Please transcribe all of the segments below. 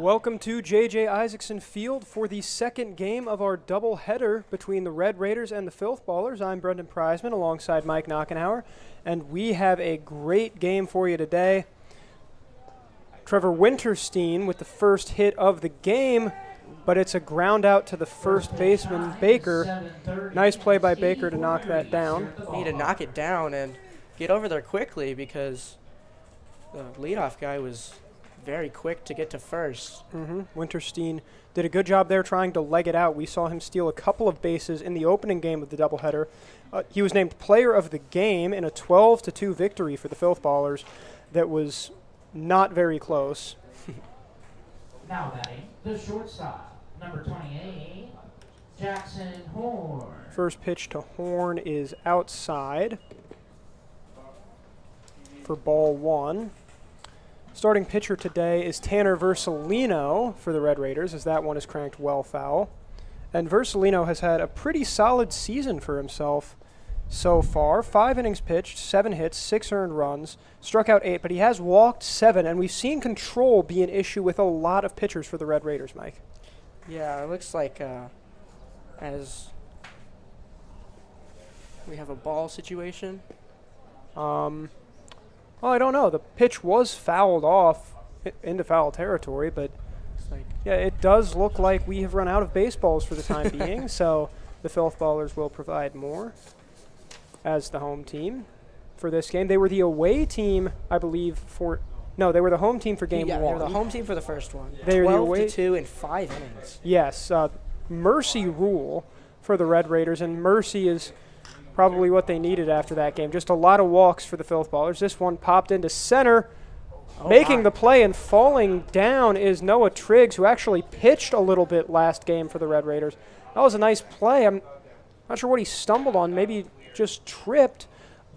Welcome to JJ Isaacson Field for the second game of our doubleheader between the Red Raiders and the Filth Ballers. I'm Brendan Preisman alongside Mike Knockenhauer, and we have a great game for you today. Trevor Winterstein with the first hit of the game, but it's a ground out to the first baseman, Baker. Nice play by Baker to knock that down. Need to knock it down and get over there quickly because the leadoff guy was very quick to get to first. Winterstein did a good job there trying to leg it out. We saw him steal a couple of bases in the opening game of the doubleheader. He was named player of the game in a 12-2 victory for the Filth Ballers that was not very close. Now batting, the shortstop, number 28, Jackson Horn. First pitch to Horn is outside for ball one. Starting pitcher today is Tanner Versalino for the Red Raiders, as that one is cranked well foul. And Versalino has had a pretty solid season for himself so far. 5 innings pitched, 7 hits, 6 earned runs, struck out 8, but he has walked 7, and we've seen control be an issue with a lot of pitchers for the Red Raiders, Mike. Yeah, it looks like as we have a ball situation. Well, I don't know. The pitch was fouled off into foul territory, but yeah, it does look like we have run out of baseballs for the time being, so the Filth Ballers will provide more as the home team for this game. They were the away team, I believe, they were the home team for game one. They were the home team for the first one. They were the away 12-2 in 5 innings. Yes, mercy rule for the Red Raiders, and mercy is probably what they needed after that game. Just a lot of walks for the Filth Ballers. This one popped into center. Making the play and falling down is Noah Triggs, who actually pitched a little bit last game for the Red Raiders. That was a nice play. I'm not sure what he stumbled on. Maybe just tripped,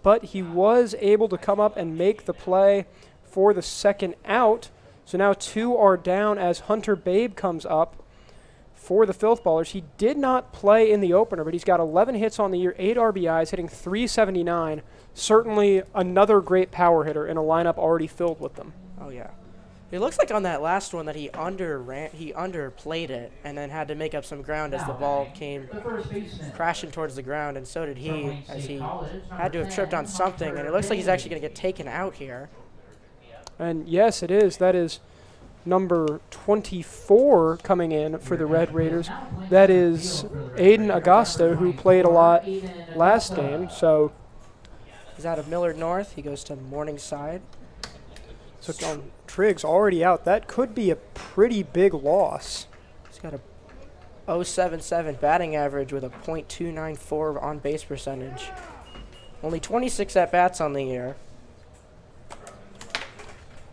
but he was able to come up and make the play for the second out. So now 2 are down as Hunter Babe comes up for the Filth Ballers. He did not play in the opener, but he's got 11 hits on the year, 8 RBIs, hitting .379. Certainly another great power hitter in a lineup already filled with them. Oh, yeah. It looks like on that last one that he underplayed it and then had to make up some ground as the ball came crashing towards the ground, and so did he, as he had to have tripped on something, and it looks like he's actually going to get taken out here. And yes, it is. That is number 24 coming in for the Red Raiders. That is Aiden Augusta, who played a lot last game. So he's out of Millard North. He goes to Morningside. So Triggs already out. That could be a pretty big loss. He's got a .077 batting average with a .294 on base percentage. Only 26 at-bats on the year.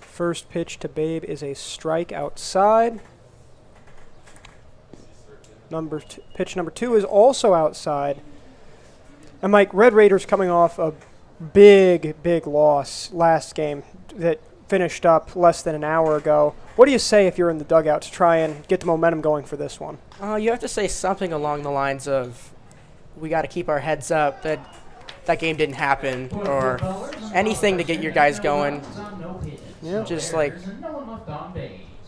First pitch to Babe is a strike outside. Pitch number 2 is also outside. And Mike, Red Raiders coming off a big loss last game that finished up less than an hour ago. What do you say if you're in the dugout to try and get the momentum going for this one? You have to say something along the lines of, we got to keep our heads up, that game didn't happen, or anything to get your guys going. Yeah. Just like,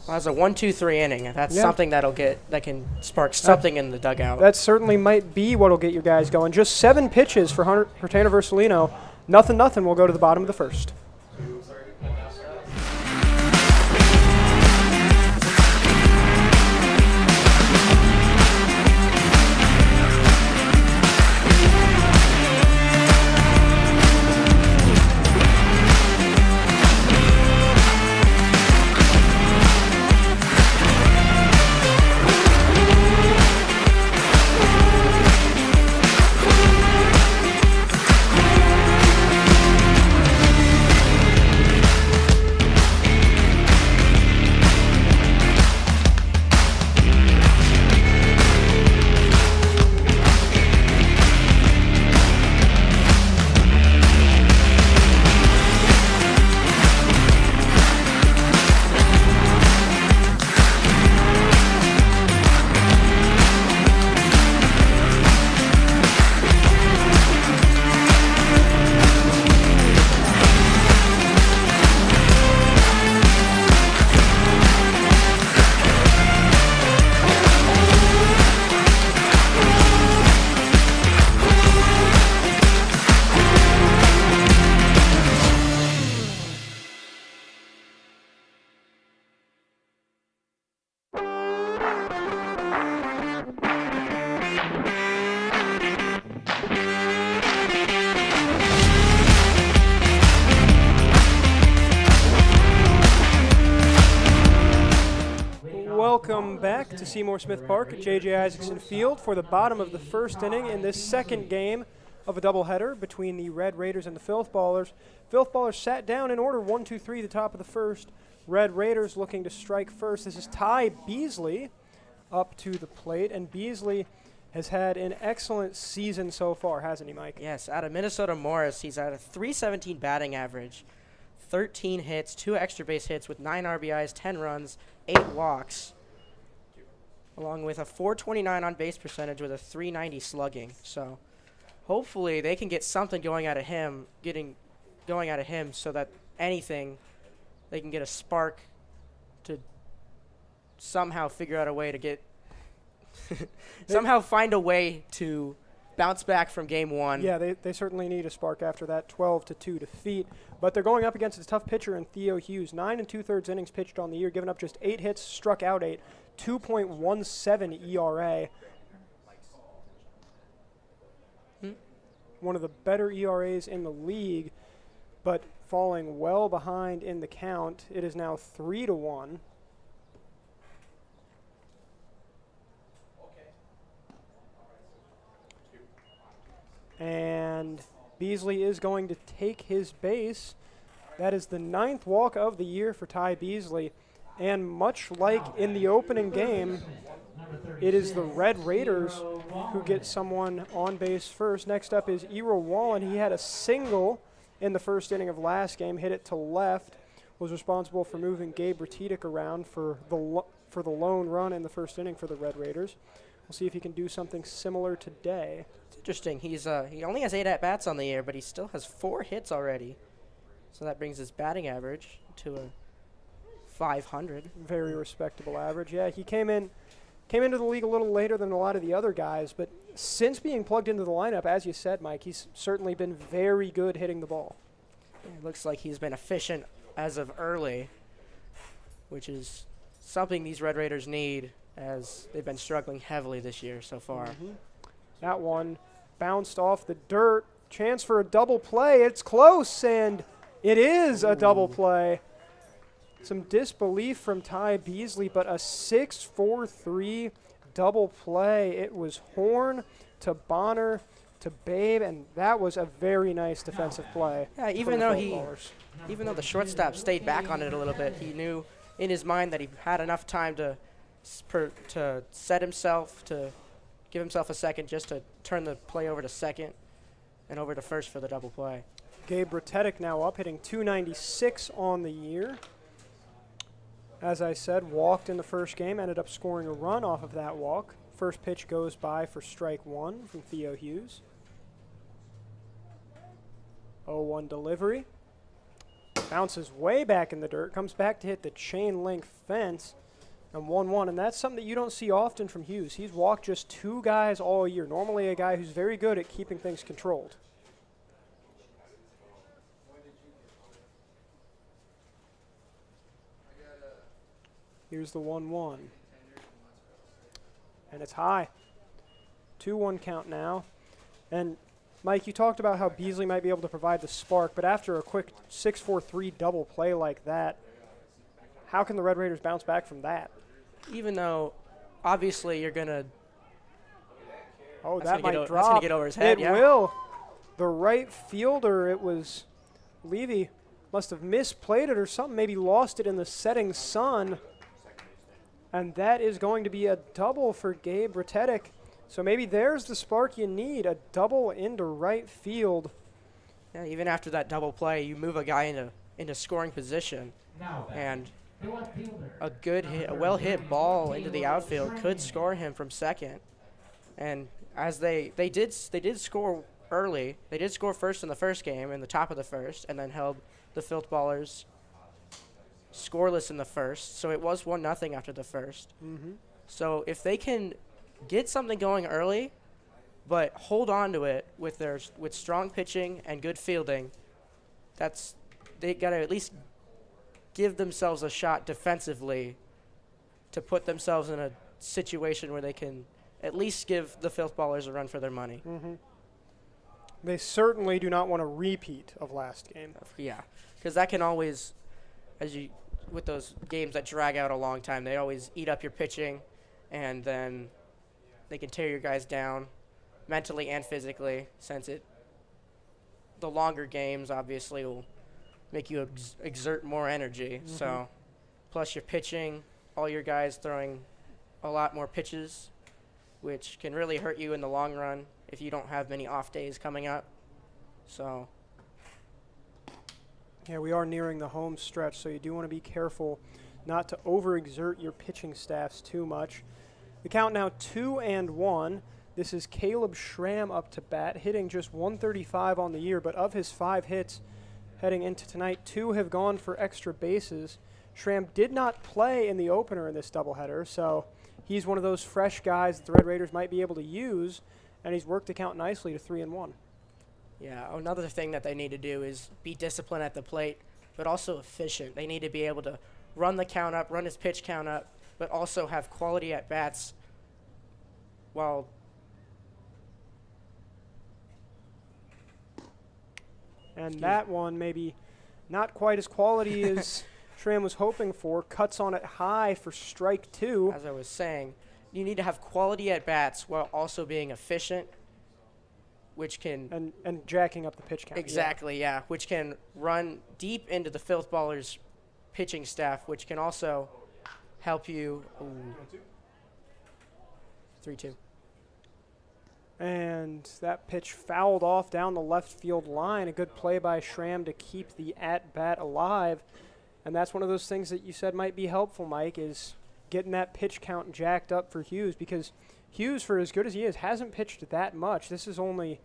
that's a 1-2-3 inning. That's something that can spark something in the dugout. That certainly might be what'll get your guys going. Just 7 pitches for Tanner Versalino. Nothing. We'll go to the bottom of the first. to Seymour Smith Park at JJ Isaacson Field for the bottom of the first inning in this second game of a doubleheader between the Red Raiders and the Filth Ballers. Filth Ballers sat down in order 1-2-3, the top of the first. Red Raiders looking to strike first. This is Ty Beasley up to the plate, and Beasley has had an excellent season so far, hasn't he, Mike? Yes, out of Minnesota Morris, he's at a .317 batting average, 13 hits, 2 extra base hits with 9 RBIs, 10 runs, 8 walks, along with a .429 on base percentage with a .390 slugging. So hopefully they can get something going out of him, so that anything, they can get a spark to somehow figure out a way to get somehow find a way to bounce back from game one. Yeah, they certainly need a spark after that 12-2 defeat. But they're going up against a tough pitcher in Theo Hughes. 9 2/3 innings pitched on the year, giving up just 8 hits, struck out 8, 2.17 ERA. One of the better ERAs in the league, but falling well behind in the count. It is now 3-1. And Beasley is going to take his base. That is the 9th walk of the year for Ty Beasley. And much like in the opening game, it is the Red Raiders who get someone on base first. Next up is Errol Wallen. He had a single in the first inning of last game, hit it to left, was responsible for moving Gabe Retitic around for the lone run in the first inning for the Red Raiders. We'll see if he can do something similar today. It's interesting. He only has 8 at-bats on the year, but he still has 4 hits already. So that brings his batting average to a .500. Very respectable average. Yeah, he came into the league a little later than a lot of the other guys, but since being plugged into the lineup, as you said, Mike, he's certainly been very good hitting the ball. It looks like he's been efficient as of early, which is something these Red Raiders need, as they've been struggling heavily this year so far. That one bounced off the dirt. Chance for a double play. It's close, and it is a double play. Some disbelief from Ty Beasley, but a 6-4-3 double play. It was Horn to Bonner to Babe, and that was a very nice defensive play. Yeah, even though the shortstop stayed back on it a little bit, he knew in his mind that he had enough time to set himself, to give himself a second just to turn the play over to second and over to first for the double play. Gabe Retitic now up, hitting .296 on the year. As I said, walked in the first game, ended up scoring a run off of that walk. First pitch goes by for strike 1 from Theo Hughes. 0-1 delivery. Bounces way back in the dirt, comes back to hit the chain link fence, and 1-1. And that's something that you don't see often from Hughes. He's walked just 2 guys all year. Normally a guy who's very good at keeping things controlled. Here's the 1-1. And it's high. 2-1 count now. And Mike, you talked about how Beasley might be able to provide the spark, but after a quick 6-4-3 double play like that, how can the Red Raiders bounce back from that? Even though, obviously, you're going to... Oh, that might drop. That's going to get over his head, It will. The right fielder, it was Levy, must have misplayed it or something, maybe lost it in the setting sun. And that is going to be a double for Gabe Retitic. So maybe there's the spark you need, a double into right field. Yeah, even after that double play, you move a guy into scoring position, and a good hit, a well-hit ball into the outfield could score him from second. And as they did score early, they did score first in the first game, in the top of the first, and then held the Filth Ballers scoreless in the first. So it was 1-0 after the first. So if they can get something going early, but hold on to it with strong pitching and good fielding, they got to at least give themselves a shot defensively to put themselves in a situation where they can at least give the Filth Ballers a run for their money. They certainly do not want a repeat of last game. Yeah, because that can always, with those games that drag out a long time, they always eat up your pitching and then they can tear your guys down mentally and physically, since the longer games obviously will make you exert more energy. So plus you're pitching, all your guys throwing a lot more pitches, which can really hurt you in the long run if you don't have many off days coming up. So yeah, we are nearing the home stretch, so you do want to be careful not to overexert your pitching staffs too much. The count now 2-1. This is Caleb Schramm up to bat, hitting just 135 on the year, but of his 5 hits heading into tonight, 2 have gone for extra bases. Schramm did not play in the opener in this doubleheader, so he's one of those fresh guys that the Red Raiders might be able to use, and he's worked the count nicely to 3-1. yeah, another thing that they need to do is be disciplined at the plate, but also efficient. They need to be able to run the count up, run his pitch count up, but also have quality at bats while and that one maybe not quite as quality as Schramm was hoping for. Cuts on it high for strike 2. as I was saying, you need to have quality at bats while also being efficient, which can And jacking up the pitch count. exactly, yeah, which can run deep into the Filth Ballers pitching staff, which can also help you. 3-2. And that pitch fouled off down the left field line. A good play by Schramm to keep the at-bat alive. And that's one of those things that you said might be helpful, Mike, is getting that pitch count jacked up for Hughes, because Hughes, for as good as he is, hasn't pitched that much. This is only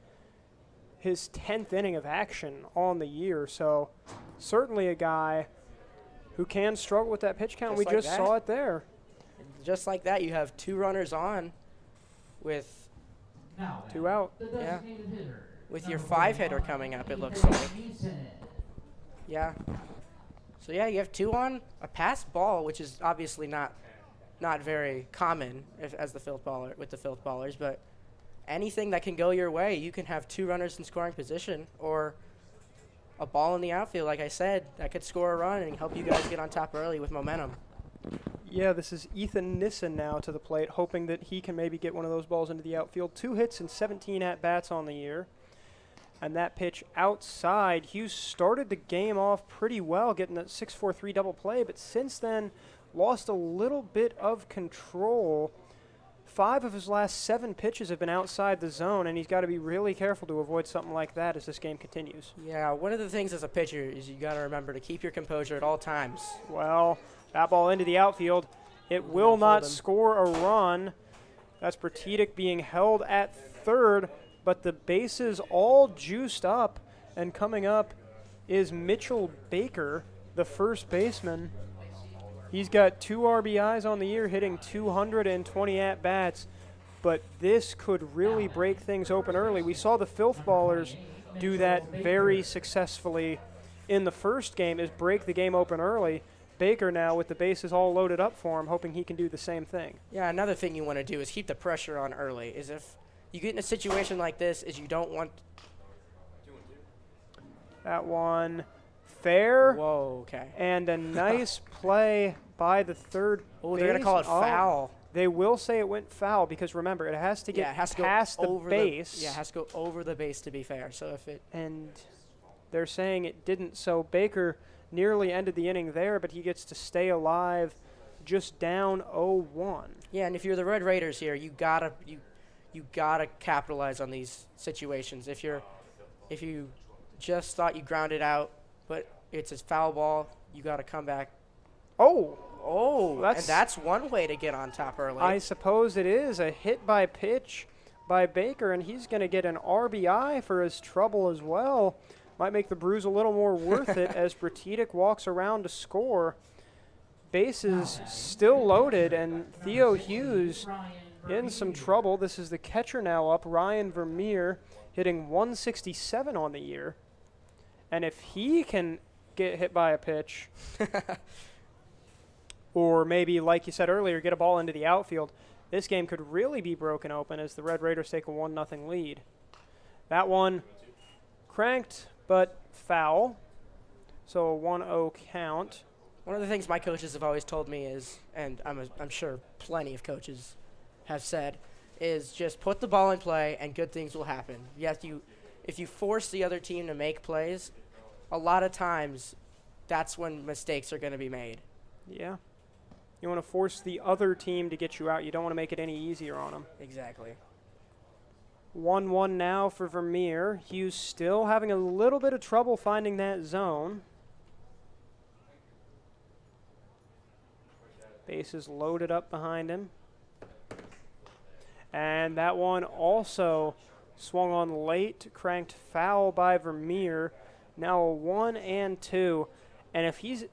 his 10th inning of action on the year. So certainly a guy who can struggle with that pitch count. Just We like just that. saw it there. Just like that, you have 2 runners on with Now 2 out. the Yeah. designated hitter. With your Number 5-hitter 41, coming up, it looks Ethan like. Neeson. Yeah. So yeah, you have 2 on, a pass ball, which is obviously not very common as the Filth Baller with the Filth Ballers, but anything that can go your way, you can have 2 runners in scoring position, or a ball in the outfield, like I said, that could score a run and help you guys get on top early with momentum. Yeah, this is Ethan Nissen now to the plate, hoping that he can maybe get one of those balls into the outfield. 2 hits and 17 at-bats on the year. And that pitch outside, Hughes started the game off pretty well, getting that 6-4-3 double play, but since then lost a little bit of control. 5 of his last 7 pitches have been outside the zone, and he's got to be really careful to avoid something like that as this game continues. Yeah, one of the things as a pitcher is you got to remember to keep your composure at all times. Well, that ball into the outfield. It will not score a run. That's Bertidik being held at third, but the bases all juiced up, and coming up is Mitchell Baker, the first baseman. He's got 2 RBIs on the year, hitting 220 at-bats, but this could really break things open early. We saw the Filth Ballers do that very successfully in the first game, is break the game open early. Baker now with the bases all loaded up for him, hoping he can do the same thing. Yeah, another thing you want to do is keep the pressure on early. Is if you get in a situation like this, is you don't want. That one fair. Whoa, okay. And a nice play by the third. Oh, they're gonna call it foul. They will say it went foul because remember it has to get Yeah, it has to past go the over base. yeah, it has to go over the base to be fair. So if it. And they're saying it didn't. So Baker nearly ended the inning there, but he gets to stay alive, just down 0-1. Yeah, and if you're the Red Raiders here, you gotta capitalize on these situations. If you just thought you grounded out, but it's a foul ball, you gotta come back. Oh, And that's one way to get on top early. I suppose it is a hit by pitch by Baker, and he's going to get an RBI for his trouble as well. Might make the bruise a little more worth it as Bertidik walks around to score. Bases still loaded, and Theo Hughes in some trouble. This is the catcher now up, Ryan Vermeer, hitting 167 on the year. And if he can get hit by a pitch, or maybe, like you said earlier, get a ball into the outfield, this game could really be broken open as the Red Raiders take a 1-0 lead. That one cranked, but foul. So a 1-0 count. One of the things my coaches have always told me is, and I'm sure plenty of coaches have said, is just put the ball in play and good things will happen. If you force the other team to make plays, a lot of times that's when mistakes are going to be made. Yeah. You want to force the other team to get you out. You don't want to make it any easier on them. Exactly. 1-1 now for Vermeer. Hughes still having a little bit of trouble finding that zone. Bases loaded up behind him. And that one also swung on late, cranked foul by Vermeer. Now a 1-2. And if Hughes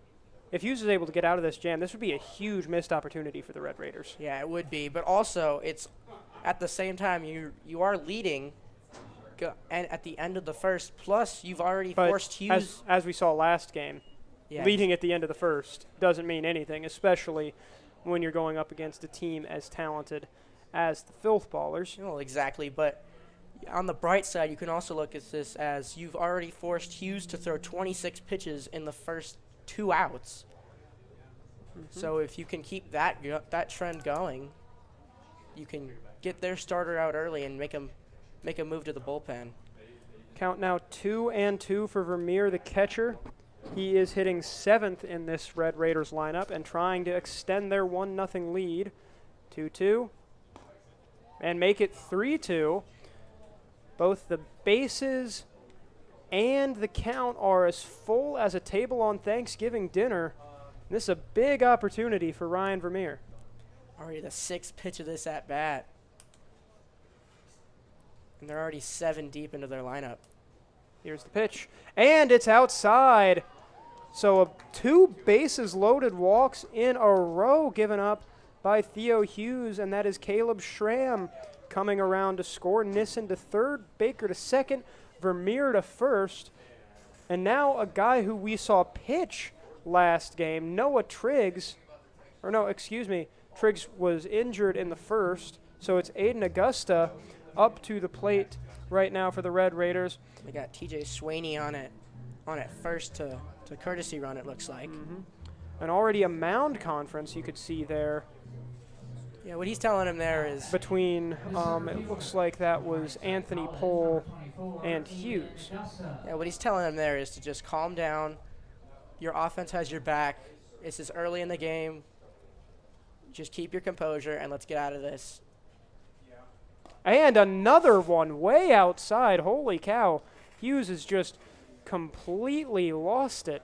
is able to get out of this jam, this would be a huge missed opportunity for the Red Raiders. Yeah, it would be. But also, it's at the same time, you are leading and at the end of the first. Plus, you've already forced Hughes. As we saw last game, leading at the end of the first doesn't mean anything, especially when you're going up against a team as talented as the Filth Ballers. Well, exactly. But on the bright side, you can also look at this as you've already forced Hughes to throw 26 pitches in the first 2 outs. So if you can keep that trend going, you can get their starter out early and make a move to the bullpen. Count now 2-2 for Vermeer, the catcher. He is hitting 7th in this Red Raiders lineup and trying to extend their 1-0 lead. 2-2. And make it 3-2. Both the bases and the count are as full as a table on Thanksgiving dinner. This is a big opportunity for Ryan Vermeer. Already the 6th pitch of this at-bat. And they're already 7 deep into their lineup. Here's the pitch. And it's outside. So 2 bases loaded walks in a row given up by Theo Hughes, and that is Caleb Schramm coming around to score. Nissen to third, Baker to second, Vermeer to first. And now a guy who we saw pitch last game, Noah Triggs, Triggs was injured in the first, so it's Aiden Augusta up to the plate right now for the Red Raiders. They got TJ Swaney on it first to courtesy run, it looks like. And already a mound conference you could see there. Yeah, what he's telling him there is between, it looks like that was Anthony Pohl and Hughes. Yeah, what he's telling him there is to just calm down. Your offense has your back. This is early in the game. Just keep your composure and let's get out of this. And another one way outside. Holy cow. Hughes has just completely lost it.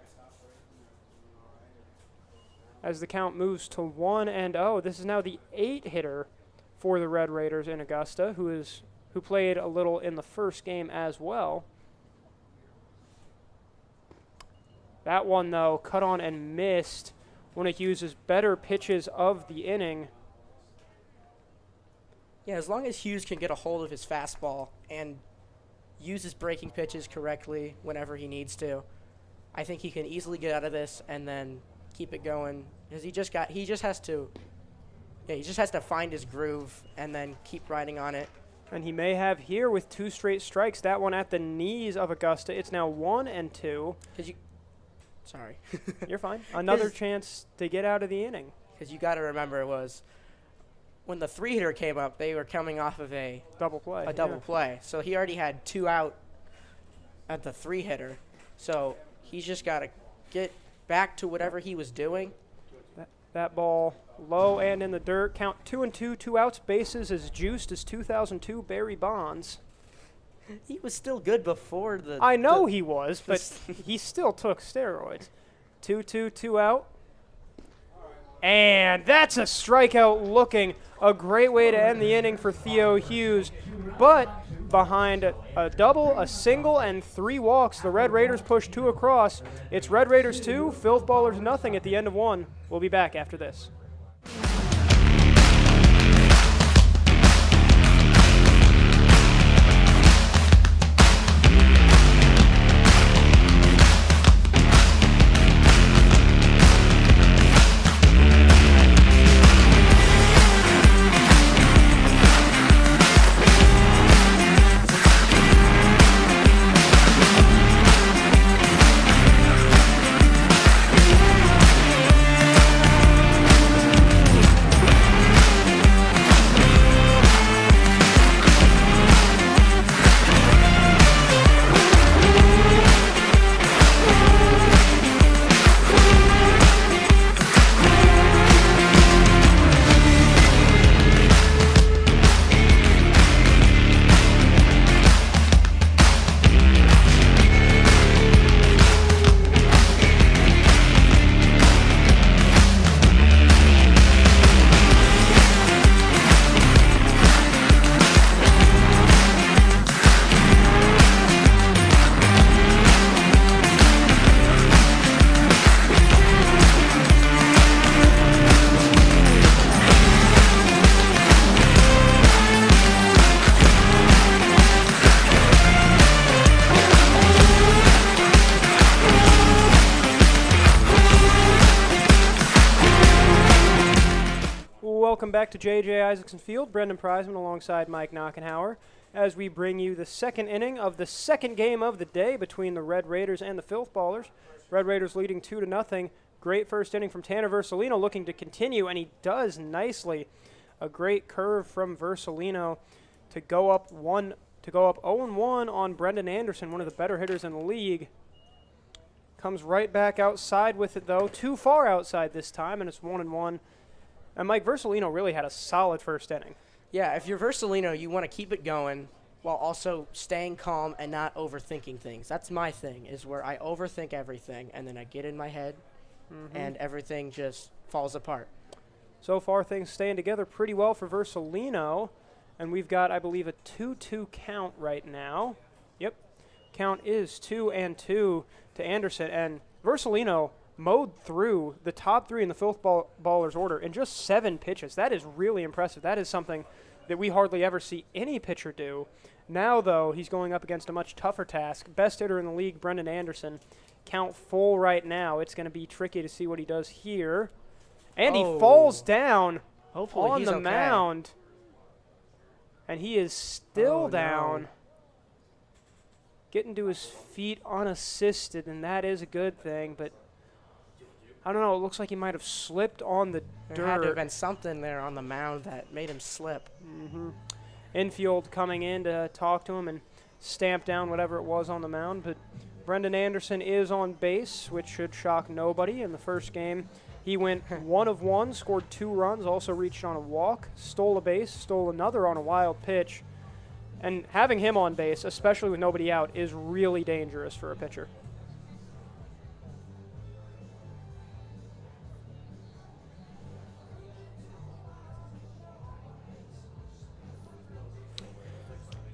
As the count moves to 1-0. This is now the 8-hitter for the Red Raiders in Augusta, who played a little in the first game as well. That one, though, cut on and missed. One of Hughes' better pitches of the inning. Yeah, as long as Hughes can get a hold of his fastball and use his breaking pitches correctly whenever he needs to, I think he can easily get out of this and then keep it going. Because he just has to find his groove and then keep riding on it. And he may have here with 2 straight strikes. That one at the knees of Augusta. It's now 1-2. Sorry. You're fine. Another chance to get out of the inning. Because you got to remember, it was when the 3-hitter came up, they were coming off of a double play. So he already had 2 out at the 3-hitter. So he's just got to get back to whatever he was doing. That ball low and in the dirt. Count 2-2, 2 outs, bases as juiced as 2002 Barry Bonds. He was still good before the... I know he was, but he still took steroids. 2-2, 2 out. And that's a strikeout looking. A great way to end the inning for Theo Hughes. But behind a double, a single, and 3 walks, the Red Raiders push 2 across. It's Red Raiders 2, Filth Ballers nothing at the end of 1. We'll be back after this. welcome back to JJ Isaacson Field. Brendan Preisman alongside Mike Knockenhauer as we bring you the second inning of the second game of the day between the Red Raiders and the Filth Ballers. Red Raiders leading 2-0. Great first inning from Tanner Versalino, looking to continue, and he does nicely. A great curve from Versalino to go up 0-1 on Brendan Anderson, one of the better hitters in the league. Comes right back outside with it, though. Too far outside this time, and it's 1-1. And Mike, Versalino really had a solid first inning. Yeah, if you're Versalino, you want to keep it going while also staying calm and not overthinking things. That's my thing, is where I overthink everything, and then I get in my head, and everything just falls apart. So far, things staying together pretty well for Versalino. And we've got, I believe, a 2-2 count right now. Yep. Count is 2-2 to Anderson. And Versalino mowed through the top three in the Filth Ballers order in just 7 pitches. That is really impressive. That is something that we hardly ever see any pitcher do. Now, though, he's going up against a much tougher task. Best hitter in the league, Brendan Anderson. Count full right now. It's going to be tricky to see what he does here. And he falls down on the mound. And he is still down. No. Getting to his feet unassisted, and that is a good thing. But I don't know. It looks like he might have slipped on the dirt. There had to have been something there on the mound that made him slip. Infield coming in to talk to him and stamp down whatever it was on the mound. But Brendan Anderson is on base, which should shock nobody. In the first game, he went 1 of 1, scored 2 runs, also reached on a walk, stole a base, stole another on a wild pitch. And having him on base, especially with nobody out, is really dangerous for a pitcher.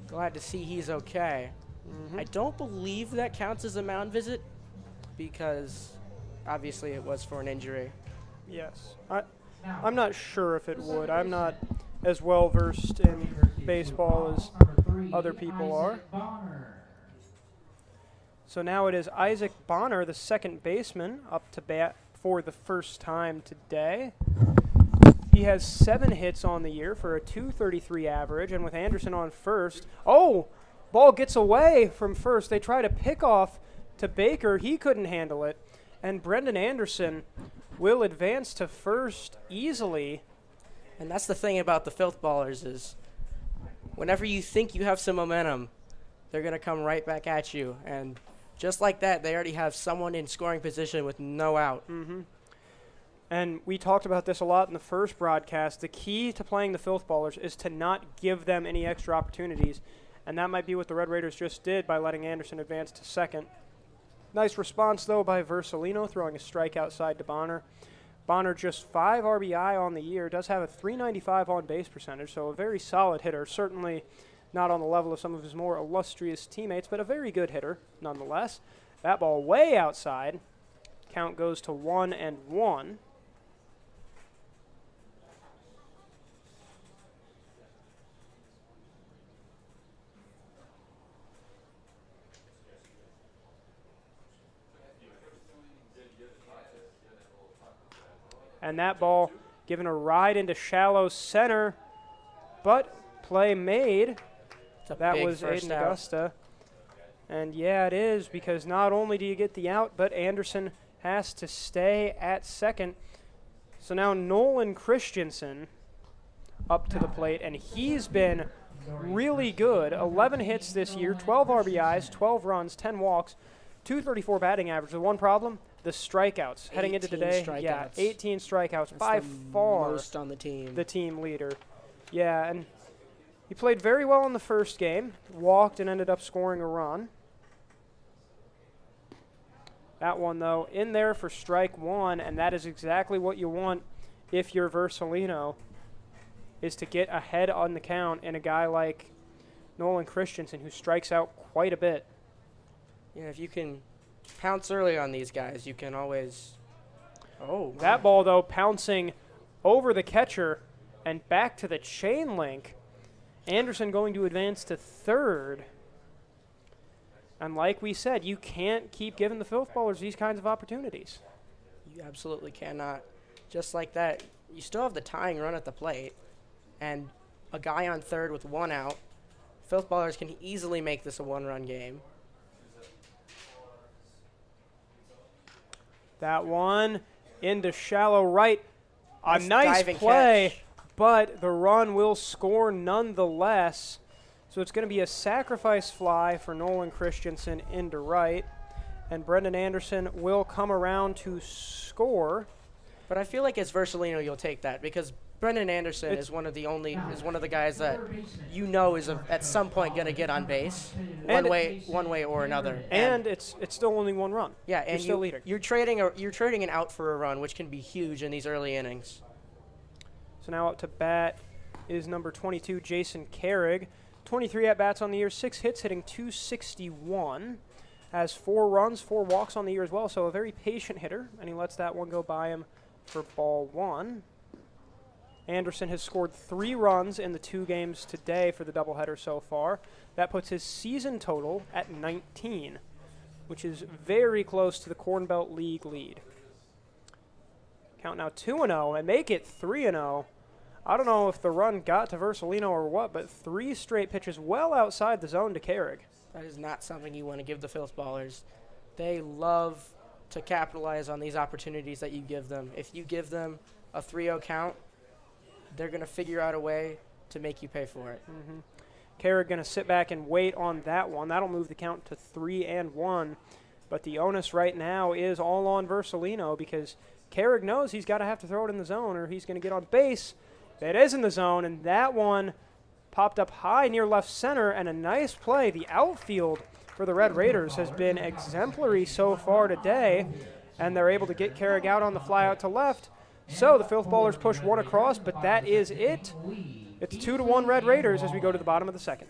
Glad to see he's okay. I don't believe that counts as a mound visit because obviously it was for an injury. Yes. I'm not sure if it would. I'm not as well versed in baseball as other people are. So now it is Isaac Bonner, the second baseman, up to bat for the first time today. He has 7 hits on the year for a .233 average, and with Anderson on first, ball gets away from first. They try to pick off to Baker. He couldn't handle it, and Brendan Anderson will advance to first easily. And that's the thing about the Filth Ballers is whenever you think you have some momentum, they're going to come right back at you. And just like that, they already have someone in scoring position with no out. And we talked about this a lot in the first broadcast. The key to playing the Filth Ballers is to not give them any extra opportunities. And that might be what the Red Raiders just did by letting Anderson advance to second. Nice response, though, by Versalino, throwing a strike outside to Bonner. Bonner just 5 RBI on the year, does have a .395 on-base percentage, so a very solid hitter. Certainly not on the level of some of his more illustrious teammates, but a very good hitter nonetheless. That ball way outside. Count goes to 1-1. And that ball given a ride into shallow center, but play made. That was Aiden Augusta. And yeah, it is, because not only do you get the out, but Anderson has to stay at second. So now Nolan Christensen up to the plate, and he's been really good. 11 hits this year, 12 RBIs, 12 runs, 10 walks, .234 batting average. The one problem, the strikeouts. Heading into today, 18 strikeouts. By far most on the team leader. Yeah, and he played very well in the first game, walked and ended up scoring a run. That one, though, in there for strike 1, and that is exactly what you want if you're Versalino, is to get ahead on the count in a guy like Nolan Christensen, who strikes out quite a bit. Yeah, if you can pounce early on these guys, you can always... That ball, though, pouncing over the catcher and back to the chain link. Anderson going to advance to third. And like we said, you can't keep giving the Filth Ballers these kinds of opportunities. You absolutely cannot. Just like that, you still have the tying run at the plate, and a guy on third with 1 out. Filth Ballers can easily make this a 1-run game. That one into shallow right. A nice diving play, catch. but the run will score nonetheless. So it's going to be a sacrifice fly for Nolan Christensen into right. And Brendan Anderson will come around to score. But I feel like as Versalino, you'll take that because Brendan Anderson is one of the guys that you know is at some point going to get on base, one way or another. And it's still only 1 run. Yeah, and you're still leading. You're trading an out for a run, which can be huge in these early innings. So now up to bat is number 22, Jason Carrig. 23 at-bats on the year, 6 hits, hitting .261. Has 4 runs, 4 walks on the year as well, so a very patient hitter, and he lets that one go by him for ball 1. Anderson has scored 3 runs in the 2 games today for the doubleheader so far. That puts his season total at 19, which is very close to the Corn Belt League lead. Count now 2-0 and make it 3-0. I don't know if the run got to Versalino or what, but 3 straight pitches well outside the zone to Carrig. That is not something you want to give the Filth Ballers. They love to capitalize on these opportunities that you give them. If you give them a 3-0 count, they're going to figure out a way to make you pay for it. Carrig going to sit back and wait on that one. That'll move the count to 3-1. But the onus right now is all on Versalino because Carrig knows he's got to have to throw it in the zone or he's going to get on base. It is in the zone, and that one popped up high near left center, and a nice play. The outfield for the Red Raiders has been exemplary so far today, and they're able to get Carrig out on the fly out to left. So the Filth Ballers push 1 across, but that is it. It's 2-1 Red Raiders as we go to the bottom of the second.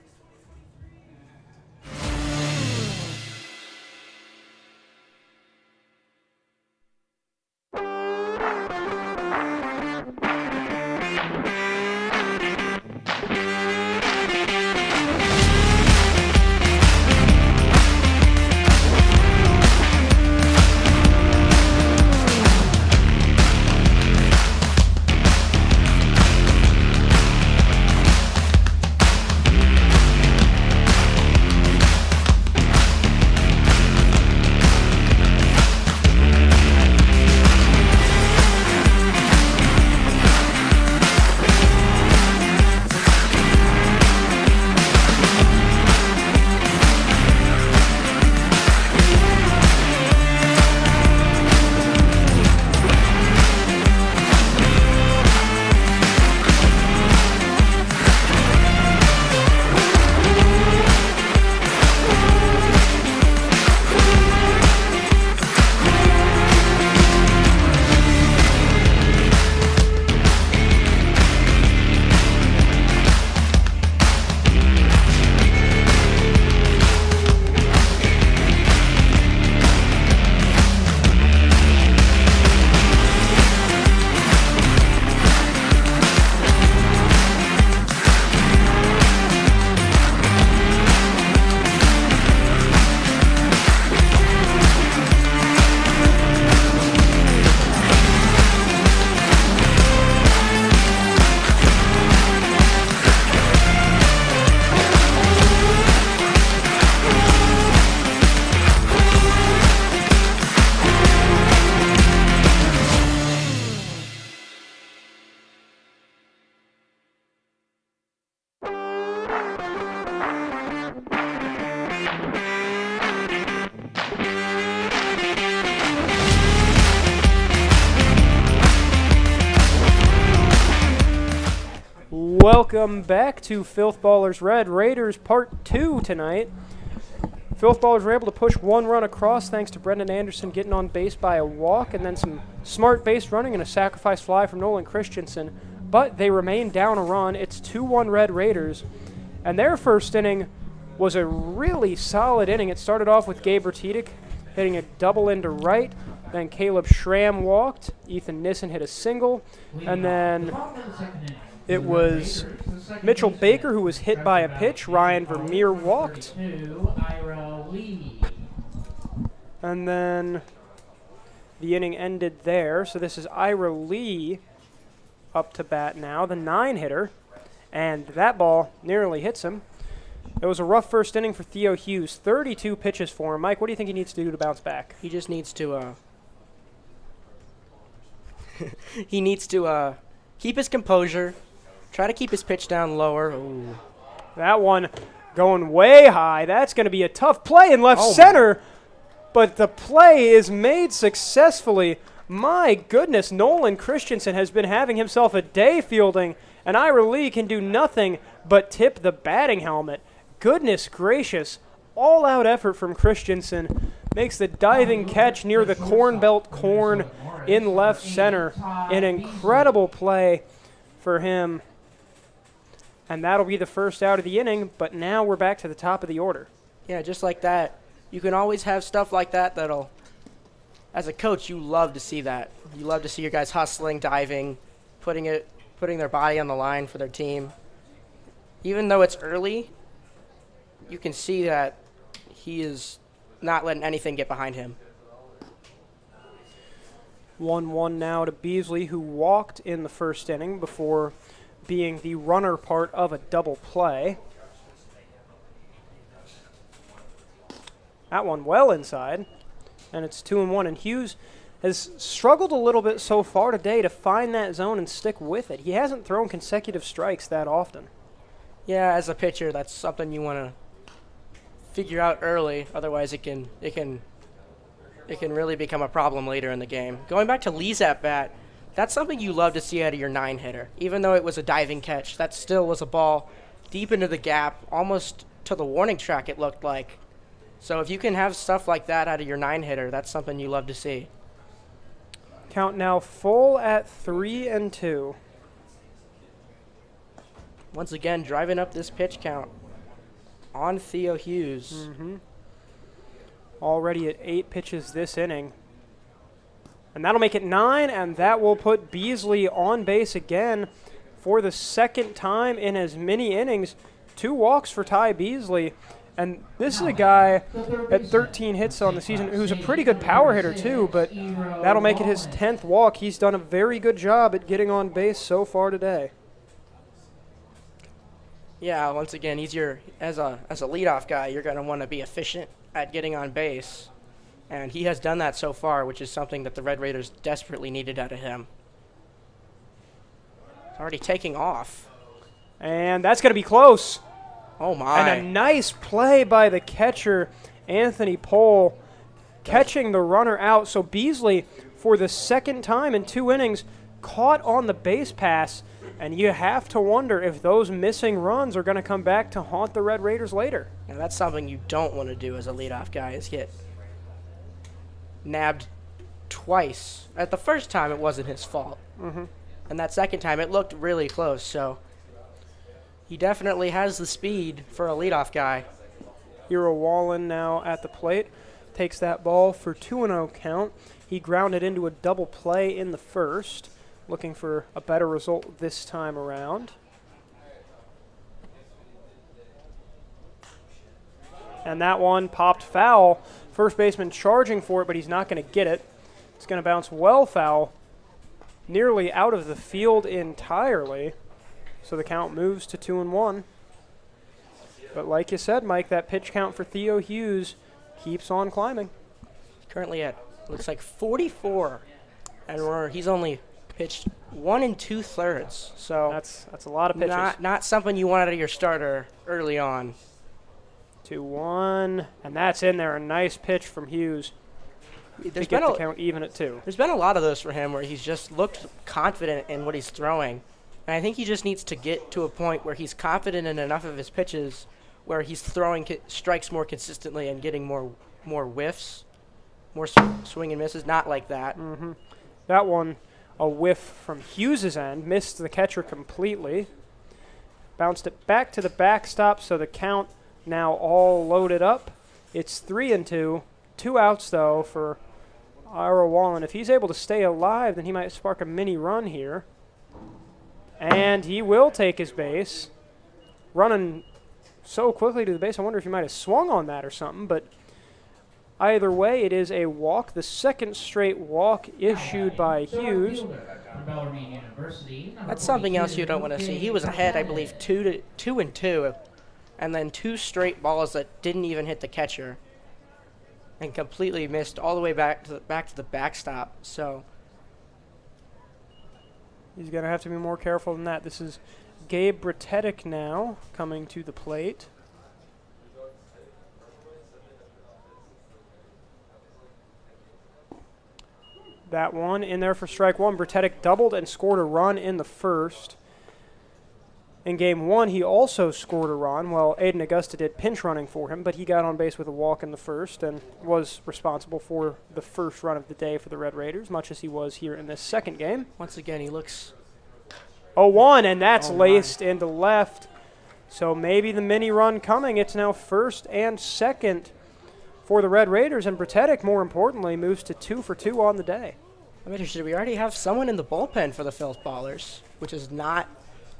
Welcome back to Filth Ballers Red Raiders Part 2 tonight. Filth Ballers were able to push 1 run across thanks to Brendan Anderson getting on base by a walk and then some smart base running and a sacrifice fly from Nolan Christensen. But they remain down a run. It's 2-1 Red Raiders. And their first inning was a really solid inning. It started off with Gabe Bertidik hitting a double into right. Then Caleb Schramm walked. Ethan Nissen hit a single. And then it was Mitchell Baker who was hit by a pitch. Ryan Vermeer walked. And then the inning ended there. So this is Ira Lee up to bat now, the 9-hitter, and that ball nearly hits him. It was a rough first inning for Theo Hughes. 32 pitches for him. Mike, what do you think he needs to do to bounce back? He just needs to he needs to keep his composure, try to keep his pitch down lower. Ooh. That one going way high. That's going to be a tough play in left center, but the play is made successfully. My goodness, Nolan Christensen has been having himself a day fielding, and Ira Lee can do nothing but tip the batting helmet. Goodness gracious, all-out effort from Christensen. Makes the diving catch near the corn belt corn in left center. An incredible play for him. And that'll be the first out of the inning, but now we're back to the top of the order. Yeah, just like that. You can always have stuff like that that'll, as a coach, you love to see that. You love to see your guys hustling, diving, putting their body on the line for their team. Even though it's early, you can see that he is not letting anything get behind him. 1-1 now to Beasley, who walked in the first inning before being the runner part of a double play. That one well inside, and it's 2-1, and Hughes has struggled a little bit so far today to find that zone and stick with it. He hasn't thrown consecutive strikes that often. Yeah, as a pitcher, that's something you want to figure out early. Otherwise, it can really become a problem later in the game. Going back to Lee's at bat, that's something you love to see out of your 9-hitter. Even though it was a diving catch, that still was a ball deep into the gap, almost to the warning track, it looked like. So if you can have stuff like that out of your 9-hitter, that's something you love to see. Count now full at 3-2. Once again, driving up this pitch count on Theo Hughes. Already at 8 pitches this inning. And that'll make it 9, and that will put Beasley on base again for the second time in as many innings. 2 walks for Ty Beasley. And this is a guy at 13 hits on the season who's a pretty good power hitter too, but that'll make it his 10th walk. He's done a very good job at getting on base so far today. Yeah, once again, he's as a leadoff guy, you're going to want to be efficient at getting on base. And he has done that so far, which is something that the Red Raiders desperately needed out of him. It's already taking off. And that's going to be close. Oh, my. And a nice play by the catcher, Anthony Pohl, catching the runner out. So Beasley, for the second time in 2 innings, caught on the base pass. And you have to wonder if those missing runs are going to come back to haunt the Red Raiders later. Now, that's something you don't want to do as a leadoff guy, is get nabbed twice. At the first time, it wasn't his fault. And that second time, it looked really close. So he definitely has the speed for a leadoff guy. Hero Wallen now at the plate. Takes that ball for 2-0 count. He grounded into a double play in the first. Looking for a better result this time around. And that one popped foul. First baseman charging for it, but he's not going to get it. It's going to bounce well foul, nearly out of the field entirely. So the count moves to 2-1. But like you said, Mike, that pitch count for Theo Hughes keeps on climbing. Currently at, looks like 44. And he's only pitched 1 2/3. So that's a lot of pitches. Not something you want out of your starter early on. 2-1, and that's in there. A nice pitch from Hughes to get the count even at 2. There's been a lot of those for him where he's just looked confident in what he's throwing. And I think he just needs to get to a point where he's confident in enough of his pitches where he's throwing strikes more consistently and getting more whiffs, more swing and misses. Not like that. That one, a whiff from Hughes' end, missed the catcher completely. Bounced it back to the backstop, so the count now all loaded up. It's 3-2. 2 outs, though, for Ira Wallen. If he's able to stay alive, then he might spark a mini run here. And he will take his base. Running so quickly to the base, I wonder if he might have swung on that or something. But Either way, it is a walk. The second straight walk issued by Hughes. That's something else you don't want to see. He was ahead, I believe, 2-2, and then 2 straight balls that didn't even hit the catcher, and completely missed all the way back to the backstop. So he's going to have to be more careful than that. This is Gabe Bretetic now coming to the plate. That one in there for strike one. Bretetic doubled and scored a run in the first. In game one, he also scored a run. Well, Aiden Augusta did pinch running for him, but he got on base with a walk in the first and was responsible for the first run of the day for the Red Raiders, much as he was here in this second game. Once again, he looks 0-1, and that's laced into left. So maybe the mini run coming. It's now first and second for the Red Raiders, and Bretetic, more importantly, moves to 2 for 2 on the day. I mean, should we already have someone in the bullpen for the Filth Ballers, which is not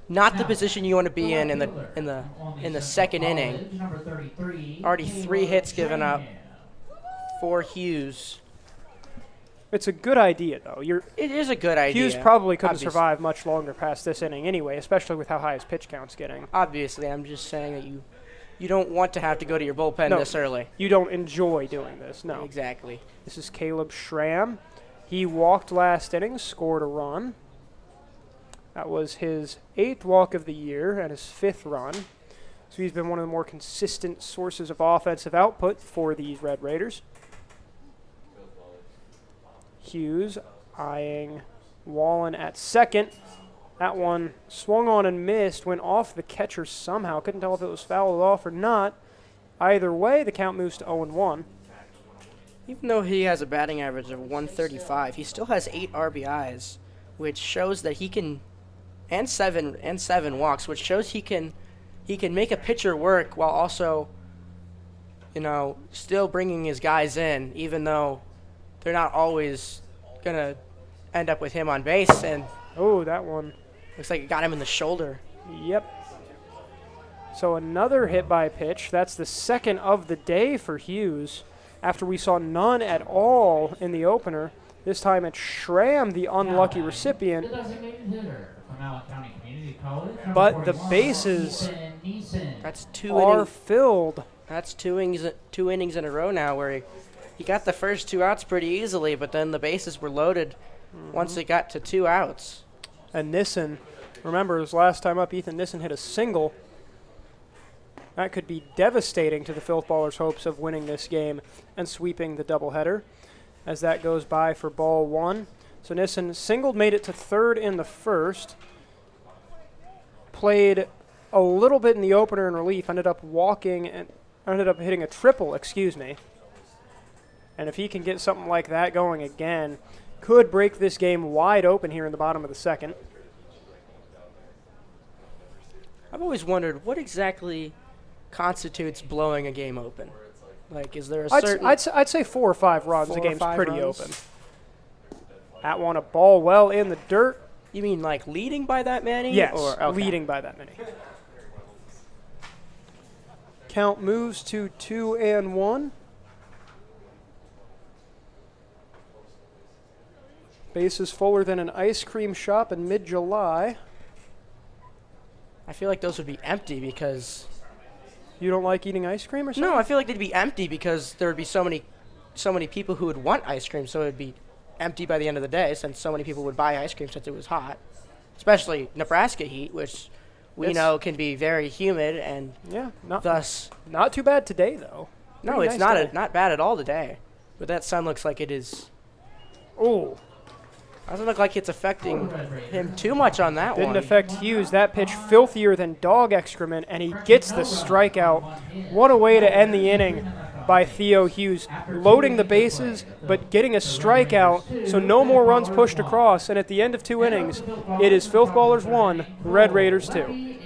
the position you want to be in the second inning. Already 3 hits given up for Hughes. It's a good idea, though. It is a good idea. Hughes probably couldn't survive much longer past this inning anyway, especially with how high his pitch count's getting. Obviously, I'm just saying that you don't want to have to go to your bullpen this early. You don't enjoy doing this, no. Exactly. This is Caleb Schramm. He walked last inning, scored a run. That was his 8th walk of the year and his 5th run. So he's been one of the more consistent sources of offensive output for these Red Raiders. Hughes eyeing Wallen at second. That one swung on and missed, went off the catcher somehow. Couldn't tell if it was fouled off or not. Either way, the count moves to 0-1. Even though he has a batting average of 135, he still has 8 RBIs, which shows that he can, and seven walks, which shows he can make a pitcher work while also, still bringing his guys in, even though they're not always gonna end up with him on base. And oh, that one looks like it got him in the shoulder. Yep. So another hit by pitch. That's the second of the day for Hughes, after we saw none at all in the opener. This time it's Schramm, the unlucky recipient. But the bases are filled. That's two innings in a row now where he got the first 2 outs pretty easily, but then the bases were loaded once it got to 2 outs. And Nissen, remember his last time up, Ethan Nissen hit a single. That could be devastating to the Filth Ballers' hopes of winning this game and sweeping the doubleheader, as that goes by for ball 1. So Nissen singled, made it to third in the first, played a little bit in the opener in relief, ended up hitting a triple, And if he can get something like that going again, could break this game wide open here in the bottom of the second. I've always wondered what exactly constitutes blowing a game open. Like, is there a certain... I'd say 4 or 5 runs. The game's pretty open. That one, a ball well in the dirt. You mean like leading by that many? Yes, leading by that many. Count moves to 2-1. Bases fuller than an ice cream shop in mid-July. I feel like those would be empty because... You don't like eating ice cream or something? No, I feel like they'd be empty because there would be so many people who would want ice cream, so it would be empty by the end of the day since so many people would buy ice cream since it was hot. Especially Nebraska heat, which we know can be very humid and thus... Not too bad today, though. No, Pretty it's nice not bad at all today. But that sun looks like it is... Oh. Doesn't look like it's affecting him too much on that one. Didn't affect Hughes. That pitch filthier than dog excrement, and he gets the strikeout. What a way to end the inning by Theo Hughes. Loading the bases, but getting a strikeout, so no more runs pushed across. And at the end of 2 innings, it is Filth Ballers 1, Red Raiders 2.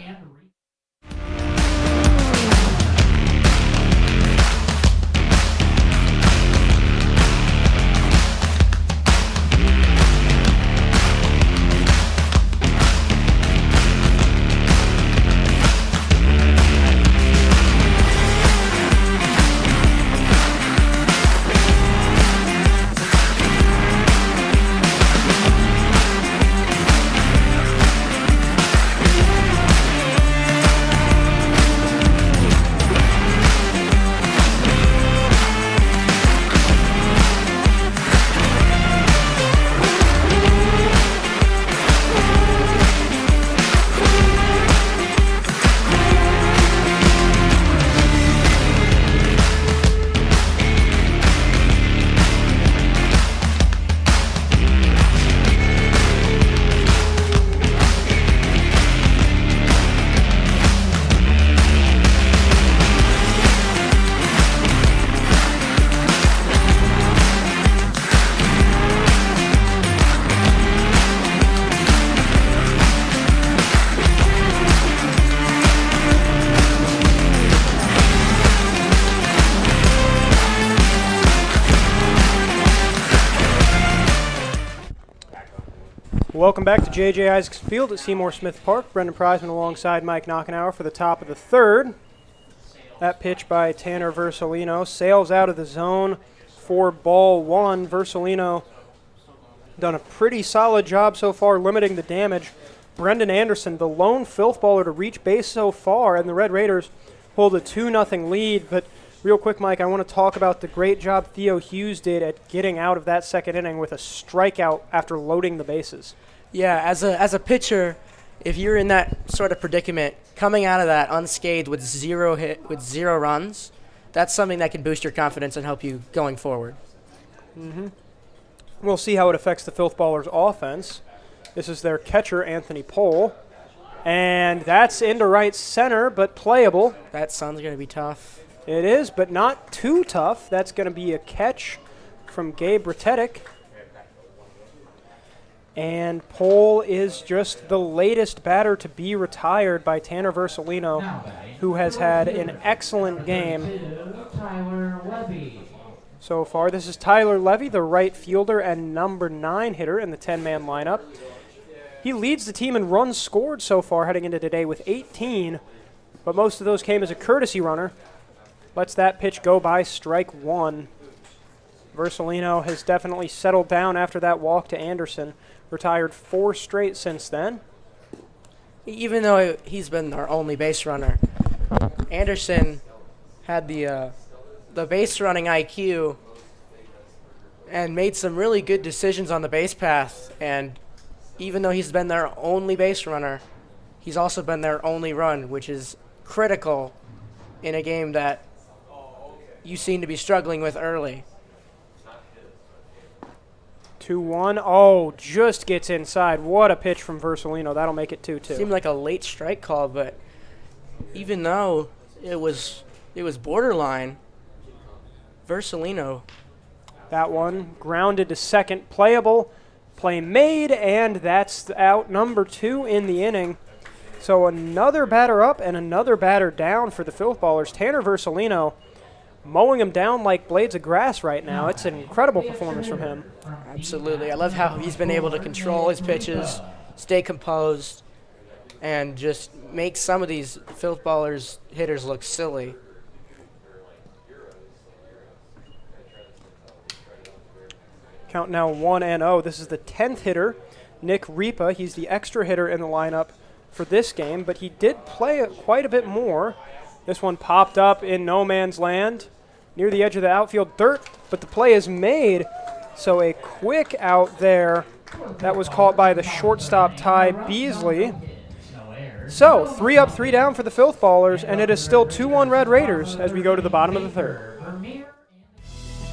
Welcome back to JJ Isaacson Field at Seymour Smith Park. Brendan Preisman alongside Mike Knockenauer for the top of the third. That pitch by Tanner Versolino sails out of the zone for ball one. Versolino done a pretty solid job so far limiting the damage. Brendan Anderson, the lone filth baller to reach base so far, and the Red Raiders hold a 2-0 lead. But real quick, Mike, I want to talk about the great job Theo Hughes did at getting out of that second inning with a strikeout after loading the bases. Yeah, as a pitcher, if you're in that sort of predicament, coming out of that unscathed with zero runs, that's something that can boost your confidence and help you going forward. We'll see how it affects the Filth Ballers offense. This is their catcher, Anthony Pohl. And that's into right center, but playable. That sun's going to be tough. It is, but not too tough. That's going to be a catch from Gabe Ratetic. And Pohl is just the latest batter to be retired by Tanner Versolino, who has had an excellent game Tyler Levy. so far. This is Tyler Levy, the right fielder and number 9 hitter in the 10-man lineup. He leads the team in runs scored so far heading into today with 18, but most of those came as a courtesy runner. Lets that pitch go by, strike one. Versolino has definitely settled down after that walk to Anderson. Retired 4 straight since then. Even though he's been our only base runner, Anderson had the base running IQ and made some really good decisions on the base path. And even though he's been their only base runner, he's also been their only run, which is critical in a game that you seem to be struggling with early. 2-1. Oh, just gets inside. What a pitch from Versolino. That'll make it 2-2. Seemed like a late strike call, but even though it was borderline, Versolino. That one grounded to second. Playable. Play made, and that's out number 2 in the inning. So another batter up and another batter down for the Filth Ballers. Tanner Versolino mowing him down like blades of grass right now. It's an incredible performance from him. Absolutely. I love how he's been able to control his pitches, stay composed, and just make some of these Filth Ballers hitters look silly. Count now 1-0. This is the 10th hitter, Nick Ripa. He's the extra hitter in the lineup for this game, but he did play quite a bit more. This one popped up in no man's land near the edge of the outfield dirt, but the play is made. So a quick out there. That was caught by the shortstop, Ty Beasley. So 3 up, 3 down for the Filth Ballers, and it is still 2-1 Red Raiders as we go to the bottom of the third.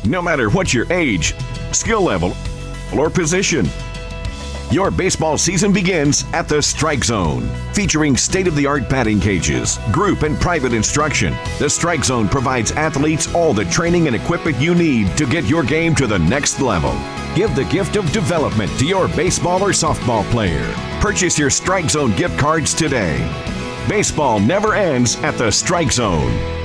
No matter what your age, skill level, or position, your baseball season begins at the Strike Zone. Featuring state-of-the-art batting cages, group and private instruction, the Strike Zone provides athletes all the training and equipment you need to get your game to the next level. Give the gift of development to your baseball or softball player. Purchase your Strike Zone gift cards today. Baseball never ends at the Strike Zone.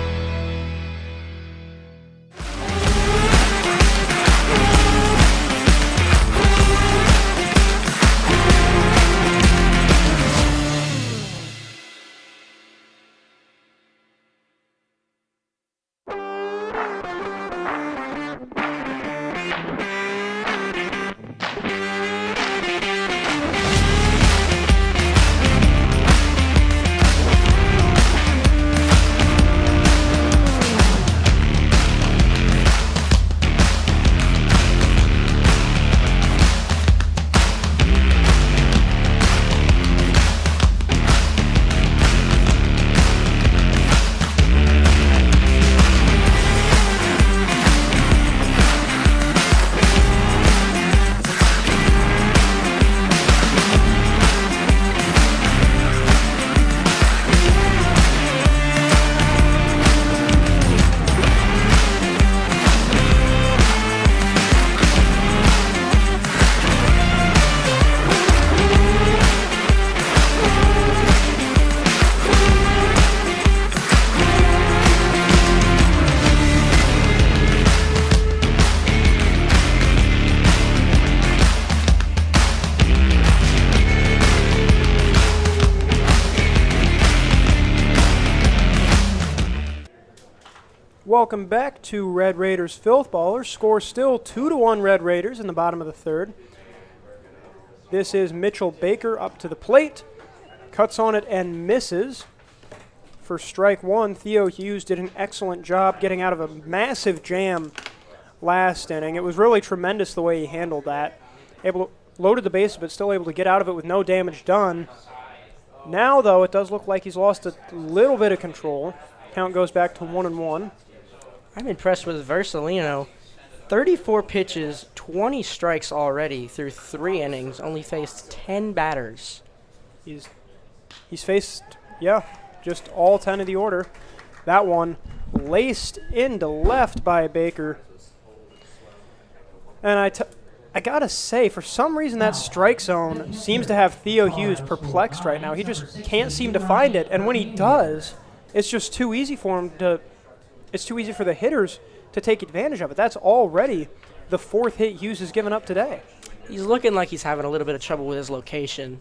Welcome back to Red Raiders Filth Ballers. Score still 2-1 Red Raiders in the bottom of the third. This is Mitchell Baker up to the plate. Cuts on it and misses. For strike one, Theo Hughes did an excellent job getting out of a massive jam last inning. It was really tremendous the way he handled that. Loaded the bases, but still able to get out of it with no damage done. Now, though, it does look like he's lost a little bit of control. Count goes back to 1-1. I'm impressed with Versalino. 34 pitches, 20 strikes already through 3 innings, only faced 10 batters. He's faced, just all 10 of the order. That one laced into left by Baker. And I gotta say, for some reason that strike zone seems to have Theo Hughes perplexed right now. He just can't seem to find it, and when he does, it's just too easy for him to. It's too easy for the hitters to take advantage of it. That's already the 4th hit Hughes has given up today. He's looking like he's having a little bit of trouble with his location.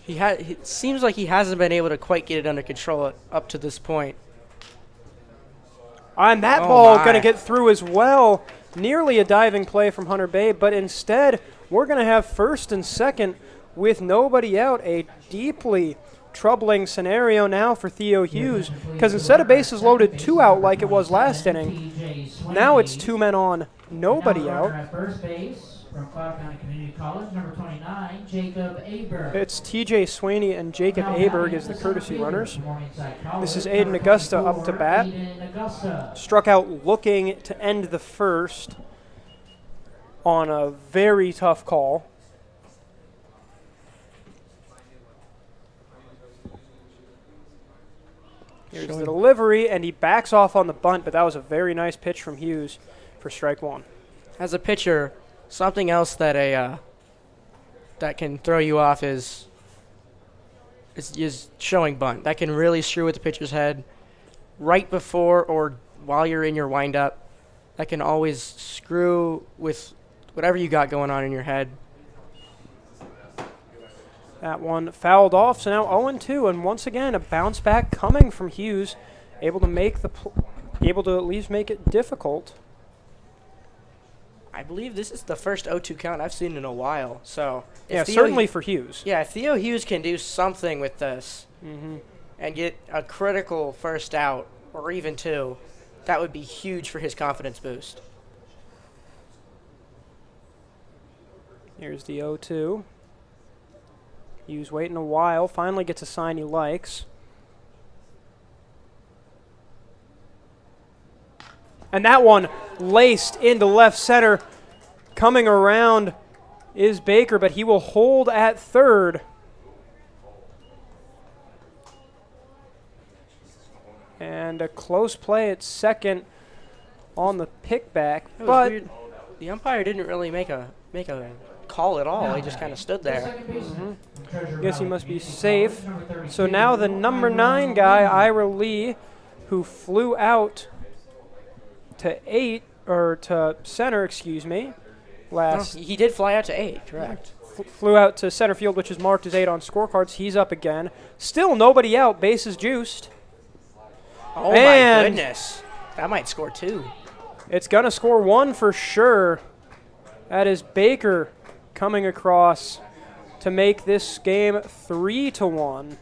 It seems like he hasn't been able to quite get it under control up to this point. And that ball going to get through as well. Nearly a diving play from Hunter Bay, but instead we're going to have first and second with nobody out. A deeply troubling scenario now for Theo Hughes, because instead of bases loaded 2 out like it was last inning, now it's 2 men on, nobody out. At first base from Cloud County Community College, number 29, Jacob Aberg. It's TJ Sweeney and Jacob Aberg as the courtesy runners. This is Aiden Augusta up to bat. Struck out looking to end the first on a very tough call. Here's the delivery, and he backs off on the bunt, but that was a very nice pitch from Hughes for strike one. As a pitcher, something else that that can throw you off is showing bunt. That can really screw with the pitcher's head right before or while you're in your windup. That can always screw with whatever you got going on in your head. That one fouled off, so now 0-2, and once again a bounce back coming from Hughes, able to at least make it difficult. I believe this is the first 0-2 count I've seen in a while. So yeah, certainly for Hughes. Yeah, if Theo Hughes can do something with this and get a critical first out or even 2, that would be huge for his confidence boost. Here's the 0-2. Hughes waiting a while, finally gets a sign he likes. And that one laced into left center. Coming around is Baker, but he will hold at third. And a close play at second on the pickback. But weird. The umpire didn't really make a call at all. He just kind of stood there. Guess he must be safe. So now the number 9 guy, Ira Lee, who flew out to center, excuse me. He did fly out to 8, correct. Flew out to center field, which is marked as 8 on scorecards. He's up again. Still nobody out. Bases juiced. Oh, my goodness. That might score 2. It's going to score 1 for sure. That is Baker coming across to make this game 3-1.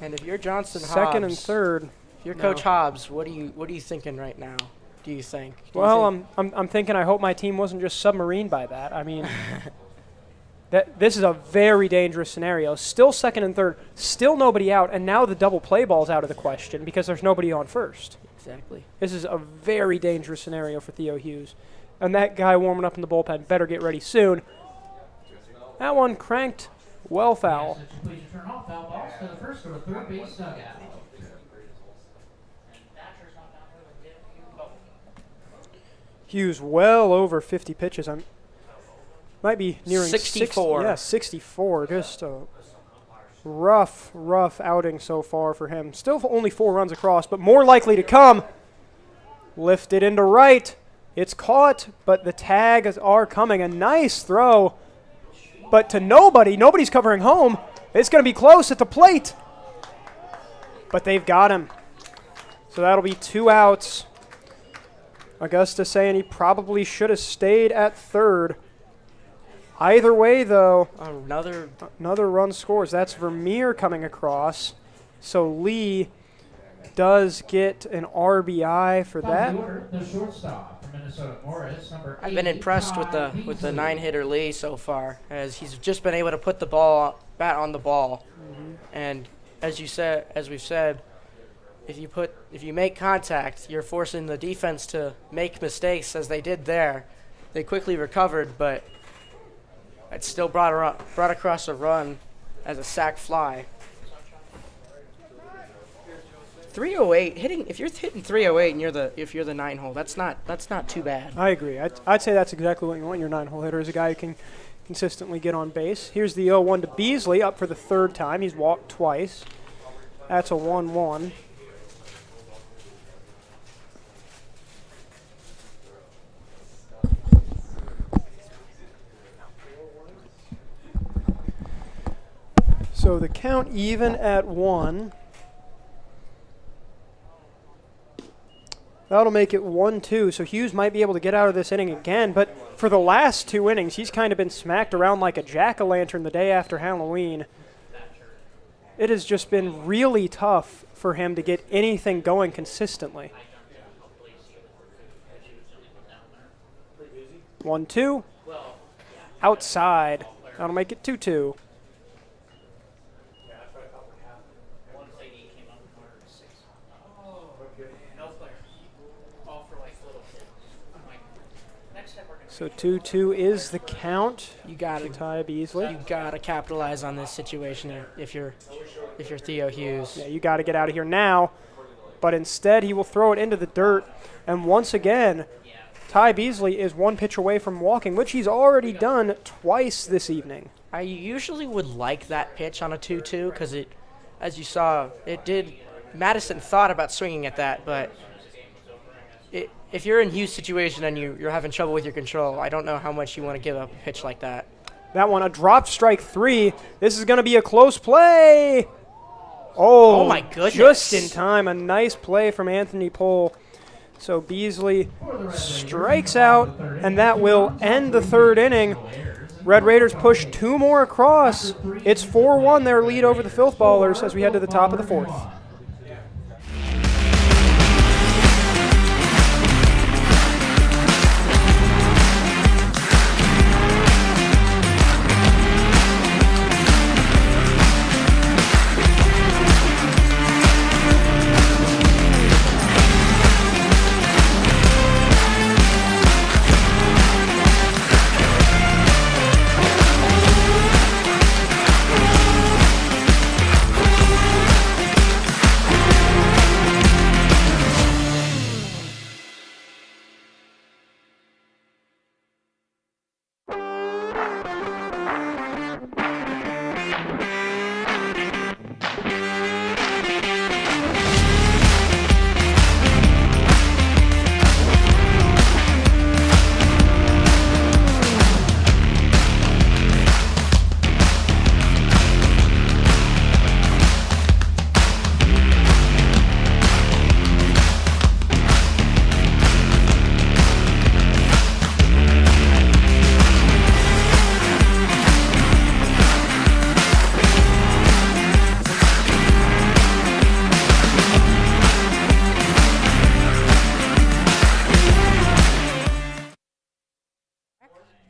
And if you're Johnson Hobbs, second and third. If you're Coach Hobbs, what are you thinking right now? Do you think? I'm thinking I hope my team wasn't just submarined by that. I mean, this is a very dangerous scenario. Still second and third, still nobody out, and now the double play ball's out of the question because there's nobody on first. Exactly. This is a very dangerous scenario for Theo Hughes. And that guy warming up in the bullpen better get ready soon. That one cranked well foul. Please turn off foul balls to the first or third base dugout. Hughes well over 50 pitches. Might be nearing 64. 64. Just a rough outing so far for him. Still only 4 runs across, but more likely to come. Lifted into right. It's caught, but the tags are coming. A nice throw, but to nobody. Nobody's covering home. It's going to be close at the plate. but they've got him. So that'll be 2 outs. Augusta saying he probably should have stayed at third. Either way, though, another run scores. That's Vermeer coming across. So Lee does get an RBI for that. The shortstop from Minnesota, Morris, number I've been 8, impressed with the Beasley. 9-hitter Lee so far, as he's just been able to put the bat on the ball. And as we've said, if you make contact, you're forcing the defense to make mistakes, as they did there. They quickly recovered, but it still brought across a run as a sac fly. 308 hitting. If you're hitting 308 and if you're the 9-hole, that's not too bad. I agree. I'd say that's exactly what you want. Your 9-hole hitter is a guy who can consistently get on base. Here's the 0-1 to Beasley, up for the 3rd time. He's walked twice. That's a 1-1. So the count even at 1. That'll make it 1-2. So Hughes might be able to get out of this inning again. But for the last 2 innings, he's kind of been smacked around like a jack-o'-lantern the day after Halloween. It has just been really tough for him to get anything going consistently. 1-2. Outside. That'll make it 2-2. So 2-2 is the count. You got to to tie Beasley. You got to capitalize on this situation if you're Theo Hughes. Yeah, you got to get out of here now. But instead, he will throw it into the dirt. And once again, Ty Beasley is 1 pitch away from walking, which he's already done twice this evening. I usually would like that pitch on a 2-2 because it, as you saw, it did. Madison thought about swinging at that, but if you're in Hughes' situation and you're having trouble with your control, I don't know how much you want to give up a pitch like that. That one, a dropped strike 3. This is going to be a close play. Oh, my goodness. Just in time. A nice play from Anthony Pohl. So Beasley strikes out, and that will end the 3rd inning. Red Raiders push 2 more across. It's 4-1 their lead over the Filth Ballers as we head to the top of the 4th.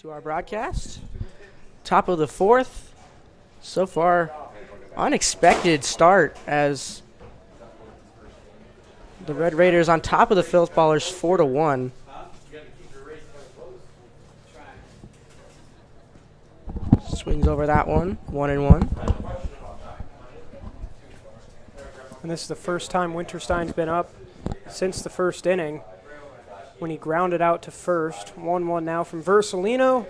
To our broadcast. Top of the 4th. So far, unexpected start as the Red Raiders on top of the Filth Ballers 4-1. Swings over that one, 1-1. And this is the first time Winterstein's been up since the 1st inning, when he grounded out to first. 1-1 now from Versalino.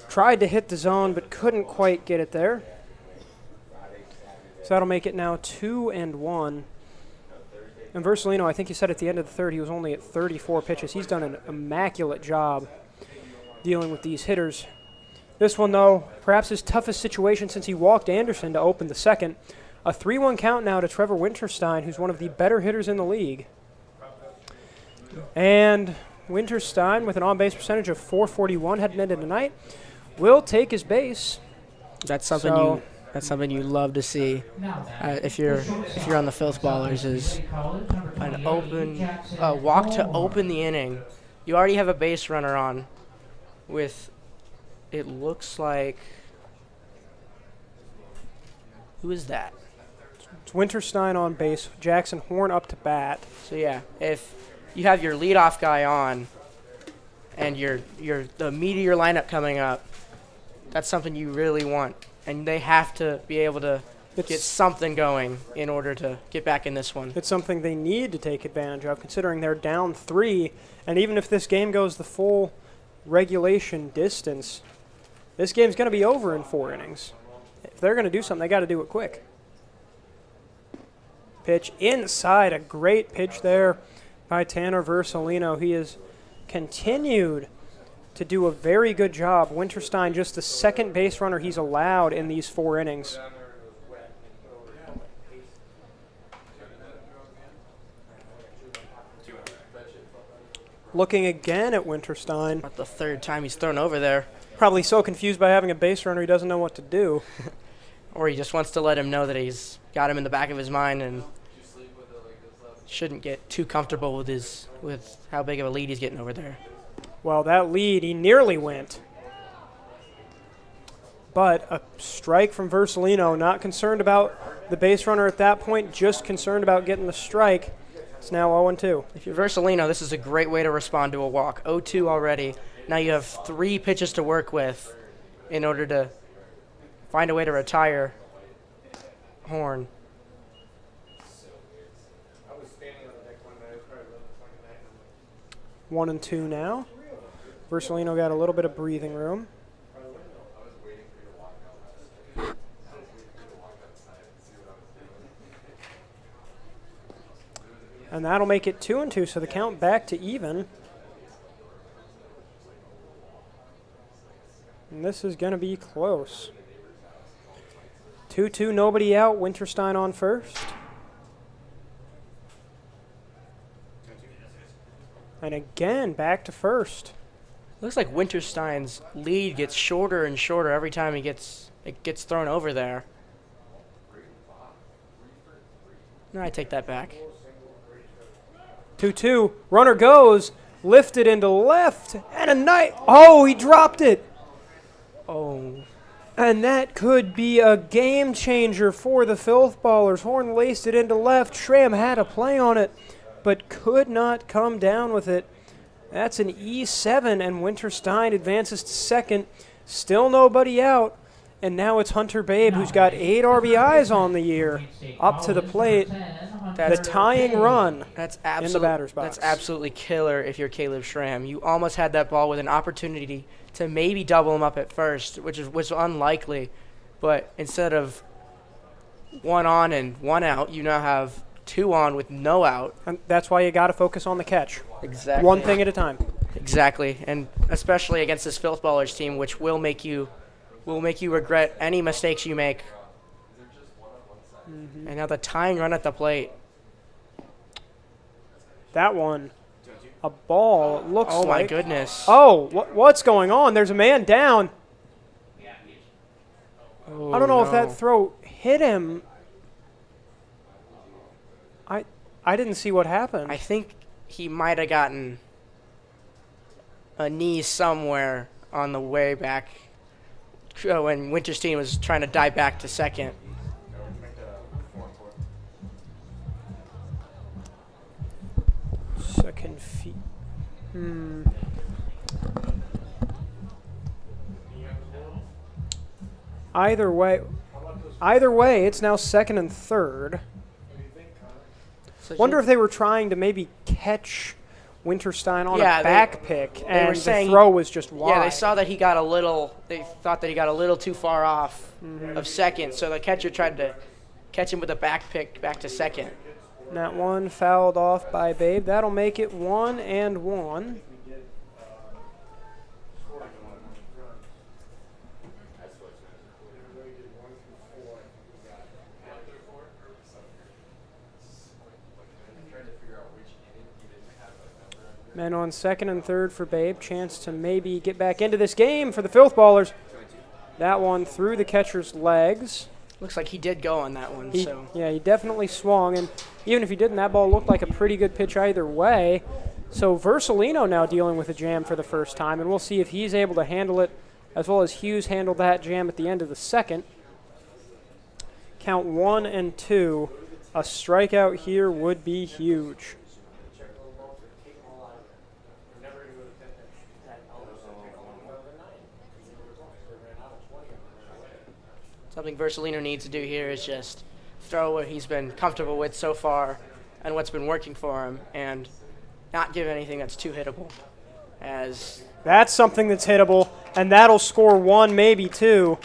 Tried to hit the zone, but couldn't quite get it there. So that'll make it now 2-1. And Versalino, I think he said at the end of the 3rd, he was only at 34 pitches. He's done an immaculate job dealing with these hitters. This one, though, perhaps his toughest situation since he walked Anderson to open the 2nd. A 3-1 count now to Trevor Winterstein, who's one of the better hitters in the league. And Winterstein, with an on-base percentage of .441 heading into tonight, will take his base. That's something that's something you love to see if you're on the Filth Ballers, is an open walk to open the inning. You already have a base runner on with, it looks like, who is that? It's Winterstein on base, Jackson Horn up to bat. So yeah, if you have your leadoff guy on and the meteor lineup coming up, that's something you really want. And they have to be able to get something going in order to get back in this one. It's something they need to take advantage of, considering they're down 3. And even if this game goes the full regulation distance, this game's going to be over in 4 innings. If they're going to do something, they got to do it quick. Pitch inside, a great pitch there by Tanner Versalino. He has continued to do a very good job. Winterstein, just the second base runner he's allowed in these 4 innings. Looking again at Winterstein. About the 3rd time he's thrown over there. Probably so confused by having a base runner he doesn't know what to do. Or he just wants to let him know that he's got him in the back of his mind and shouldn't get too comfortable with how big of a lead he's getting over there. Well, that lead, he nearly went. But a strike from Versalino, not concerned about the base runner at that point, just concerned about getting the strike. It's now 0-2. If you're Versalino, this is a great way to respond to a walk. 0-2 already. Now you have 3 pitches to work with in order to find a way to retire Horn. 1-2 now. Versalino got a little bit of breathing room. And that'll make it 2-2, so the count back to even. And this is going to be close. 2-2, nobody out. Winterstein on first. And again, back to first. Looks like Winterstein's lead gets shorter and shorter every time it gets thrown over there. No, I take that back. 2-2, runner goes, lifted into left, and a night. Oh, he dropped it. Oh. And that could be a game changer for the Filth Ballers. Horn laced it into left. Schramm had a play on it, but could not come down with it. That's an E7, and Winterstein advances to second. Still nobody out. And now it's Hunter Babe, who's got 8 RBIs on the year, up to the plate. The tying run in the batter's box. That's absolutely killer if you're Caleb Schramm. You almost had that ball with an opportunity to maybe double him up at first, which was unlikely. But instead of 1 on and 1 out, you now have 2 on with no out. And that's why you got to focus on the catch. Exactly. One thing at a time. Exactly, and especially against this Filth Ballers team, which will make you regret any mistakes you make. And now the tying run at the plate. That one, a ball, it looks like. Oh, my goodness. Oh, what's going on? There's a man down. Oh, I don't know if no. that throw hit him. I didn't see what happened. I think he might have gotten a knee somewhere on the way back when Winterstein was trying to dive back to second. Second feet. Either way, it's now second and third. Wonder if they were trying to maybe catch Winterstein on a back pick, and the throw was just wide. Yeah, they saw that he got a little. They thought that he got a little too far off of second, so the catcher tried to catch him with a back pick back to second. That one fouled off by Babe. That'll make it 1-1. Men on second and third for Babe. Chance to maybe get back into this game for the Filth Ballers. That one through the catcher's legs. Looks like he did go on that one. Yeah, he definitely swung, and even if he didn't, that ball looked like a pretty good pitch either way. So Versalino now dealing with a jam for the first time, and we'll see if he's able to handle it as well as Hughes handled that jam at the end of the second. Count 1 and 2. A strikeout here would be huge. Something Versalino needs to do here is just throw what he's been comfortable with so far and what's been working for him, and not give anything that's too hittable. As that's something that's hittable, and that'll score 1, maybe 2.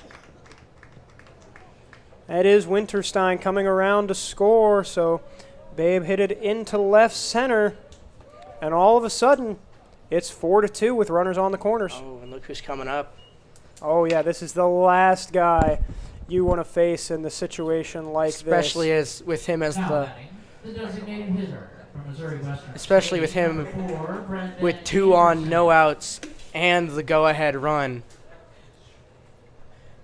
That is Winterstein coming around to score, so Babe hit it into left center, and all of a sudden, it's 4-2 with runners on the corners. oh, and look who's coming up. Oh, yeah, this is the last guy you want to face in the situation like Especially this. as with him as Now the designated hitter from Missouri Western. especially with him Number 4, Brendan with 2 on, Anderson. no outs, and the go-ahead run.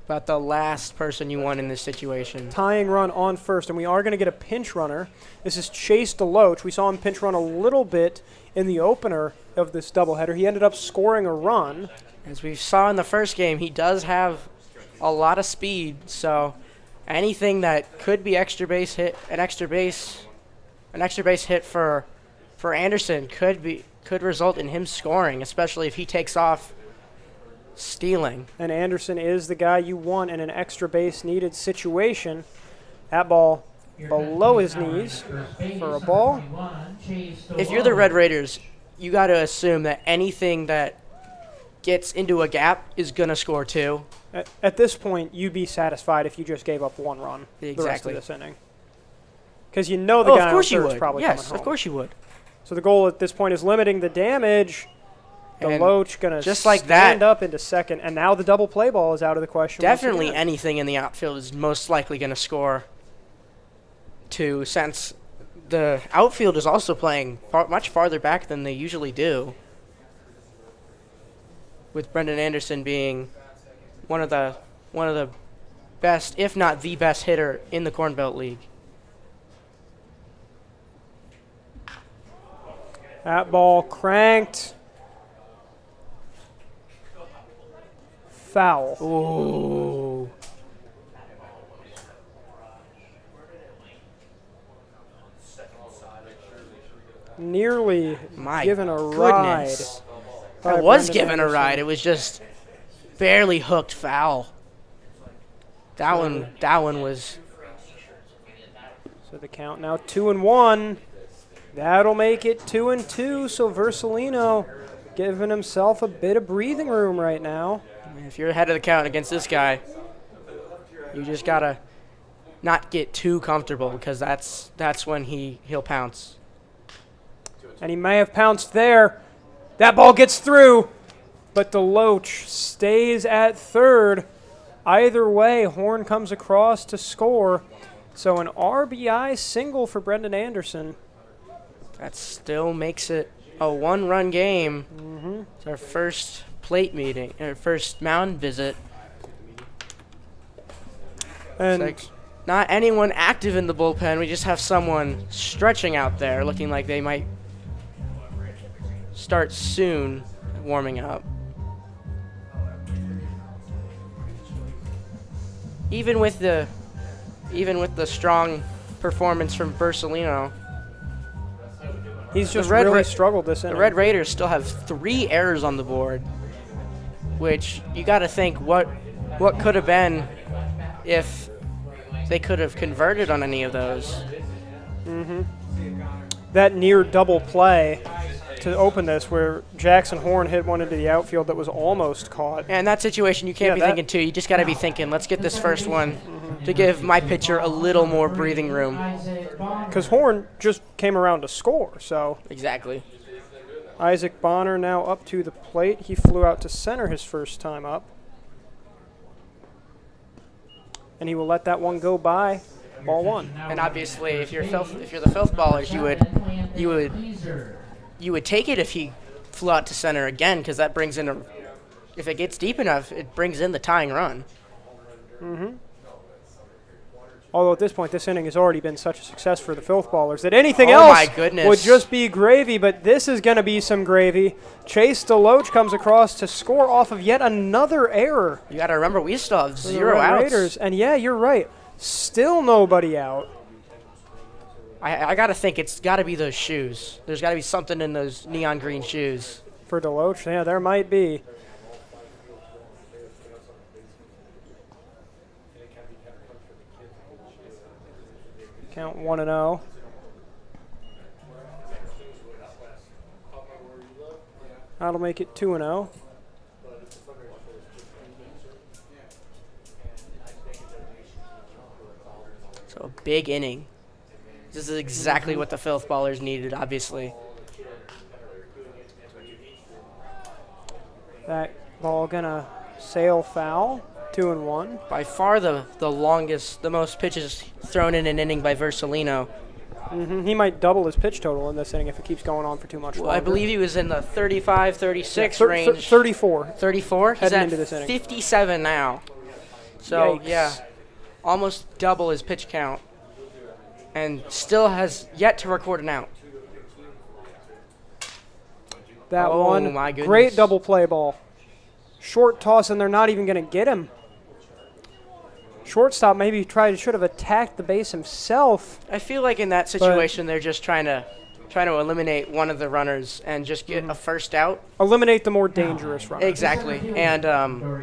About the last person you want in this situation. Tying run on first, and we are going to get a pinch runner. This is Chase DeLoach. We saw him pinch run a little bit in the opener of this doubleheader. He ended up scoring a run. As we saw in the first game, he does have a lot of speed, so anything that could be extra base hit, an extra base hit for Anderson could result in him scoring, especially if he takes off stealing. And Anderson is the guy you want in an extra base needed situation. That ball below his knees for a ball. If you're the Red Raiders, you got to assume that anything that gets into a gap is going to score 2. At this point, you'd be satisfied if you just gave up 1 run the rest of Exactly. this inning. Because you know the guy of on course you third is would. probably coming Yes, home. of course you would. So the goal at this point is limiting the damage. And DeLoach going to just like stand that- up into second, and now the double play ball is out of the question. once Definitely again. anything in the outfield is most likely going to score 2, since the outfield is also playing much farther back than they usually do, with Brendan Anderson being one of the best, if not the best hitter in the Corn Belt League. That ball cranked. Foul. Ooh. Nearly My given a goodness. ride. I by was Brendan given a Anderson. ride. It was just barely hooked foul. That one was. So the count now 2-1. That'll make it 2-2. So Versalino giving himself a bit of breathing room right now. If you're ahead of the count against this guy, you just gotta not get too comfortable, because that's when he'll pounce. And he may have pounced there. That ball gets through, but DeLoach stays at third. Either way, Horn comes across to score. So an RBI single for Brendan Anderson. That still makes it a 1-run game. It's our first plate meeting, our first mound visit. And It's like not anyone active in the bullpen. We just have someone stretching out there, looking like they might start soon, warming up. Even with the strong performance from Versalino, he's just Red really Ra- struggled this the inning. Red Raiders still have 3 errors on the board, which you got to think what could have been if they could have converted on any of those. That near double play to open this, where Jackson Horn hit one into the outfield that was almost caught. And in that situation, you can't Yeah, be that- thinking 2. You just got to be thinking, let's get this first one to give my pitcher a little more breathing room. Isaac Bonner. Because Horn just came around to score, so Exactly. Isaac Bonner now up to the plate. He flew out to center his first time up. And he will let that one go by. Ball 1. And obviously, if you're the Filth Ballers, you would you would take it if he flew out to center again, because that brings in if it gets deep enough, it brings in the tying run. Although at this point, this inning has already been such a success for the Filth Ballers that anything Oh, else my goodness. would just be gravy, but this is going to be some gravy. Chase DeLoach comes across to score off of yet another error. You got to remember, we still have for the 0 Red outs. Raiders. And yeah, you're right. Still nobody out. I got to think it's got to be those shoes. There's got to be something in those neon green shoes. For DeLoach, yeah, there might be. Count 1-0. That'll make it 2-0. So a big inning. This is exactly what the Filth Ballers needed, obviously. That ball gonna sail foul. 2-1. By far the longest, the most pitches thrown in an inning by Versalino. He might double his pitch total in this inning if it keeps going on for too much longer. I believe he was in the 35, 36 Yeah, range. 34. 34? He's Heading at into this inning. 57 now. So, Yikes. yeah, almost double his pitch count. And still has yet to record an out. That Oh, one, my goodness. great double play ball. Short toss, and they're not even going to get him. Shortstop maybe should have attacked the base himself. I feel like in that situation they're just trying to eliminate one of the runners and just get a first out. Eliminate the more dangerous runner. Exactly. And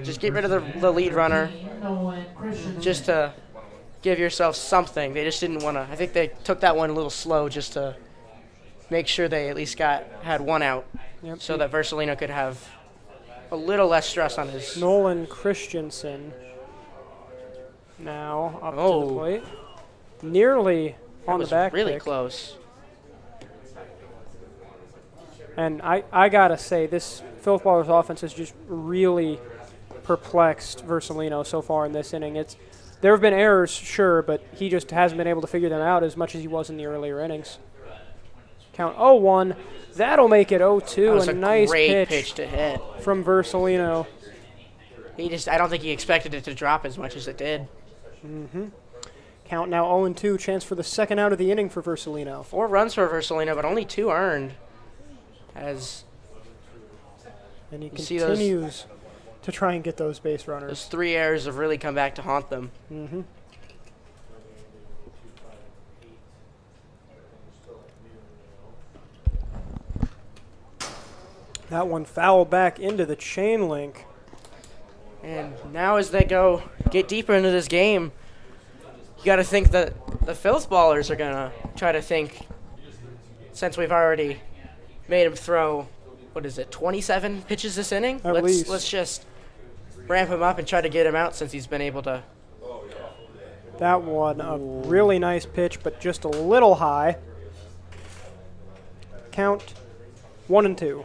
just get rid of the lead runner just to give yourself something. They just didn't want to. I think they took that one a little slow just to make sure they at least had one out so that Versalino could have a little less stress on his. Nolan Christensen now up to the plate. Nearly on the back really pick. close. And I got to say, this Filth Ballers offense has just really perplexed Versalino so far in this inning. There have been errors, sure, but he just hasn't been able to figure them out as much as he was in the earlier innings. Count 0-1. That'll make it 0-2. That was a a nice great pitch to hit. from Versalino. I don't think he expected it to drop as much as it did. Count now 0-2. Chance for the second out of the inning for Versalino. 4 runs for Versalino, but only 2 earned. And he see those- continues to try and get those base runners. Those 3 errors have really come back to haunt them. That one fouled back into the chain link. And now as they get deeper into this game, you got to think that the Filth Ballers are going to try to think, since we've already made him throw, 27 pitches this inning? At least. Let's just ramp him up and try to get him out since he's been able to. That one, a really nice pitch, but just a little high. Count 1-2.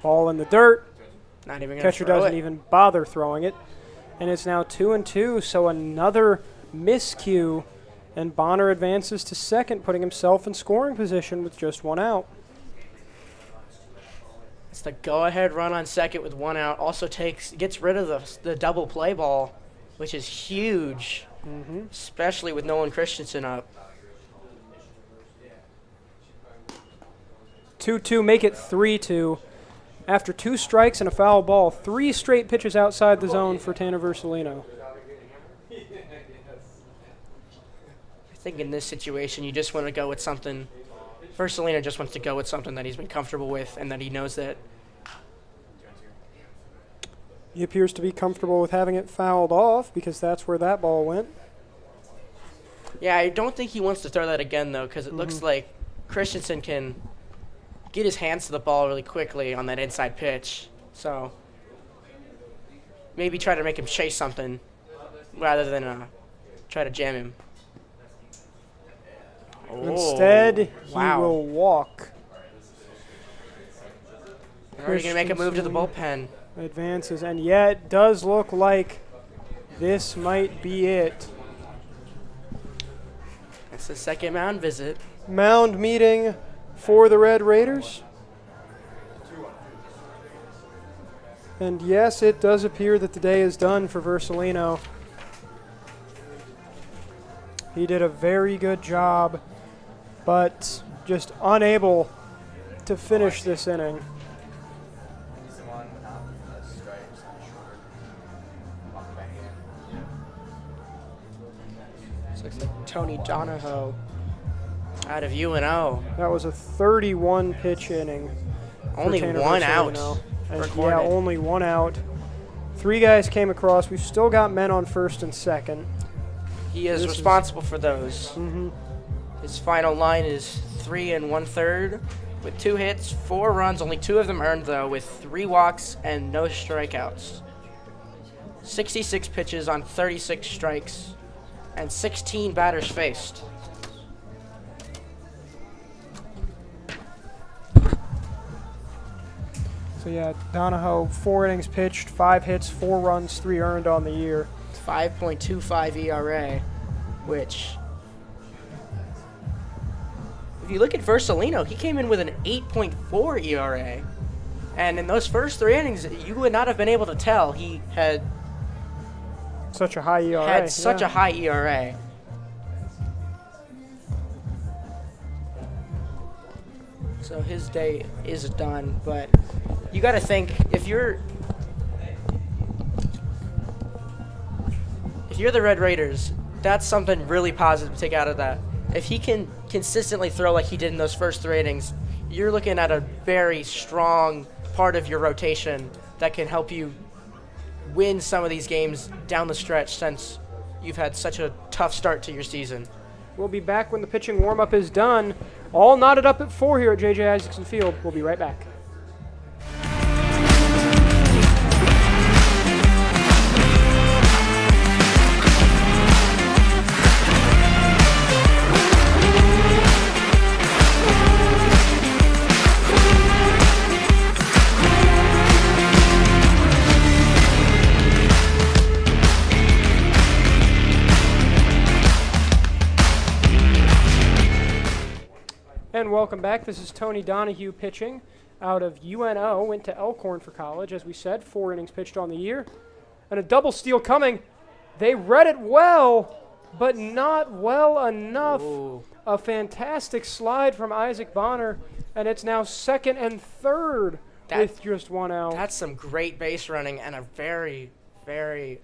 Ball in the dirt. Not even going to Catcher throw doesn't it. even bother throwing it. And it's now 2-2, so another miscue. And Bonner advances to second, putting himself in scoring position with just 1 out. It's the go-ahead run on second with 1 out. Also gets rid of the double play ball, which is huge, especially with Nolan Christensen up. 2-2, make it 3-2. After 2 strikes and a foul ball, 3 straight pitches outside the zone for Tanner Versalino. I think in this situation, you just want to go with something. Versalino just wants to go with something that he's been comfortable with and that he knows that. He appears to be comfortable with having it fouled off because that's where that ball went. Yeah, I don't think he wants to throw that again, though, because it looks like Christensen can get his hands to the ball really quickly on that inside pitch. So maybe try to make him chase something rather than try to jam him. Instead, wow. he will walk. Are you going to make a move to the bullpen? Advances, and yet it does look like This might be it. It's the second mound visit. Mound meeting for the Red Raiders. And yes, it does appear that the day is done for Versalino. He did a very good job, but just unable to finish this inning. Looks like Tony Donahoe out of UNO. That was a 31 pitch inning. Only Tanner one Versalino. out. And Recorded. yeah, only one out. 3 guys came across. We've still got men on first and second. He is responsible for those. Mm-hmm. His final line is 3 1/3 with 2 hits, 4 runs, only 2 of them earned though, with 3 walks and no strikeouts. 66 pitches on 36 strikes and 16 batters faced. So yeah, Donahoe, 4 innings pitched, 5 hits, 4 runs, 3 earned on the year. 5.25 ERA, which, if you look at Versalino, he came in with an 8.4 ERA. And in those first 3 innings, you would not have been able to tell he had Such a high ERA. had such a high ERA. So his day is done, but you got to think, if you're the Red Raiders, that's something really positive to take out of that. If he can consistently throw like he did in those first 3 innings, you're looking at a very strong part of your rotation that can help you win some of these games down the stretch, since you've had such a tough start to your season. We'll be back when the pitching warm-up is done. All knotted up at 4 here at JJ Isaacson Field. We'll be right back. And welcome back. This is Tony Donahue pitching out of UNO. Went to Elkhorn for college, as we said. 4 innings pitched on the year. And a double steal coming. They read it well, but not well enough. Ooh. A fantastic slide from Isaac Bonner, and it's now 2nd and 3rd with just 1 out. That's some great base running and a very, very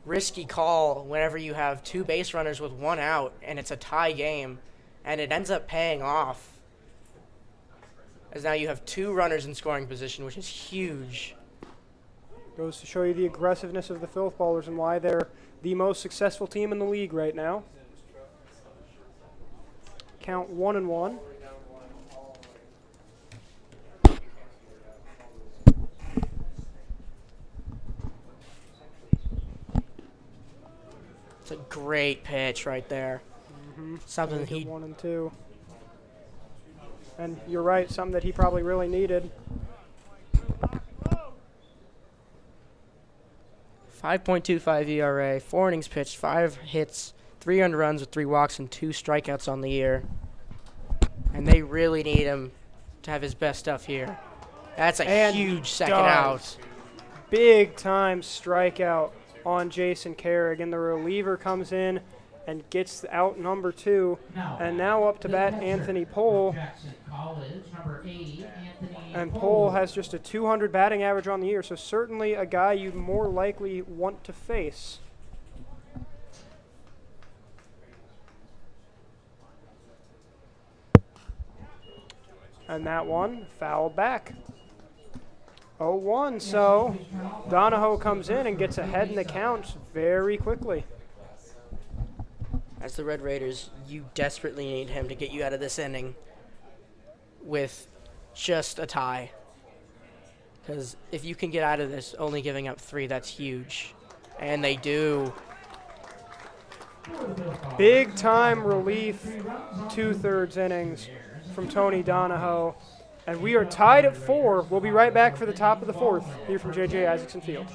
risky call whenever you have 2 base runners with 1 out and it's a tie game, and it ends up paying off, as now you have 2 runners in scoring position, which is huge. Goes to show you the aggressiveness of the Filth Ballers and why they're the most successful team in the league right now. Count 1-1. It's a great pitch right there. Something Make it he 1-2. And you're right, something that he probably really needed. 5.25 ERA, 4 innings pitched, 5 hits, 3 earned runs with 3 walks and 2 strikeouts on the year. And they really need him to have his best stuff here. That's a And huge second does. out. Big time strikeout on Jason Carrig, and the reliever comes in and gets out number 2. And now up to bat Anthony Pohl. Jackson College, number 80, Anthony And Pohl has just a 200 batting average on the year, so certainly a guy you'd more likely want to face. And that one fouled back. 0-1, so Donahoe comes in and gets ahead in the count very quickly. As the Red Raiders, you desperately need him to get you out of this inning with just a tie. Because if you can get out of this only giving up 3, that's huge. And they do. Big time relief, 2/3 innings from Tony Donahoe. And we are tied at 4. We'll be right back for the top of the 4th here from JJ Isaacson Field.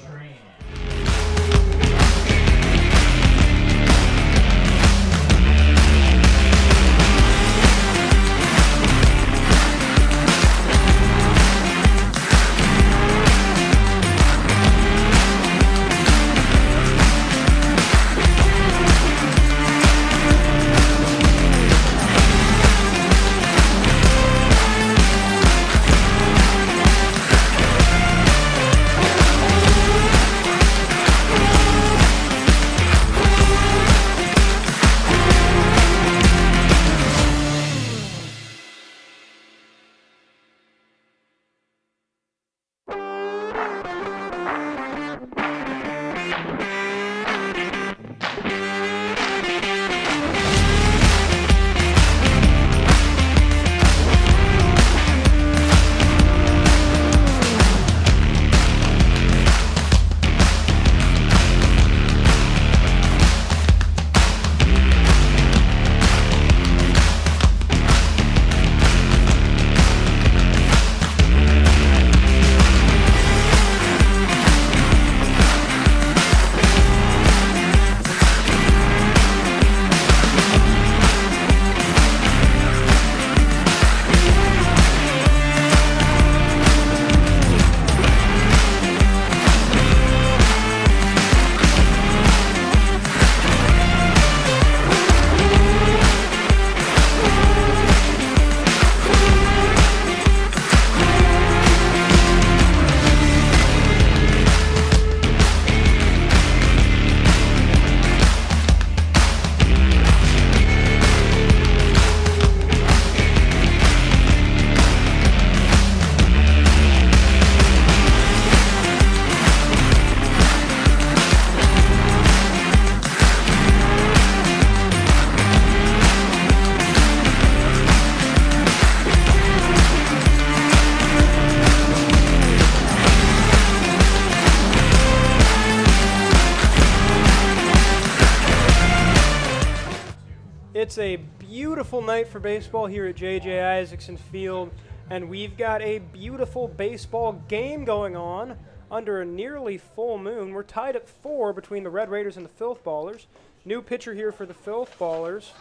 It's a beautiful night for baseball here at JJ Isaacson Field, and we've got a beautiful baseball game going on under a nearly full moon. We're tied at 4 between the Red Raiders and the Filth Ballers. New pitcher here for the Filth Ballers.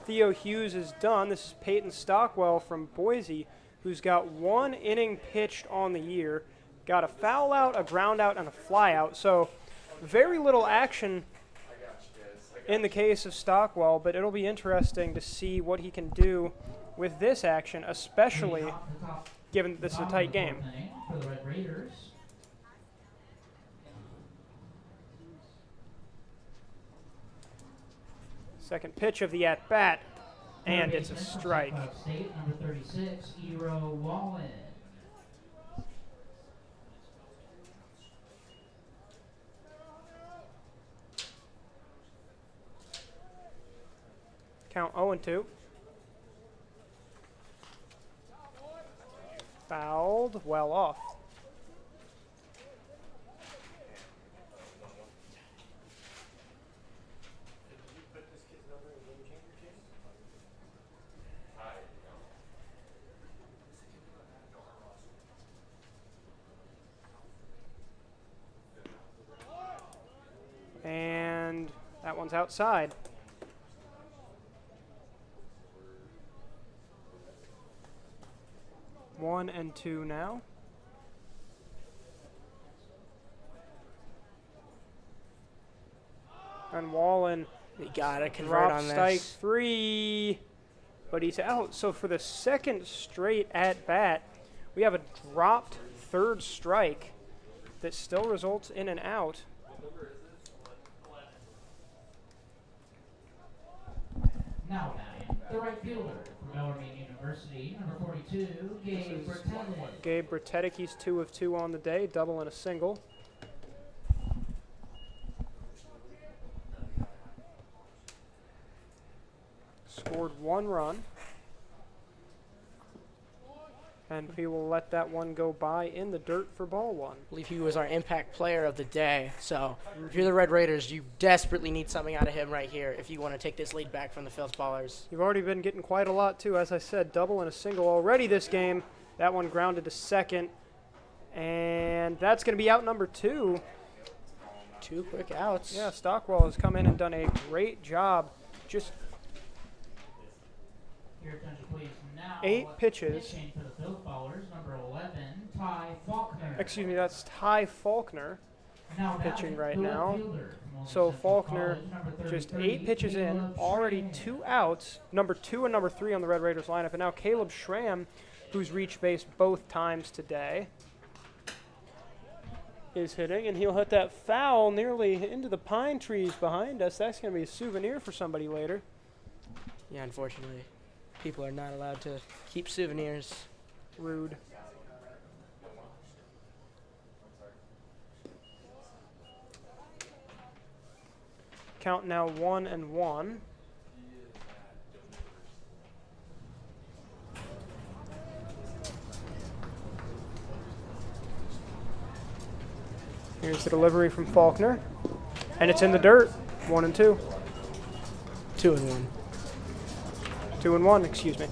Theo Hughes is done. This is Peyton Stockwell from Boise, who's got 1 inning pitched on the year. Got a foul out, a ground out, and a fly out. So very little action in the case of Stockwell, but it'll be interesting to see what he can do with this action, especially given that this is a tight game. For the Red Raiders. Second pitch of the at-bat, and it's a strike. State, number 36, Eero Wallen. Count 0-2. Fouled, well off. And that one's outside. One and 2 now. And Wallen We gotta convert drops on strike this. 3, but he's out. So for the second straight at bat, we have a dropped third strike that still results in an out. Now batting, the right fielder from Bellarmine University, number 42, Gabe Bertelli. Gabe Bertetic, he's 2 of 2 on the day, double and a single. Scored 1 run. And we will let that one go by in the dirt for ball 1. I believe he was our impact player of the day. So if you're the Red Raiders, you desperately need something out of him right here if you want to take this lead back from the Filth Ballers. You've already been getting quite a lot, too. As I said, double and a single already this game. That one grounded to second. And that's going to be out number 2. 2 quick outs. Yeah, Stockwell has come in and done a great job. Just Your attention, please. Now 8 pitches. pitching for the Filth Ballers, number 11, Ty Faulkner. Excuse me, that's Ty Faulkner Now pitching batting, right the now. left fielder from Omaha So Central Faulkner, College, number just 33, 8 pitches in, Caleb already Schramm. 2 outs. Number 2 and number 3 on the Red Raiders lineup. And now Caleb Schramm, who's reached base both times today, is hitting. And he'll hit that foul nearly into the pine trees behind us. That's going to be a souvenir for somebody later. Yeah, unfortunately, people are not allowed to keep souvenirs. Rude. Count now 1-1. Here's the delivery from Faulkner. And it's in the dirt. 1-2. 2-1. 2-1, excuse me.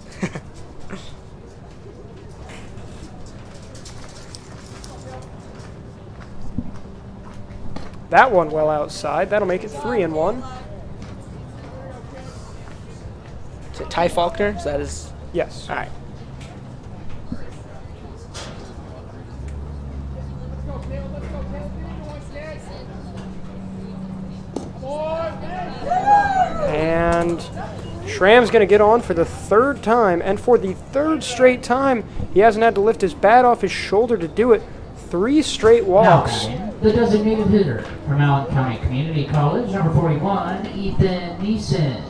That one well outside. That'll make it 3-1. Is it Ty Faulkner? Is that his? Yes. All right. And Schramm's going to get on for the third time. And for the third straight time, he hasn't had to lift his bat off his shoulder to do it. 3 straight walks. The designated hitter from Allen County Community College, number 41, Ethan Neeson.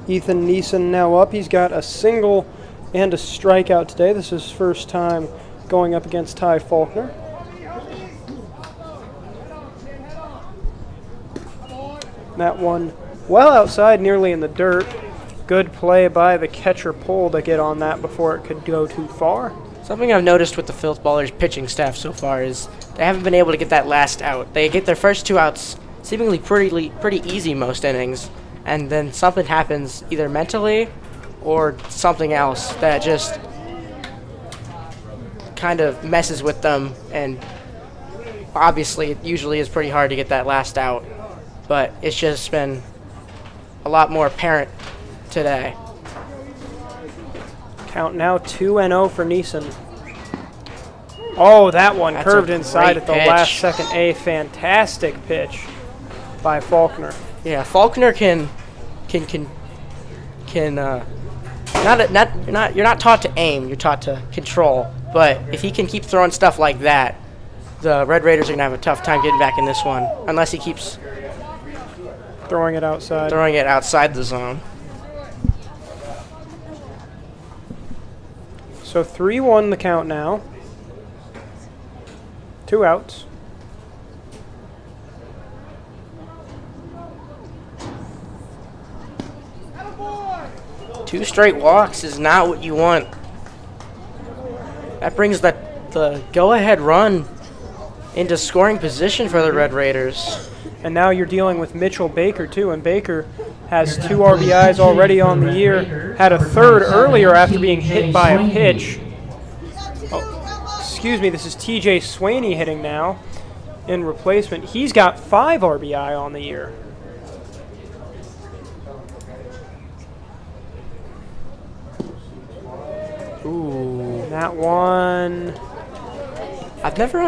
Ethan Neeson now up. He's got a single and a strikeout today. This is his first time going up against Ty Faulkner. That one well outside, nearly in the dirt. Good play by the catcher pole to get on that before it could go too far. Something I've noticed with the Filth Ballers pitching staff so far is they haven't been able to get that last out. They get their first 2 outs seemingly pretty easy most innings, and then something happens either mentally or something else that just kind of messes with them, and obviously it usually is pretty hard to get that last out, but it's just been a lot more apparent today. Count now 2-0 for Neeson. Oh, that one That's curved a inside great at the pitch. last second. A fantastic pitch by Faulkner. Yeah, Faulkner you're not taught to aim, you're taught to control. But if he can keep throwing stuff like that, the Red Raiders are gonna have a tough time getting back in this one, unless he keeps Throwing it outside. throwing it outside the zone. So 3-1 the count now. 2 outs. Two straight walks is not what you want. That brings the go-ahead run into scoring position for the Red Raiders. And now you're dealing with Mitchell Baker, too. And Baker has 2 RBIs already on the year. Had a third earlier after being hit by a pitch. Oh, excuse me, this is TJ Swaney hitting now in replacement. He's got 5 RBI on the year. Ooh. That one. I've never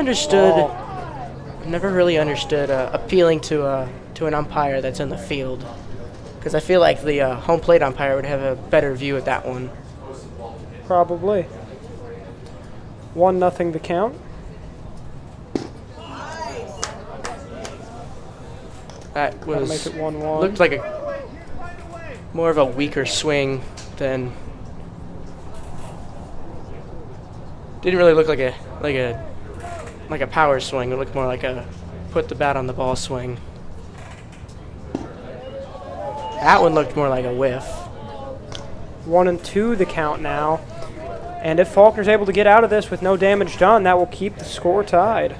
really understood appealing to an umpire that's in the field, because I feel like the home plate umpire would have a better view at that one. Probably. 1-0 the count. That That'll was make it 1-1. looked like more of a weaker swing than. Didn't really look like a power swing. It looked more like a put the bat on the ball swing. That one looked more like a whiff. 1-2 the count now. And if Faulkner's able to get out of this with no damage done, that will keep the score tied.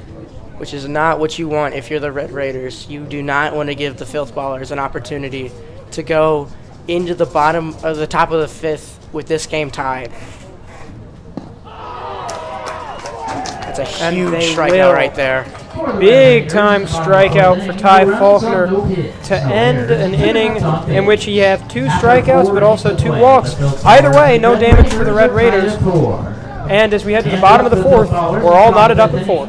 Which is not what you want if you're the Red Raiders. You do not want to give the Filth Ballers an opportunity to go into the bottom of the top of the 5th with this game tied. That's a huge strikeout right there. Big time strikeout for Ty Faulkner to end an inning in which he had 2 strikeouts but also 2 walks. Either way, no damage for the Red Raiders. And as we head to the bottom of the 4th, we're all knotted up at 4.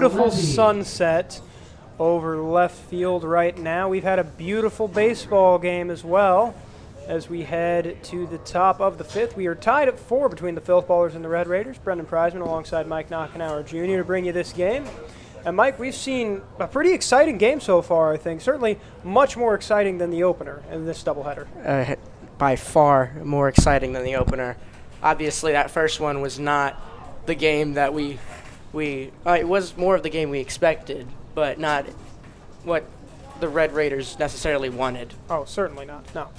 beautiful sunset over left field right now. We've had a beautiful baseball game as well as we head to the top of the fifth. We are tied at 4 between the Filth Ballers and the Red Raiders. Brendan Preisman alongside Mike Knockenauer Jr. to bring you this game. And Mike, we've seen a pretty exciting game so far, I think. Certainly much more exciting than the opener in this doubleheader. By far more exciting than the opener. Obviously, that first one was not the game that it was more of the game we expected, but not what the Red Raiders necessarily wanted. Oh, certainly not. No.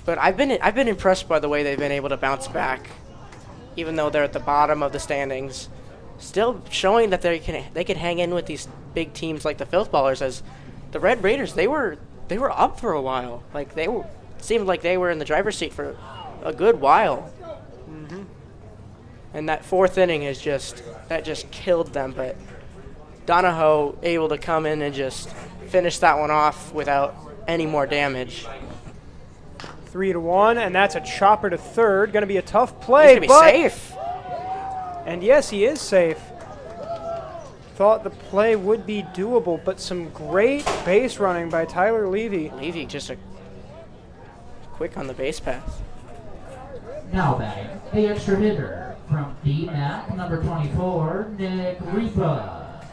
But I've been impressed by the way they've been able to bounce back, even though they're at the bottom of the standings. Still showing that they can hang in with these big teams like the Filth Ballers. As the Red Raiders, they were up for a while. Like seemed like they were in the driver's seat for a good while. Mm-hmm. And that fourth inning just killed them. But Donahoe able to come in and just finish that one off without any more damage. 3-1, and that's a chopper to third. Going to be a tough play, He's gonna be safe. And yes, he is safe. Thought the play would be doable, but some great base running by Tyler Levy. Levy just quick on the base path. Now batting, the extra hitter from D-Mac, number 24, Nick Ripa.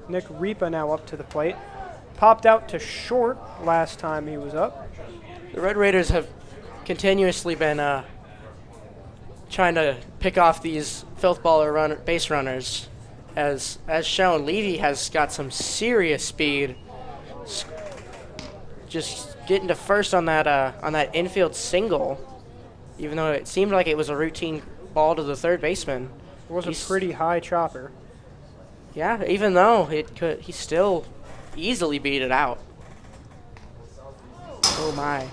Nick Ripa now up to the plate. Popped out to short last time he was up. The Red Raiders have continuously been trying to pick off these Filth Baller base runners. As shown, Levy has got some serious speed. Just getting to first on that infield single, even though it seemed like it was a routine ball to the third baseman. It was a pretty high chopper. Yeah, even though he still easily beat it out. Oh my.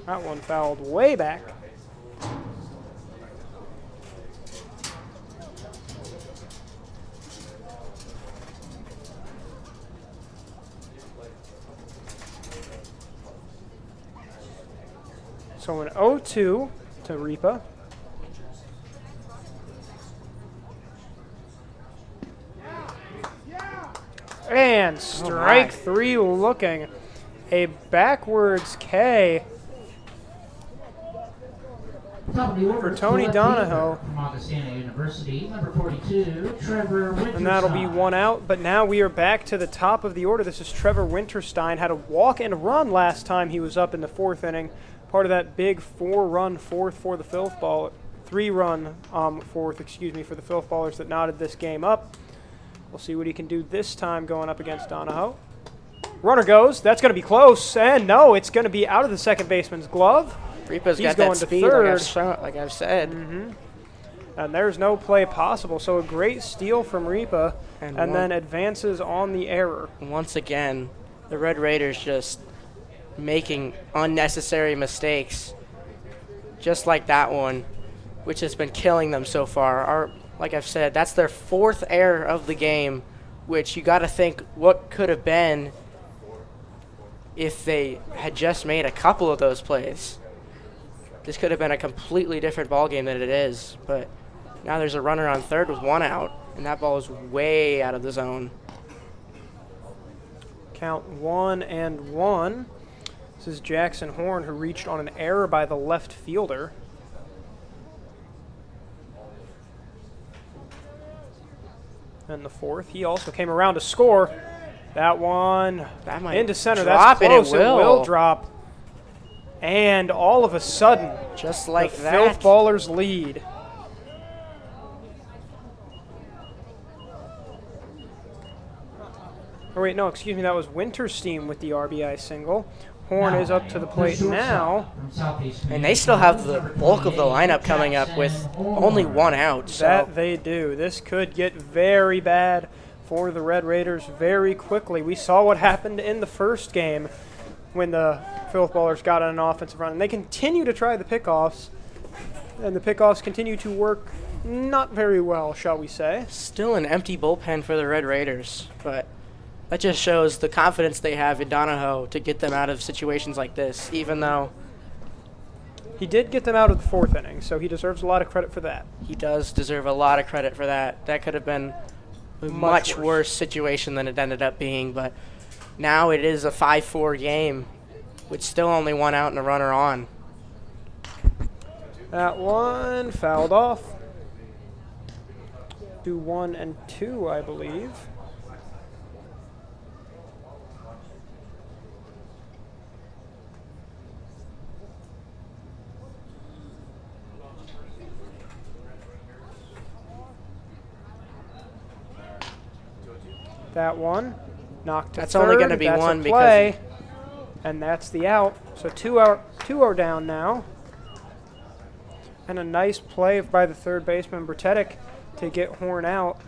That one fouled way back. So an 0-2 to Ripa. And strike 3 looking. A backwards K for Tony Donahoe. From Augustana University, number 42, Trevor Winterstein. And that'll be one out, but now we are back to the top of the order. This is Trevor Winterstein. Had a walk and run last time he was up in the fourth inning. Part of that big 4-run fourth for the Filth Ball, 3-run fourth, for the Filth Ballers that knotted this game up. We'll see what he can do this time going up against Donahoe. Runner goes. That's going to be close. And no, it's going to be out of the second baseman's glove. Ripa's He's got going that to speed, third. like I've said. Mm-hmm. And there's no play possible. So a great steal from Ripa, and then advances on the error. Once again, the Red Raiders just making unnecessary mistakes, just like that one, which has been killing them so far. Like I've said, that's their fourth error of the game, which you got to think what could have been if they had just made a couple of those plays. This could have been a completely different ball game than it is, but now there's a runner on third with 1 out, and that ball is way out of the zone. Count 1-1. This is Jackson Horn, who reached on an error by the left fielder. And the fourth, he also came around to score. That one into center. That's close. It will drop. And all of a sudden, just like the that, Filth Ballers lead. Oh wait, no, excuse me. That was Winterstein with the RBI single. Horn is up to the plate now. And they still have the bulk of the lineup coming up with only 1 out. So. That they do. This could get very bad for the Red Raiders very quickly. We saw what happened in the first game when the Filth Ballers got on an offensive run. And they continue to try the pickoffs, and the pickoffs continue to work not very well, shall we say. Still an empty bullpen for the Red Raiders, but that just shows the confidence they have in Donahoe to get them out of situations like this, even though He did get them out of the 4th inning, so he deserves a lot of credit for that. He does deserve a lot of credit for that. That could have been a much worse situation than it ended up being, but now it is a 5-4 game with still only 1 out and a runner on. That one fouled off. Do 1 and 2, I believe. That one knocked to That's third. only going to be That's one a because play, and that's the out. So 2 are down now. And a nice play by the third baseman Bertetic to get Horn out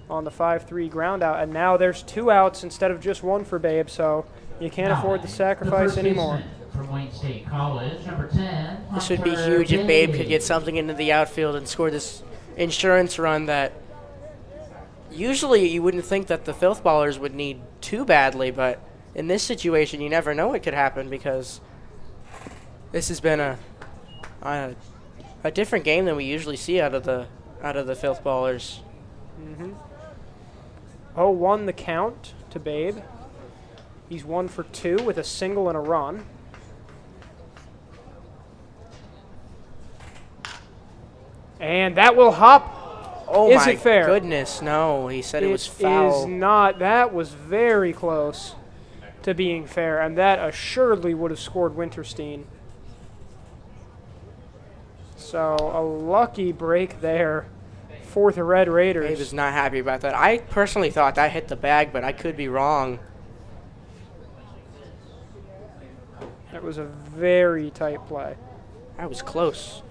on the 5-3 ground out. And now there's 2 outs instead of just 1 for Babe, so you can't afford the sacrifice anymore. From Wayne State College, number 10. this would be huge if Babe could get something into the outfield and score this insurance run that usually you wouldn't think that the Filth Ballers would need too badly, but in this situation you never know what could happen because this has been a different game than we usually see out of the Filth Ballers. 0-1 the count to Babe. He's 1 for 2 with a single and a run. And that will hop. Oh Is my it fair? goodness, no. He said it was It foul. is not. That was very close to being fair, and that assuredly would have scored Winterstein. So a lucky break there for the Red Raiders. Babe is not happy about that. I personally thought that hit the bag, but I could be wrong. That was a very tight play. That was close.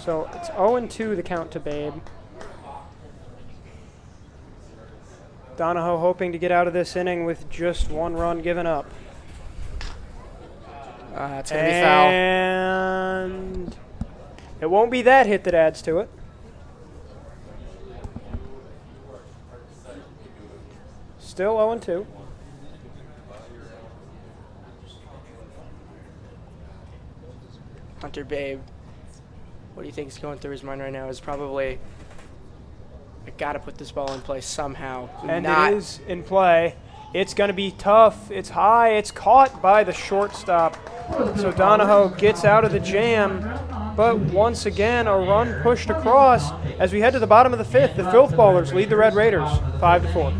So it's 0-2 the count to Babe. Donahoe hoping to get out of this inning with just 1 run given up. It's going to be foul. And it won't be that hit that adds to it. Still 0-2. Hunter Babe, what do you think is going through his mind right now is probably, I got to put this ball in play somehow. And it is in play. It's going to be tough. It's high. It's caught by the shortstop. So Donahoe gets out of the jam. But once again, a run pushed across. As we head to the bottom of the 5th, the Filth Ballers lead the Red Raiders 5-4.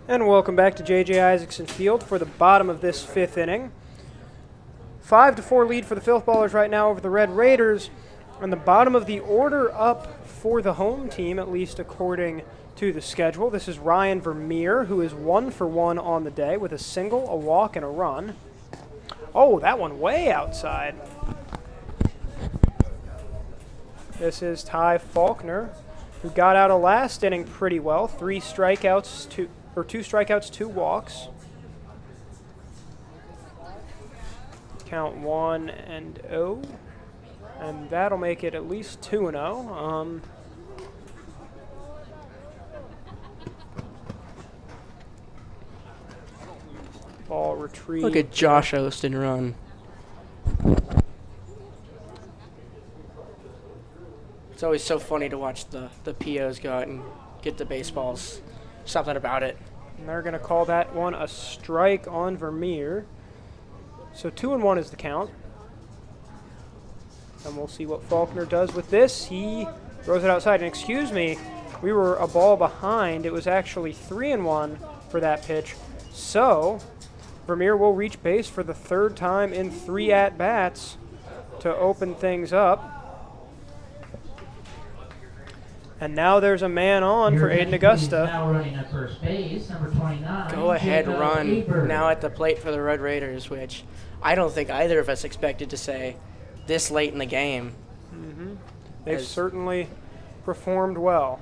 And welcome back to JJ Isaacson Field for the bottom of this 5th inning. 5-4 lead for the Filth Ballers right now over the Red Raiders. And the bottom of the order up for the home team, at least according to the schedule. This is Ryan Vermeer, who is 1 for 1 on the day with a single, a walk, and a run. Oh, that one way outside. This is Ty Faulkner, who got out of last inning pretty well. 2 strikeouts, 2 walks. Count 1-0. And that'll make it at least 2-0. Ball retrieved. Look at Josh Ostin run. It's always so funny to watch the POs go out and get the baseballs. Something about it. And they're going to call that one a strike on Vermeer. So 2-1 is the count. And we'll see what Faulkner does with this. He throws it outside. And excuse me, we were a ball behind. It was actually 3-1 for that pitch. So Vermeer will reach base for the 3rd time in 3 at-bats to open things up. And now there's a man on for Aiden Augusta. Now running at first base, number 29. Go ahead run Aberg. now at the plate for the Red Raiders, which I don't think either of us expected to say this late in the game. They've certainly performed well.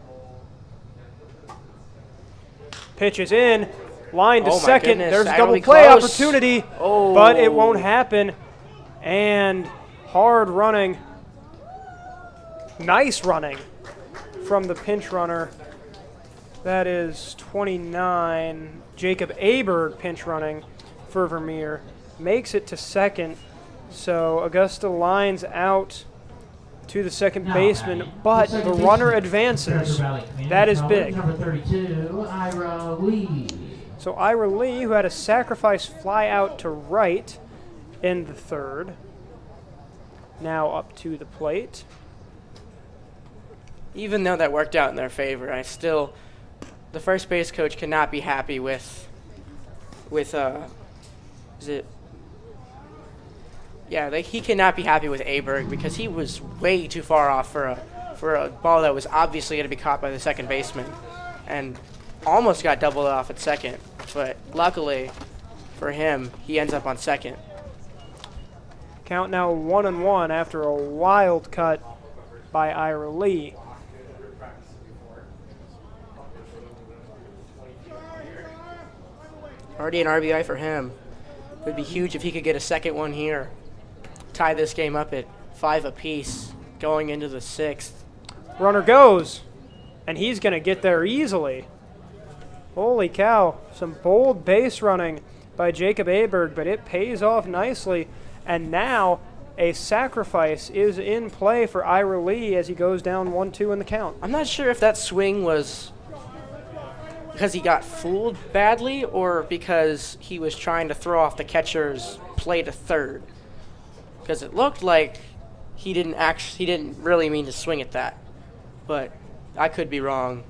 Pitch is in. Line to Oh my second. goodness, There's a that'll double be play close. opportunity, Oh. but it won't happen. And hard running. Nice running from the pinch runner. That is 29. Jacob Aberg pinch running for Vermeer. Makes it to second. So Augusta lines out to the second Now baseman, batting, but second the baseman, runner advances. Treasure Valley Community That is College, big. Number 32, Ira Lee. So Ira Lee, who had a sacrifice fly out to right in the 3rd, now up to the plate. Even though that worked out in their favor, the first base coach cannot be happy with he cannot be happy with Aberg because he was way too far off for a ball that was obviously going to be caught by the second baseman, and almost got doubled off at second. But luckily for him, he ends up on second. Count now 1-1 after a wild cut by Ira Lee. Already an RBI for him. It would be huge if he could get a second one here. Tie this game up at 5 apiece going into the 6th. Runner goes, and he's going to get there easily. Holy cow, some bold base running by Jacob Aberg, but it pays off nicely. And now a sacrifice is in play for Ira Lee as he goes down 1-2 in the count. I'm not sure if that swing was because he got fooled badly or because he was trying to throw off the catcher's play to third. Because it looked like he didn't really mean to swing at that. But I could be wrong.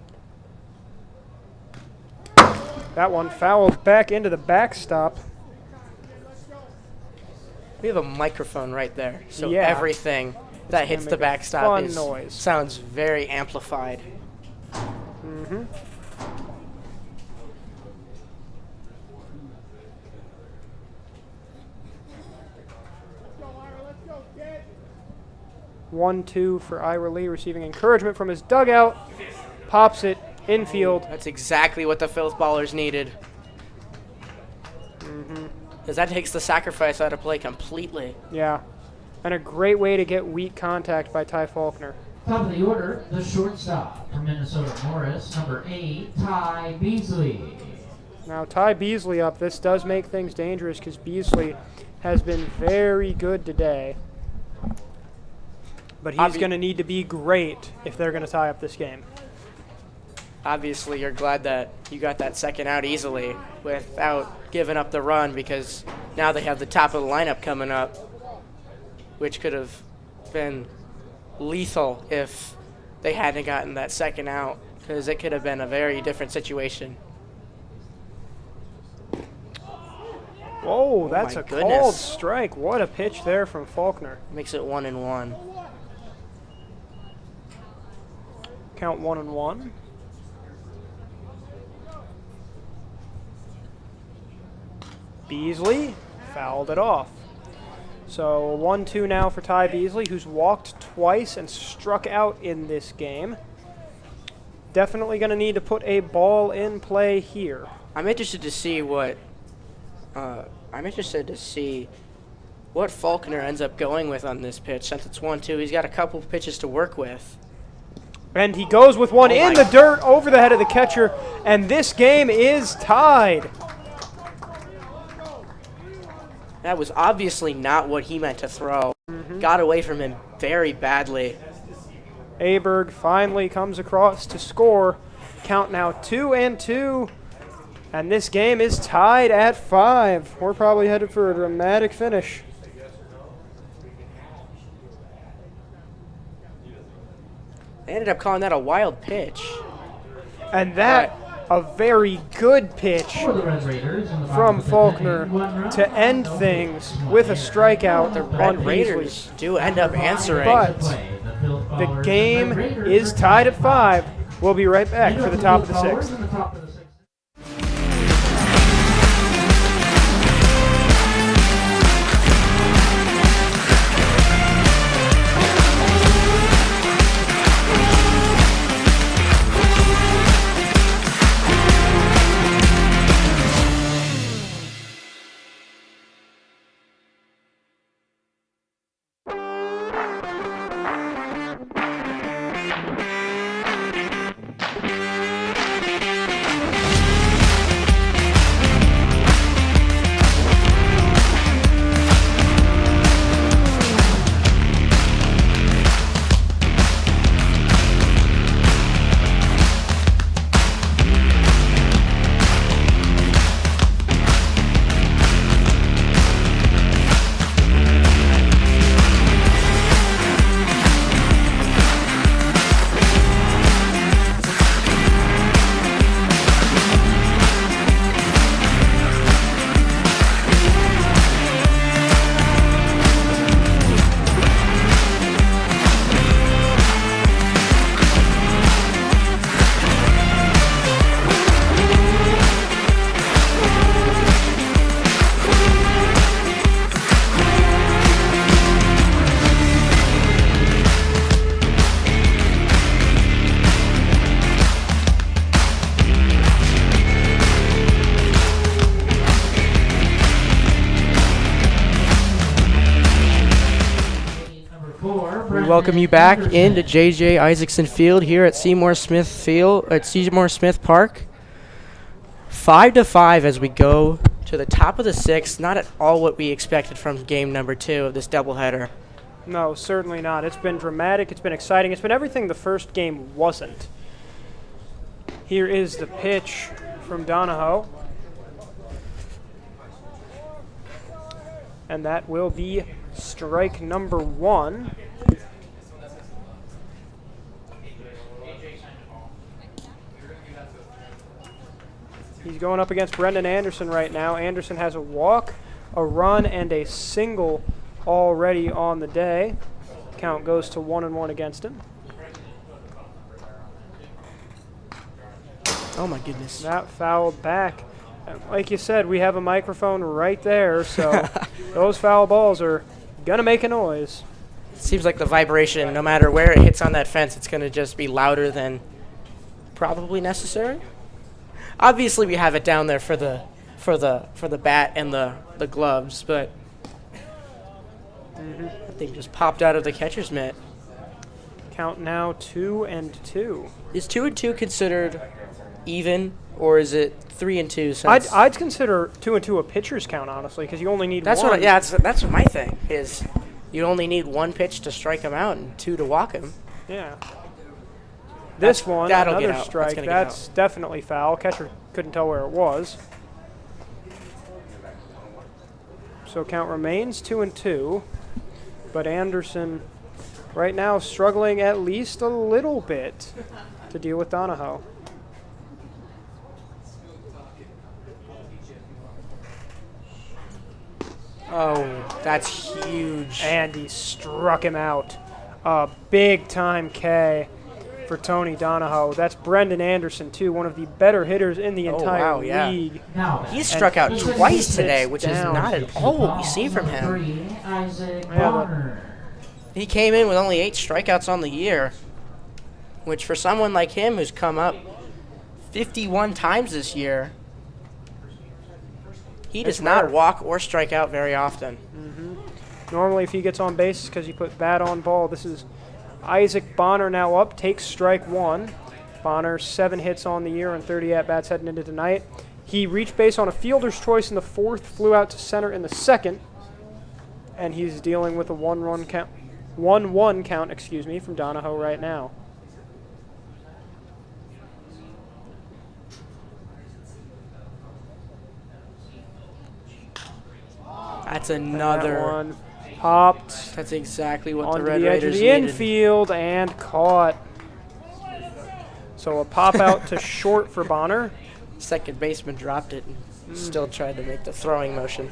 That one fouled back into the backstop. We have a microphone right there, so Yeah. everything that hits make the a backstop fun noise. sounds very amplified. Mm-hmm. One, two for Ira Lee, receiving encouragement from his dugout. Pops it infield. That's exactly what the Filth Ballers needed. Because that takes the sacrifice out of play completely. Yeah. And a great way to get weak contact by Ty Faulkner. Top of the order, the shortstop from Minnesota Morris, number 8, Ty Beasley. Now Ty Beasley up. This does make things dangerous because Beasley has been very good today. But he's going to need to be great if they're going to tie up this game. Obviously, you're glad that you got that second out easily without giving up the run because now they have the top of the lineup coming up, which could have been lethal if they hadn't gotten that second out because it could have been a very different situation. Whoa, that's my a goodness. called strike. What a pitch there from Faulkner. Makes it 1-1. Count 1-1. Beasley fouled it off. So 1-2 now for Ty Beasley, who's walked twice and struck out in this game. Definitely going to need to put a ball in play here. I'm interested to see what Faulkner ends up going with on this pitch. Since it's 1-2, he's got a couple of pitches to work with. And he goes with one Oh in my- the dirt over the head of the catcher, and this game is tied. That was obviously not what he meant to throw. Got away from him very badly. Aberg finally comes across to score. Count now 2-2. And this game is tied at 5. We're probably headed for a dramatic finish. They ended up calling that a wild pitch. And that, a very good pitch For the Red Raiders in the from bottom of the Faulkner 10th, 1 run, to end no things with a strikeout The on Red Beasley. Raiders do end up answering. But play. The Filth the Ballers game and Red Raiders is are tied at tied 5. We'll be right back Leader for the of top of the Filth Ballers 6th. in the top of the 6th. We welcome you back into JJ Isaacson Field here at Seymour Smith Park. 5-5 as we go to the top of the 6th. Not at all what we expected from game number 2 of this doubleheader. No, certainly not. It's been dramatic. It's been exciting. It's been everything the first game wasn't. Here is the pitch from Donahoe. And that will be strike number 1. He's going up against Brendan Anderson right now. Anderson has a walk, a run, and a single already on the day. Count goes to 1-1 against him. Oh my goodness. That fouled back. And like you said, we have a microphone right there, so those foul balls are going to make a noise. Seems like the vibration, no matter where it hits on that fence, it's going to just be louder than probably necessary. Obviously, we have it down there for the bat and the gloves, but that thing just popped out of the catcher's mitt. Count now 2-2. Is 2-2 considered even, or is it 3-2? Since I'd consider 2-2 a pitcher's count, honestly, because you only need that's one. what that's what my thing is. You only need one pitch to strike him out and 2 to walk him. Yeah. This one, that'll get another out. strike. That's gonna get That's definitely foul. Catcher couldn't tell where it was. So count remains 2-2, but Anderson right now struggling at least a little bit to deal with Donahoe. Oh, that's huge. And he struck him out. A big-time K for Tony Donahoe. That's Brendan Anderson, too, one of the better hitters in the entire league. He struck out twice today, which is down. not at all what we see from him. 3, Isaac Yeah, Bonner. He came in with only 8 strikeouts on the year, which for someone like him who's come up 51 times this year, he does not walk or strike out very often. Normally, if he gets on base, it's because he put bat on ball. This is Isaac Bonner now up, takes strike 1. Bonner, 7 hits on the year and 30 at-bats heading into tonight. He reached base on a fielder's choice in the 4th, flew out to center in the 2nd, and he's dealing with a 1-1 count. 1-1 count, excuse me, from Donahoe right now. That's another. That one popped That's exactly what the onto Red the edge of Raiders the needed. infield and caught. So a pop out to short for Bonner. Second baseman dropped it and still tried to make the throwing motion.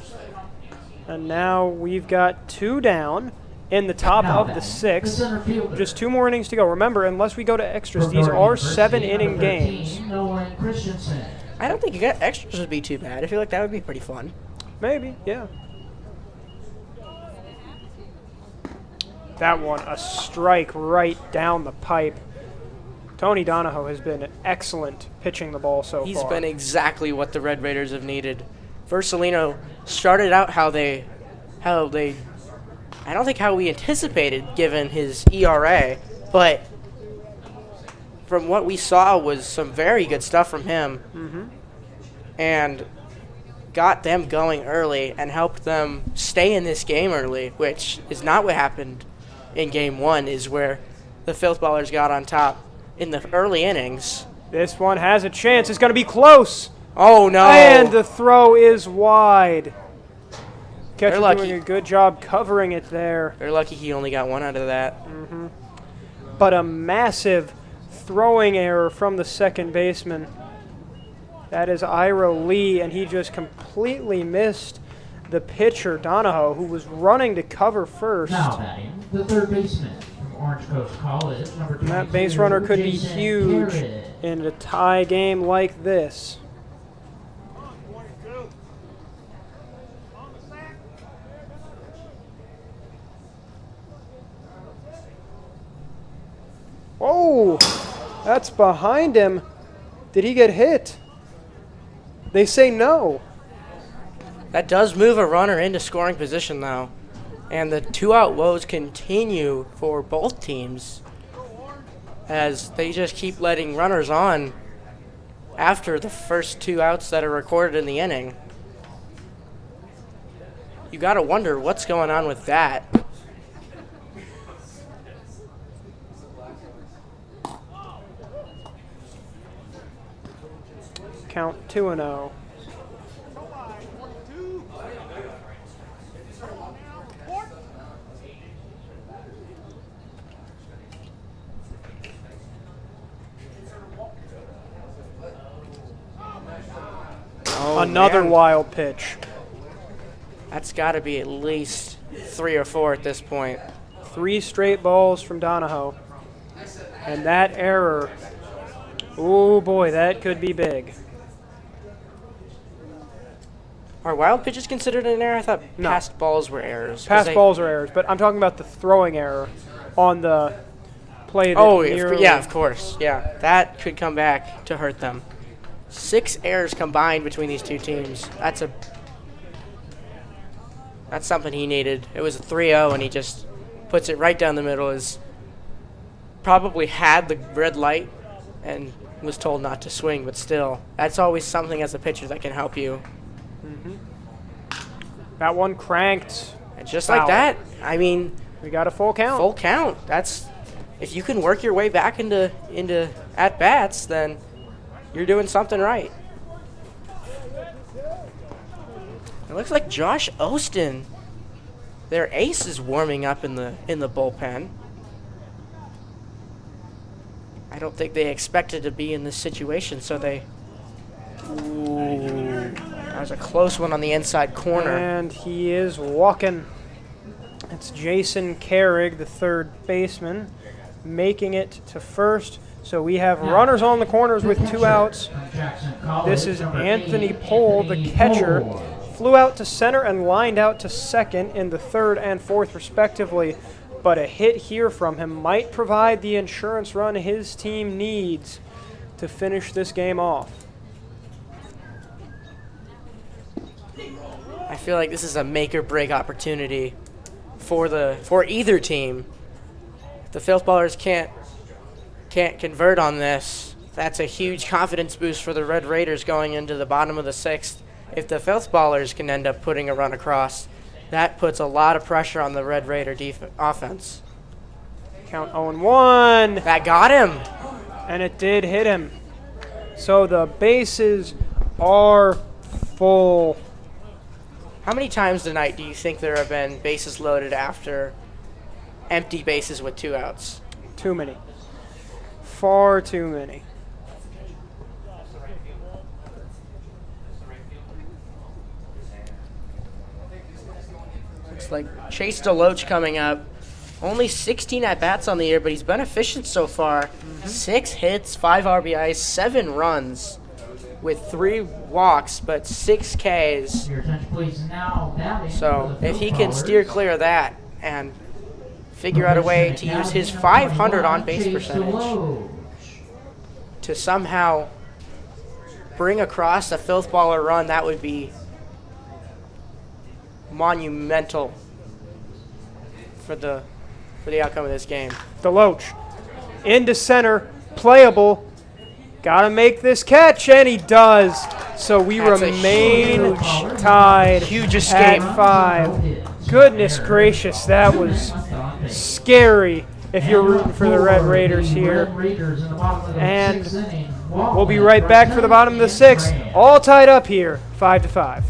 And now we've got 2 down in the top of the 6th. Just 2 more innings to go. Remember, unless we go to extras, these are 7-inning games. Nolan Christensen. I don't think you got extras would be too bad. I feel like that would be pretty fun. Maybe, yeah. That one, a strike right down the pipe. Tony Donahoe has been excellent pitching the ball so He's far. been exactly what the Red Raiders have needed. Versalino started out how they, I don't think how we anticipated given his ERA, but from what we saw was some very good stuff from him, and got them going early and helped them stay in this game early, which is not what happened in Game 1, is where the Filth Ballers got on top in the early innings. This one has a chance. It's going to be close. Oh, no. And the throw is wide. They're Catcher lucky. doing a good job covering it there. They're lucky he only got 1 out of that. But a massive throwing error from the second baseman. That is Ira Lee, and he just completely missed the pitcher, Donahoe, who was running to cover first. Now batting, the third baseman from Orange Coast College, number 22. And that base runner could be Jason huge Garrett. in a tie game like this. Whoa, that's behind him. Did he get hit? They say no. That does move a runner into scoring position, though. And the 2-out woes continue for both teams as they just keep letting runners on after the first 2 outs that are recorded in the inning. You got to wonder what's going on with that. Count 2-0. Another man. wild pitch. That's got to be at least 3 or 4 at this point. 3 straight balls from Donahoe. And that error, oh boy, that could be big. Are wild pitches considered an error? I thought No. passed balls were errors. 'cause Pass they- balls are errors, but I'm talking about the throwing error on the play that Oh, nearly- yeah, of course. Yeah, that could come back to hurt them. 6 errors combined between these two teams. That's something he needed. It was a 3-0, and he just puts it right down the middle. Is probably had the red light and was told not to swing, but still, that's always something as a pitcher that can help you. That one cranked. And just Foul. like that, I mean, We got a full count. full count. That's if you can work your way back into at bats, then you're doing something right. It looks like Josh Ostin, their ace, is warming up in the bullpen. I don't think they expected to be in this situation, so they. Ooh. That was a close one on the inside corner. And he is walking. It's Jason Carrig, the third baseman, making it to first. So we have runners on the corners with 2 outs. This is Anthony Pohl, the catcher. Flew out to center and lined out to second in the third and fourth, respectively. But a hit here from him might provide the insurance run his team needs to finish this game off. I feel like this is a make or break opportunity for either team. If the Filth Ballers can't convert on this, that's a huge confidence boost for the Red Raiders going into the bottom of the 6th. If the Filth Ballers can end up putting a run across, that puts a lot of pressure on the Red Raider offense. Count 0-1. That got him. And it did hit him. So the bases are full. How many times tonight do you think there have been bases loaded after empty bases with 2 outs? Too many. Far too many. Looks like Chase DeLoach coming up. Only 16 at-bats on the year, but he's been efficient so far. 6 hits, 5 RBIs, 7 runs with 3 walks, but 6 Ks. Your attention, please. Now batting So for the if he Filth can Ballers. steer clear of that and figure out a way to use his 500 on-base percentage to somehow bring across a Filth Baller run, that would be monumental for the outcome of this game. DeLoach into center, playable. Got to make this catch, and he does. So we That's a remain huge- tied huge escape. at 5. Goodness gracious, that was scary if you're rooting for the Red Raiders here. And we'll be right back for the bottom of the 6th. All tied up here, 5-5.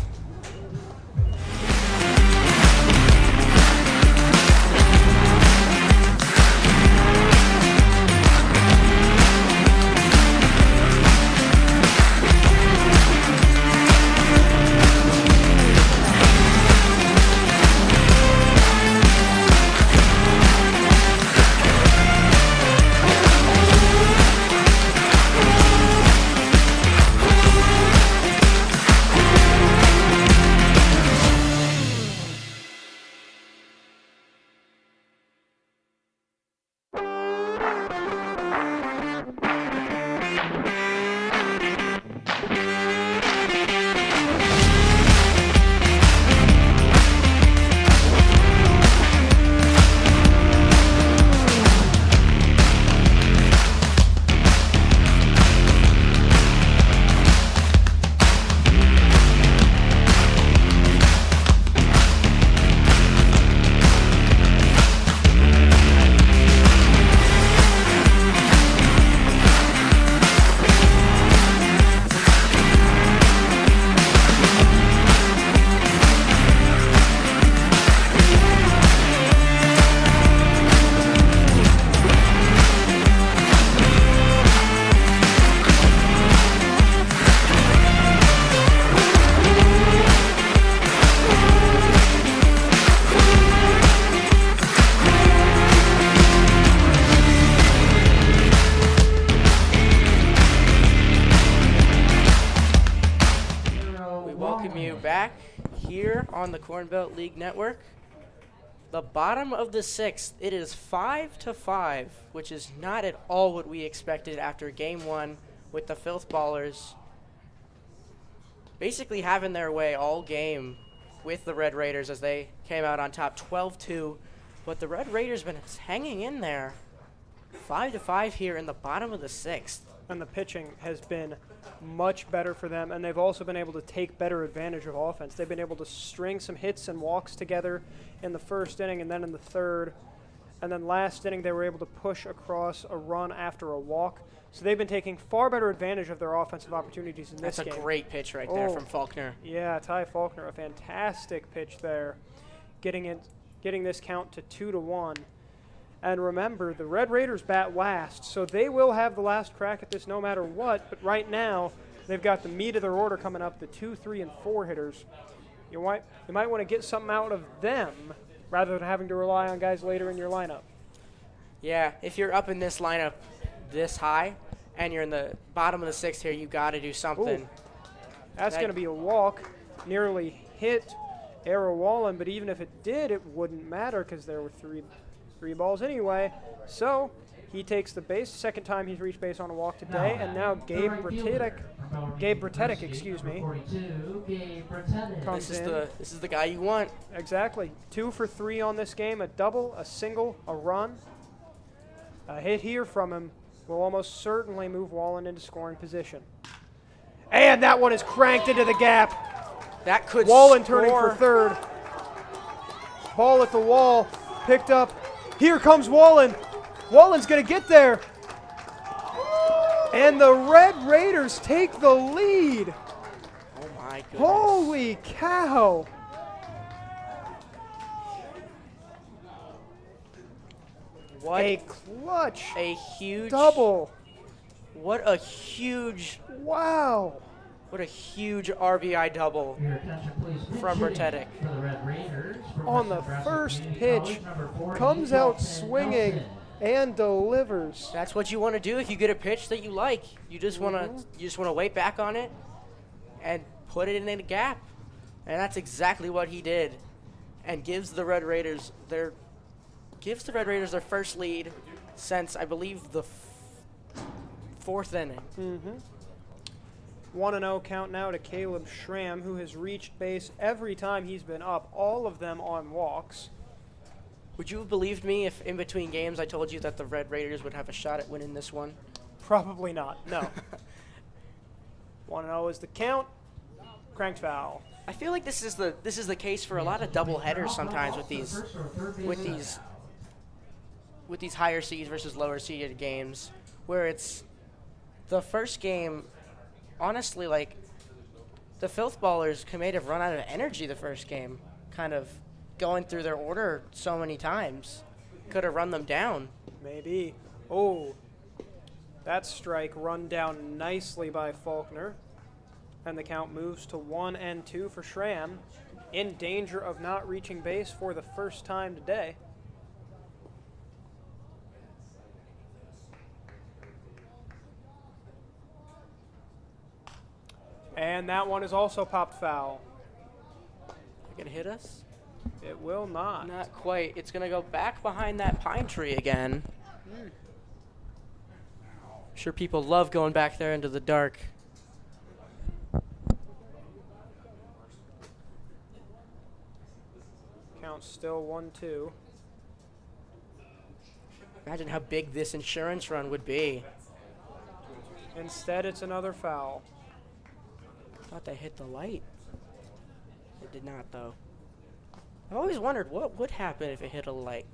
On the Corn Belt League Network. The bottom of the 6th, it is 5-5, which is not at all what we expected after game 1 with the Filth Ballers basically having their way all game with the Red Raiders as they came out on top 12-2. But the Red Raiders been hanging in there 5-5 here in the bottom of the 6th. And the pitching has been much better for them, and they've also been able to take better advantage of offense. They've been able to string some hits and walks together in the first inning and then in the third. And then last inning, they were able to push across a run after a walk. So they've been taking far better advantage of their offensive opportunities in this game. That's a great pitch right there from Faulkner. Yeah, Ty Faulkner, a fantastic pitch there, getting this count to 2-1. And remember, the Red Raiders bat last, so they will have the last crack at this no matter what. But right now, they've got the meat of their order coming up, the 2, 3, and 4 hitters. You might want to get something out of them rather than having to rely on guys later in your lineup. Yeah, if you're up in this lineup this high and you're in the bottom of the 6th here, you got to do something. Ooh. That's going to be a walk. Nearly hit Arrow Wallen, but even if it did, it wouldn't matter because there were three balls anyway. So he takes the base. Second time he's reached base on a walk today, and now Gabe Bretetic, excuse me, comes in. This is the guy you want. Exactly. 2 for 3 on this game, a double, a single, a run. A hit here from him will almost certainly move Wallen into scoring position. And that one is cranked into the gap. That could Wallen score. turning for third. Ball at the wall, picked up. Here comes Wallen. Wallen's going to get there. And the Red Raiders take the lead. Oh, my goodness. Holy cow. What A clutch a huge double. What a huge Wow. What a huge RBI double Your attention, please. from Bertetic. For the Red Raiders, from On the West Nebraska first Community pitch, College, number 40, comes out Dalton swinging Nelson. and delivers. That's what you want to do if you get a pitch that you like. You just want to wait back on it and put it in a gap. And that's exactly what he did, and gives the Red Raiders their first lead since I believe the 4th inning. 1-0 count now to Caleb Schramm, who has reached base every time he's been up, all of them on walks. Would you have believed me if in between games I told you that the Red Raiders would have a shot at winning this one? Probably not, no. 1-0 is the count. Cranked foul. I feel like this is the case for a lot of double headers sometimes with these higher seeds versus lower seeded games, where it's the first game. Honestly, like, the Filth Ballers may have run out of energy the first game, kind of going through their order so many times. Could have run them down. Maybe. Oh, that strike run down nicely by Faulkner. And the count moves to 1-2 for Schramm, in danger of not reaching base for the first time today. And that one is also popped foul. Gonna hit us? It will not. Not quite. It's gonna go back behind that pine tree again. I'm sure people love going back there into the dark. Count still 1-2. Imagine how big this insurance run would be. Instead, it's another foul. Thought they hit the light. It did not, though. I've always wondered what would happen if it hit a light.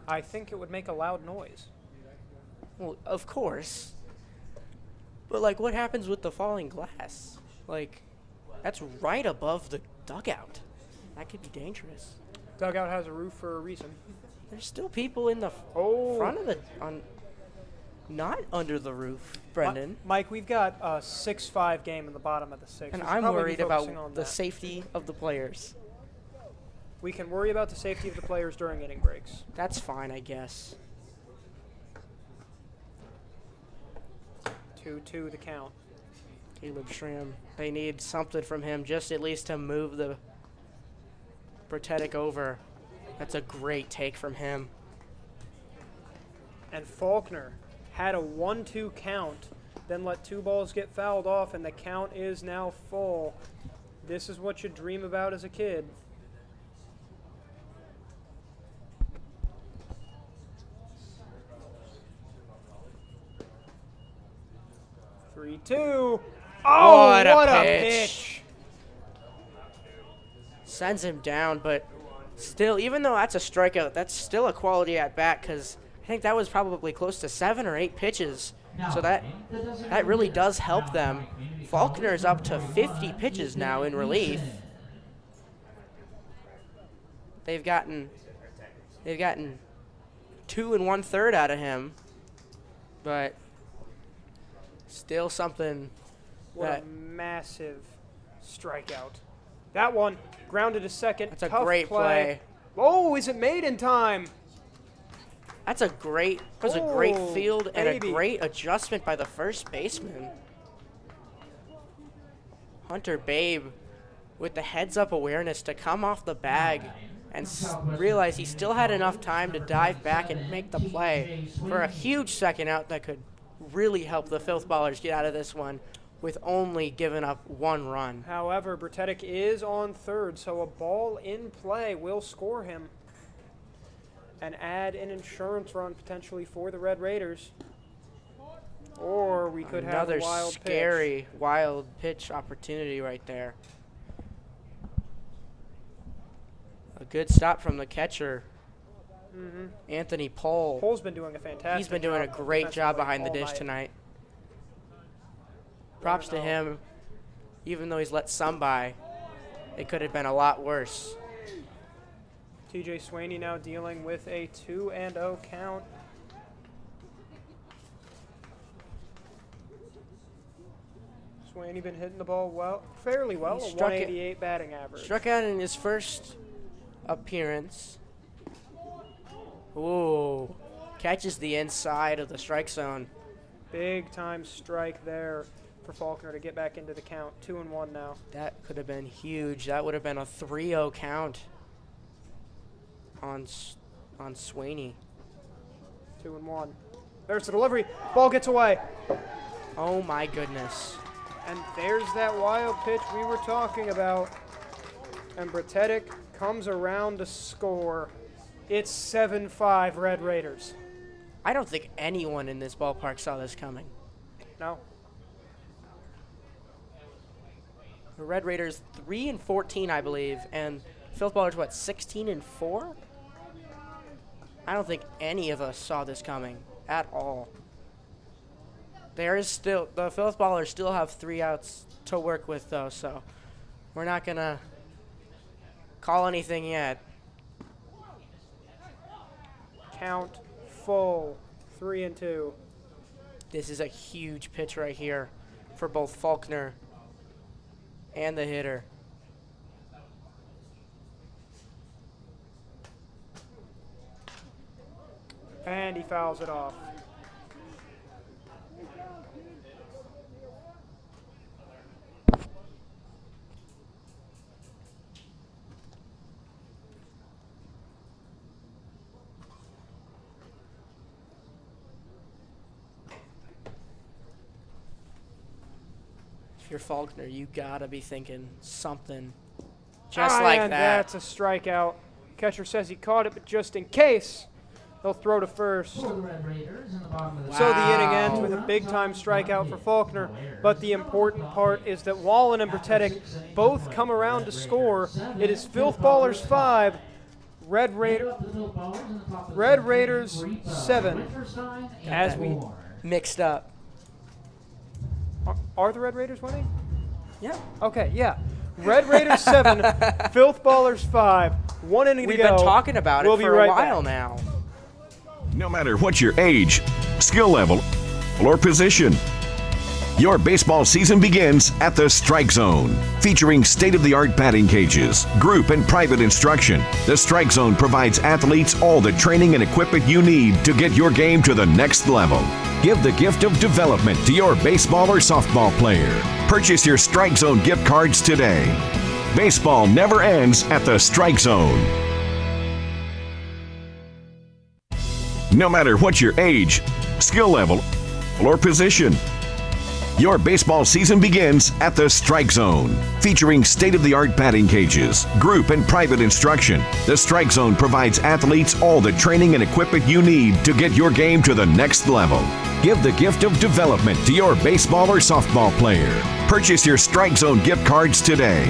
I think it would make a loud noise. Well, of course. But, like, what happens with the falling glass? Like, that's right above the dugout. That could be dangerous. Dugout has a roof for a reason. There's still people in the front of the not under the roof, Brendan. Mike, we've got a 6-5 game in the bottom of the 6th. And We should I'm probably be worried focusing about on the that. safety of the players. We can worry about the safety of the players during inning breaks. That's fine, I guess. 2-2 the count. Caleb Schramm. They need something from him, just at least to move the Bertetic over. That's a great take from him. And Faulkner had a 1-2 count, then let 2 balls get fouled off, and the count is now full. This is what you dream about as a kid. Oh, What a what a pitch. pitch. Sends him down, but still, even though that's a strikeout, that's still a quality at bat, because I think that was probably close to 7 or 8 pitches. So that really does help them. Faulkner's up to 50 pitches now in relief. They've gotten 2 1/3 out of him, but Still something What that a massive strikeout. That one grounded to second. that's a Tough great play. Oh, is it made in time? That's a great Oh, field and a baby. great adjustment by the first baseman. Hunter Babe with the heads-up awareness to come off the bag and realize he still had enough time to dive back and make the play for a huge second out that could really help the Filth Ballers get out of this one with only giving up 1 run. However, Bretetic is on third, so a ball in play will score him and add an insurance run potentially for the Red Raiders. Or we could have Another a wild scary, wild pitch opportunity right there. A good stop from the catcher, Anthony Pohl. pitch. Pole's been doing a fantastic He's been doing a job great job defensively behind the all dish night. tonight. Props to him. Even though he's let some by, it could have been a lot worse. TJ Swaney now dealing with a 2-0 count. Swaney been hitting the ball fairly well, He a struck it- 188 batting average. Struck out in his first appearance. Ooh, catches the inside of the strike zone. Big time strike there for Faulkner to get back into the count. 2-1 now. That could have been huge. That would have been a 3-0 count on Swaney. 2-1. There's the delivery. Ball gets away. Oh my goodness. And there's that wild pitch we were talking about. And Bretetic comes around to score. It's 7-5 Red Raiders. I don't think anyone in this ballpark saw this coming. No. The Red Raiders 3-14, I believe, and Filth Ballers, what, 16-4? I don't think any of us saw this coming at all. There is still, the Filth Ballers still have 3 outs to work with, though, so we're not going to call anything yet. Count full. 3-2. This is a huge pitch right here for both Faulkner and the hitter. And he fouls it off. If you're Faulkner, you gotta be thinking something just like and that. that's a strikeout. Catcher says he caught it, but just in case, he'll throw to first. For the Red Raiders in the bottom of the So the inning Wow. ends with a big-time strikeout for Faulkner, but the important part is that Wallen and Bretetic both come around to score. It is Filth Ballers 5, Red Raiders 7. As we Mixed up. are the Red Raiders winning? Yeah. Okay, yeah. Red Raiders 7, Filth Ballers 5. 1 inning We've to go. been talking about We'll it be for right a while back. now. No matter what your age, skill level, or position, your baseball season begins at the Strike Zone. Featuring state-of-the-art batting cages, group and private instruction, the Strike Zone provides athletes all the training and equipment you need to get your game to the next level. Give the gift of development to your baseball or softball player. Purchase your Strike Zone gift cards today. Baseball never ends at the Strike Zone. No matter what your age, skill level, or position, your baseball season begins at the Strike Zone. Featuring state-of-the-art batting cages, group and private instruction, the Strike Zone provides athletes all the training and equipment you need to get your game to the next level. Give the gift of development to your baseball or softball player. Purchase your Strike Zone gift cards today.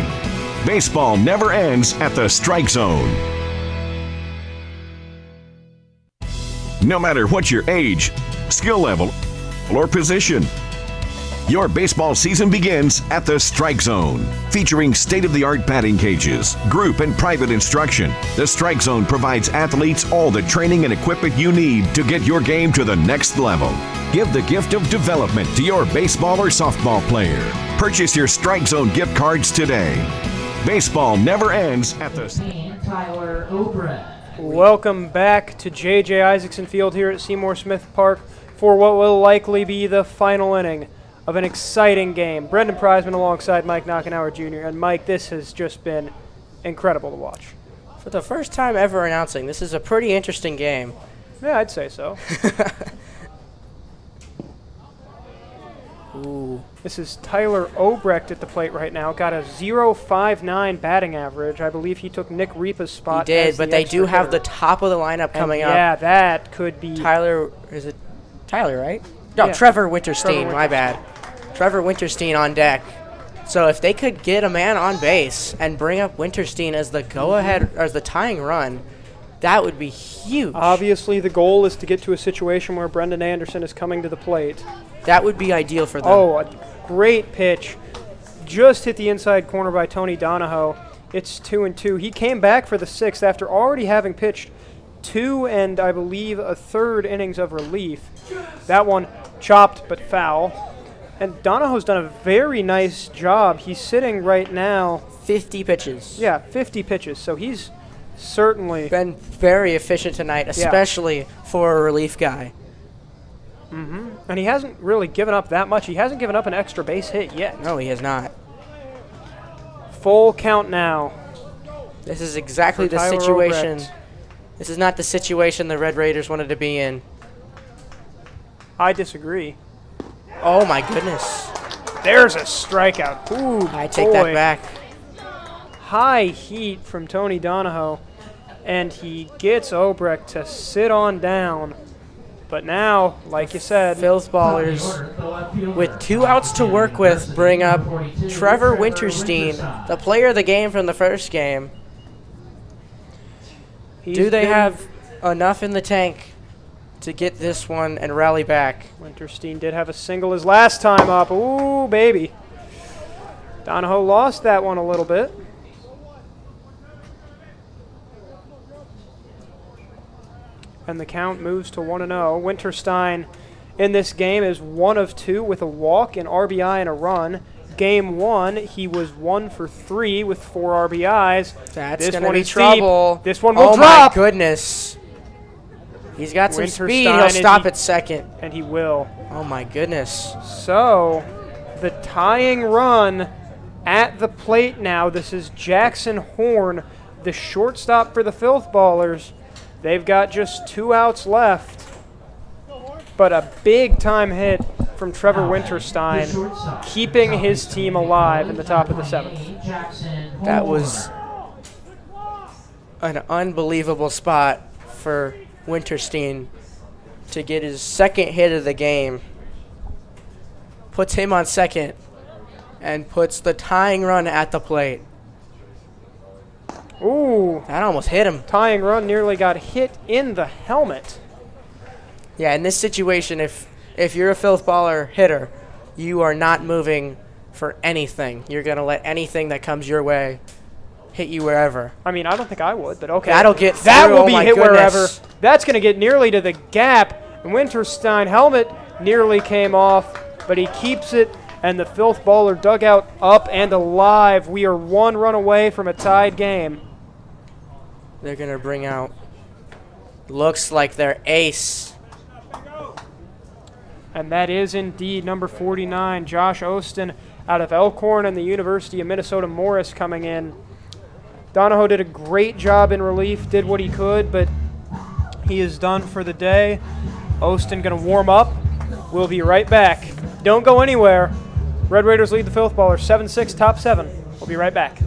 Baseball never ends at the Strike Zone. No matter what your age, skill level, or position, Your baseball season begins at the Strike Zone. Featuring state-of-the-art batting cages, group and private instruction, the Strike Zone provides athletes all the training and equipment you need to get your game to the next level. Give the gift of development to your baseball or softball player. Purchase your Strike Zone gift cards today. Baseball never ends at the... Tyler Obrecht. Welcome back to JJ Isaacson Field here at Seymour Smith Park for what will likely be the final inning of an exciting game. Brendan Preisman alongside Mike Knockenauer Jr. And Mike, this has just been incredible to watch. For the first time ever announcing, this is a pretty interesting game. Yeah, I'd say so. Ooh. This is Tyler Obrecht at the plate right now. Got a .059 batting average. I believe he took Nick Ripa's spot. He did, as but the they extra do have hitter. the top of the lineup coming up. Yeah, that could be. Tyler, is it Tyler, right? No, Yeah. Trevor Winterstein, Trevor my bad. Trevor Winterstein on deck. So if they could get a man on base and bring up Winterstein as the go-ahead, or as the tying run, that would be huge. Obviously, the goal is to get to a situation where Brendan Anderson is coming to the plate. That would be ideal for them. Oh, a great pitch. Just hit the inside corner by Tony Donahoe. It's 2-2. He came back for the sixth after already having pitched 2 and I believe a third innings of relief. That one chopped but foul. And Donahoe's done a very nice job. He's sitting right now. 50 pitches. Yeah, 50 pitches. So he's certainly Been very efficient tonight, especially for a relief guy. And he hasn't really given up that much. He hasn't given up an extra base hit yet. No, he has not. Full count now. This is exactly For the Tyler situation. Obrecht. This is not the situation the Red Raiders wanted to be in. I disagree. Oh, my goodness. There's a strikeout. Ooh, I take that boy. back. High heat from Tony Donahoe, and he gets Obrecht to sit on down. But now, like you said, Filth Ballers, with 2 outs to work with, bring up Trevor Winterstein, the player of the game from the first game. Do they have enough in the tank to get this one and rally back? Winterstein did have a single his last time up. Ooh, baby. Donahoe lost that one a little bit. And the count moves to 1-0. Winterstein in this game is 1 of 2 with a walk, an RBI, and a run. Game 1, he was 1 for 3 with 4 RBIs. That's This going to one be is trouble. deep. This one will Oh, drop. my goodness. He's got some Winterstein, speed. He'll and stop he- at second. And he will. Oh, my goodness. So, the tying run at the plate now. This is Jackson Horn, the shortstop for the Filth Ballers. They've got just 2 outs left, but a big-time hit from Trevor Winterstein, keeping his team alive in the top of the 7th. That was an unbelievable spot for Winterstein to get his second hit of the game. Puts him on second and puts the tying run at the plate. Ooh, That almost hit him. tying run nearly got hit in the helmet. Yeah, in this situation, if you're a Filth Baller hitter, you are not moving for anything. You're going to let anything that comes your way hit you wherever. I mean, I don't think I would, but okay. That'll get That through. will Oh be my hit goodness. wherever. That's going to get nearly to the gap. And Winterstein helmet nearly came off, but he keeps it, and the Filth Baller dugout up and alive. We are 1 run away from a tied game. They're going to bring out, looks like their ace. And that is indeed number 49, Josh Ostin out of Elkhorn and the University of Minnesota Morris coming in. Donahoe did a great job in relief, did what he could, but he is done for the day. Ostin going to warm up. We'll be right back. Don't go anywhere. Red Raiders lead the Filth Ballers 7-6, top 7. We'll be right back.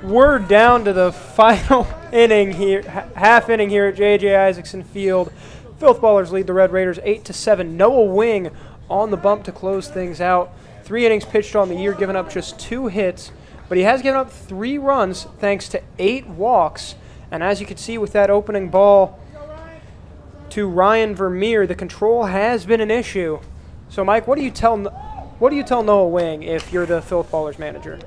We're down to the final inning here, half inning here at JJ Isaacson Field. Filth Ballers lead the Red Raiders 8-7. Noah Wing on the bump to close things out. 3 innings pitched on the year, giving up just 2 hits, but he has given up 3 runs thanks to 8 walks. And as you can see with that opening ball to Ryan Vermeer, the control has been an issue. So, Mike, what do you tell Noah Wing if you're the Filth Ballers manager?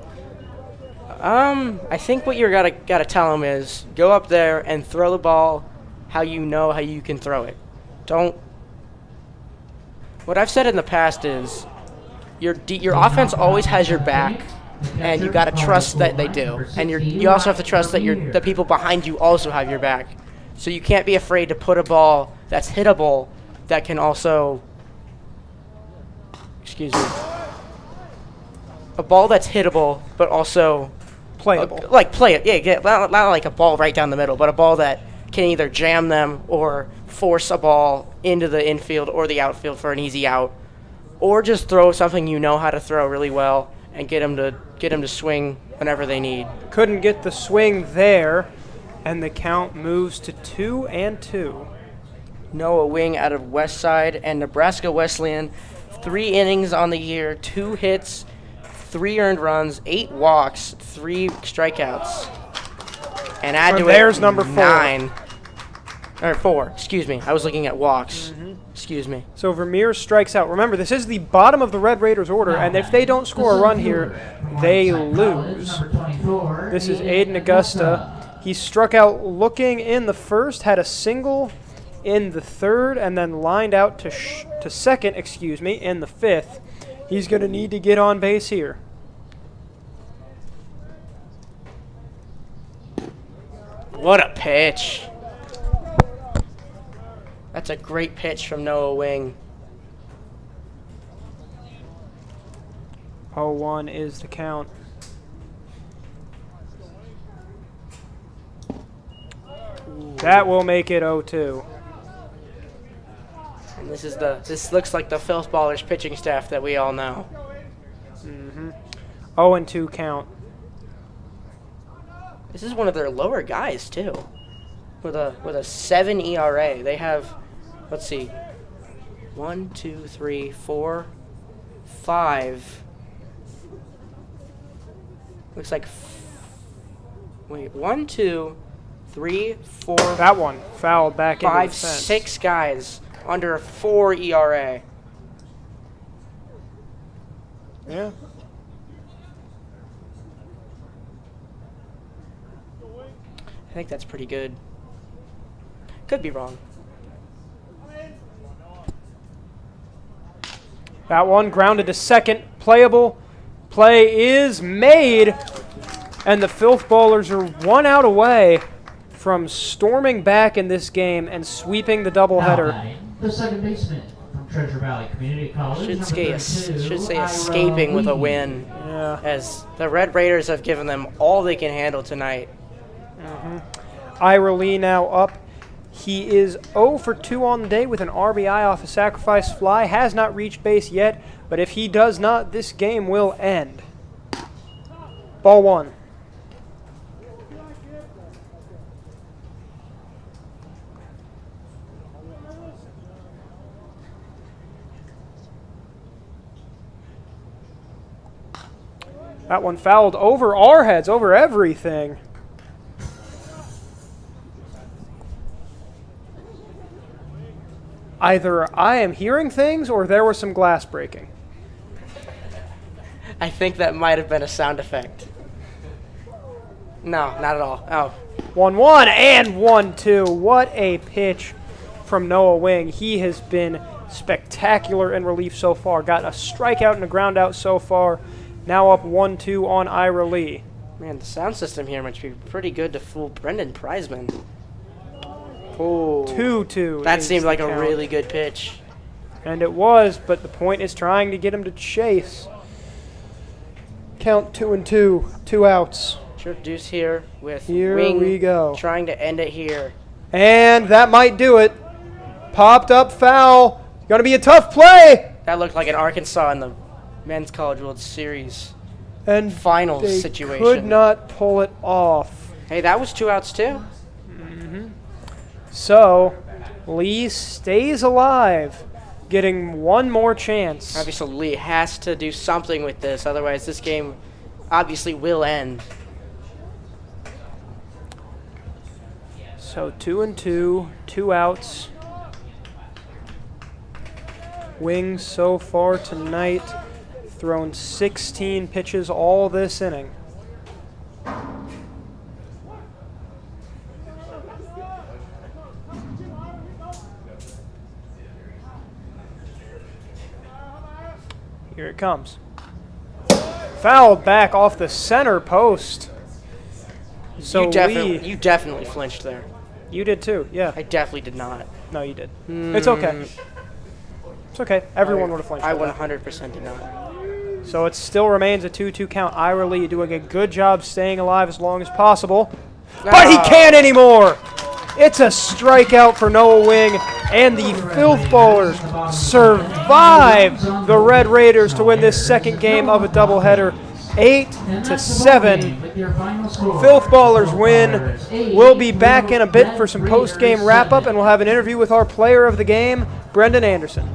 I think what you're gotta tell him is go up there and throw the ball how you can throw it. What I've said in the past is your offense always has your back, and you gotta trust that they do. And you also have to trust that the people behind you also have your back. So you can't be afraid to put a ball that's hittable that can also, a ball that's hittable but also Playable. Play it. Yeah, not like a ball right down the middle, but a ball that can either jam them or force a ball into the infield or the outfield for an easy out, or just throw something you know how to throw really well and get them to swing whenever they need. Couldn't get the swing there, and the count moves to 2-2. Noah Wing out of West Side and Nebraska Wesleyan, 3 innings on the year, 2 hits, 3 earned runs, 8 walks, 3 strikeouts. And add to it, there's number 4. 4, excuse me. I was looking at walks. Excuse me. So Vermeer strikes out. Remember, this is the bottom of the Red Raiders order, and if they don't score a run here, they lose. This is Aiden Augusta. He struck out looking in the first, had a single in the third, and then lined out to second, in the 5th. He's going to need to get on base here. What a pitch. That's a great pitch from Noah Wing. 0-1 is the count. That will make it 0-2. And this looks like the Filth Ballers pitching staff that we all know. 0-2 count. This is one of their lower guys too, with a 7 ERA. They have, let's see, 1, 2, 3, 4, 5. Looks like 1, 2, 3, 4. That one fouled back into the 5, fence. 6 guys under a 4 ERA. Yeah. I think that's pretty good. Could be wrong. That one grounded to second. Playable. Play is made. And the Filth Ballers are 1 out away from storming back in this game and sweeping the doubleheader. The second baseman from Treasure Valley Community College. Should say escaping with a win. Yeah. As the Red Raiders have given them all they can handle tonight. Ira Lee now up. He is 0 for 2 on the day with an RBI off a sacrifice fly. Has not reached base yet, but if he does not, this game will end. Ball 1. That one fouled over our heads, over everything. Either I am hearing things or there was some glass breaking. I think that might have been a sound effect. No, not at all. Oh. 1-1 and 1-2. What a pitch from Noah Wing. He has been spectacular in relief so far. Got a strikeout and a ground out so far. Now up 1-2 on Ira Lee. Man, the sound system here must be pretty good to fool Brendan Preisman. Oh. 2-2. That is seemed the like a count. really good pitch. And it was, but the point is trying to get him to chase. Count 2-2. 2 outs. Trip Deuce here with Here Wing we go. trying to end it here. And that might do it. Popped up foul. Going to be a tough play. That looked like an Arkansas in the Men's College World Series. And final they situation. could not pull it off. Hey, that was 2 outs too. So Lee stays alive, getting one more chance. Obviously, Lee has to do something with this, otherwise this game obviously will end. So 2-2, 2 outs. Wings so far tonight, thrown 16 pitches all this inning. Here it comes. Fouled back off the center post. So You definitely flinched there. You did too, yeah. I definitely did not. No, you did. It's okay. It's okay. Everyone would have flinched. I with that. 100% did not. So it still remains a 2-2 count. Ira Lee doing a good job staying alive as long as possible. But he can't anymore! It's a strikeout for Noah Wing, and the Filth Ballers survive the Red Raiders to win this second game of a doubleheader, 8-7. Filth Ballers win. We'll be back in a bit for some post-game wrap-up, and we'll have an interview with our player of the game, Brendan Anderson.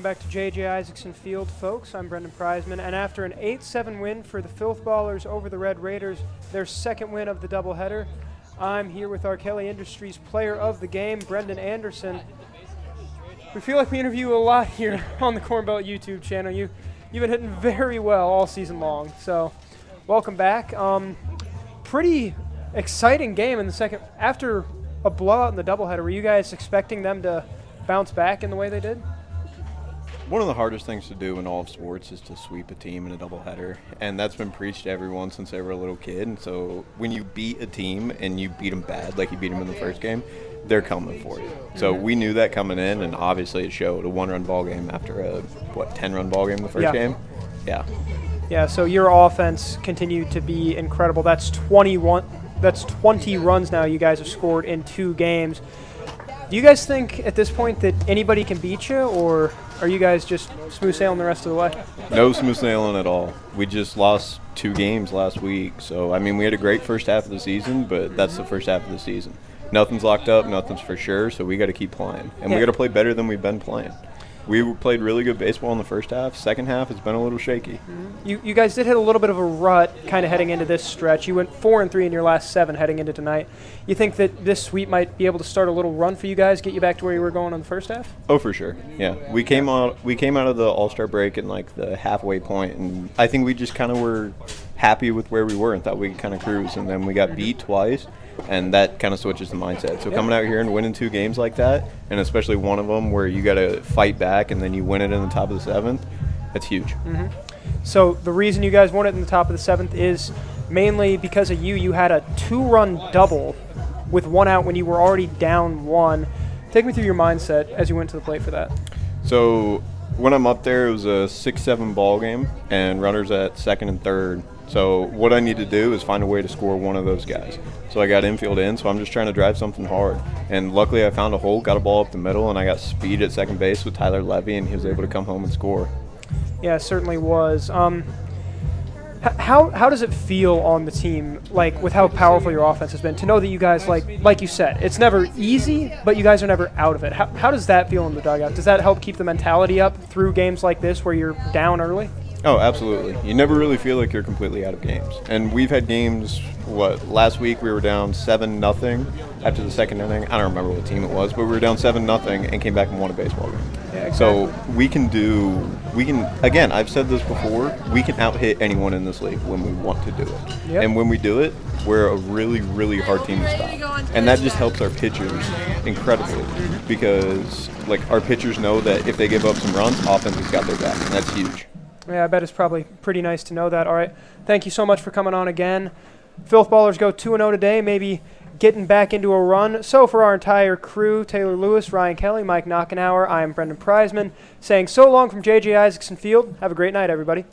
back to JJ Isaacson Field, folks. I'm Brendan Preisman, and after an 8-7 win for the Filth Ballers over the Red Raiders, their second win of the doubleheader, I'm here with our Kelly Industries player of the game, Brendan Anderson. We feel like we interview a lot here on the Corn Belt YouTube channel. You've been hitting very well all season long, so welcome back. Pretty exciting game in the second. After a blowout in the doubleheader, were you guys expecting them to bounce back in the way they did? One of the hardest things to do in all of sports is to sweep a team in a doubleheader, and that's been preached to everyone since they were a little kid. And so when you beat a team and you beat them bad, like you beat them in the first game, they're coming for you. So we knew that coming in, and obviously it showed. A 1-run ball game after a 10-run ball game the first game. Yeah. So your offense continued to be incredible. That's 20 runs now you guys have scored in 2 games. Do you guys think at this point that anybody can beat you, or are you guys just smooth sailing the rest of the way? No smooth sailing at all. We just lost 2 games last week. So, I mean, we had a great first half of the season, but that's the first half of the season. Nothing's locked up, nothing's for sure, so we got to keep playing. And we got to play better than we've been playing. We played really good baseball in the first half. Second half, it's been a little shaky. You guys did hit a little bit of a rut kind of heading into this stretch. You went 4-3 in your last 7 heading into tonight. You think that this sweep might be able to start a little run for you guys, get you back to where you were going in the first half? Oh, for sure. Yeah, we came out of the All-Star break in like the halfway point, and I think we just kind of were happy with where we were and thought we could kind of cruise. And then we got beat twice. And that kind of switches the mindset. So coming out here and winning 2 games like that, and especially one of them where you got to fight back and then you win it in the top of the 7th, that's huge. So the reason you guys won it in the top of the 7th is mainly because of you had a 2-run double with 1 out when you were already down 1. Take me through your mindset as you went to the plate for that. So when I'm up there, it was a 6-7 ball game, and runners at second and third. So what I need to do is find a way to score one of those guys. So I got infield in, so I'm just trying to drive something hard. And luckily I found a hole, got a ball up the middle, and I got speed at second base with Tyler Levy, and he was able to come home and score. Yeah, it certainly was. How does it feel on the team, like with how powerful your offense has been, to know that you guys, like you said, it's never easy, but you guys are never out of it. How does that feel in the dugout? Does that help keep the mentality up through games like this where you're down early? Oh, absolutely. You never really feel like you're completely out of games. And we've had games, last week we were down 7-0 after the second inning. I don't remember what team it was, but we were down 7-0 and came back and won a baseball game. Yeah, exactly. So again, I've said this before, we can out-hit anyone in this league when we want to do it. Yep. And when we do it, we're a really, really hard team to stop. And that just helps our pitchers incredibly because our pitchers know that if they give up some runs, offense has got their back, and that's huge. Yeah, I bet it's probably pretty nice to know that. All right, thank you so much for coming on again. Filth Ballers go 2-0 today, maybe getting back into a run. So for our entire crew, Taylor Lewis, Ryan Kelly, Mike Knockenauer, I am Brendan Preisman, saying so long from JJ Isaacson Field. Have a great night, everybody.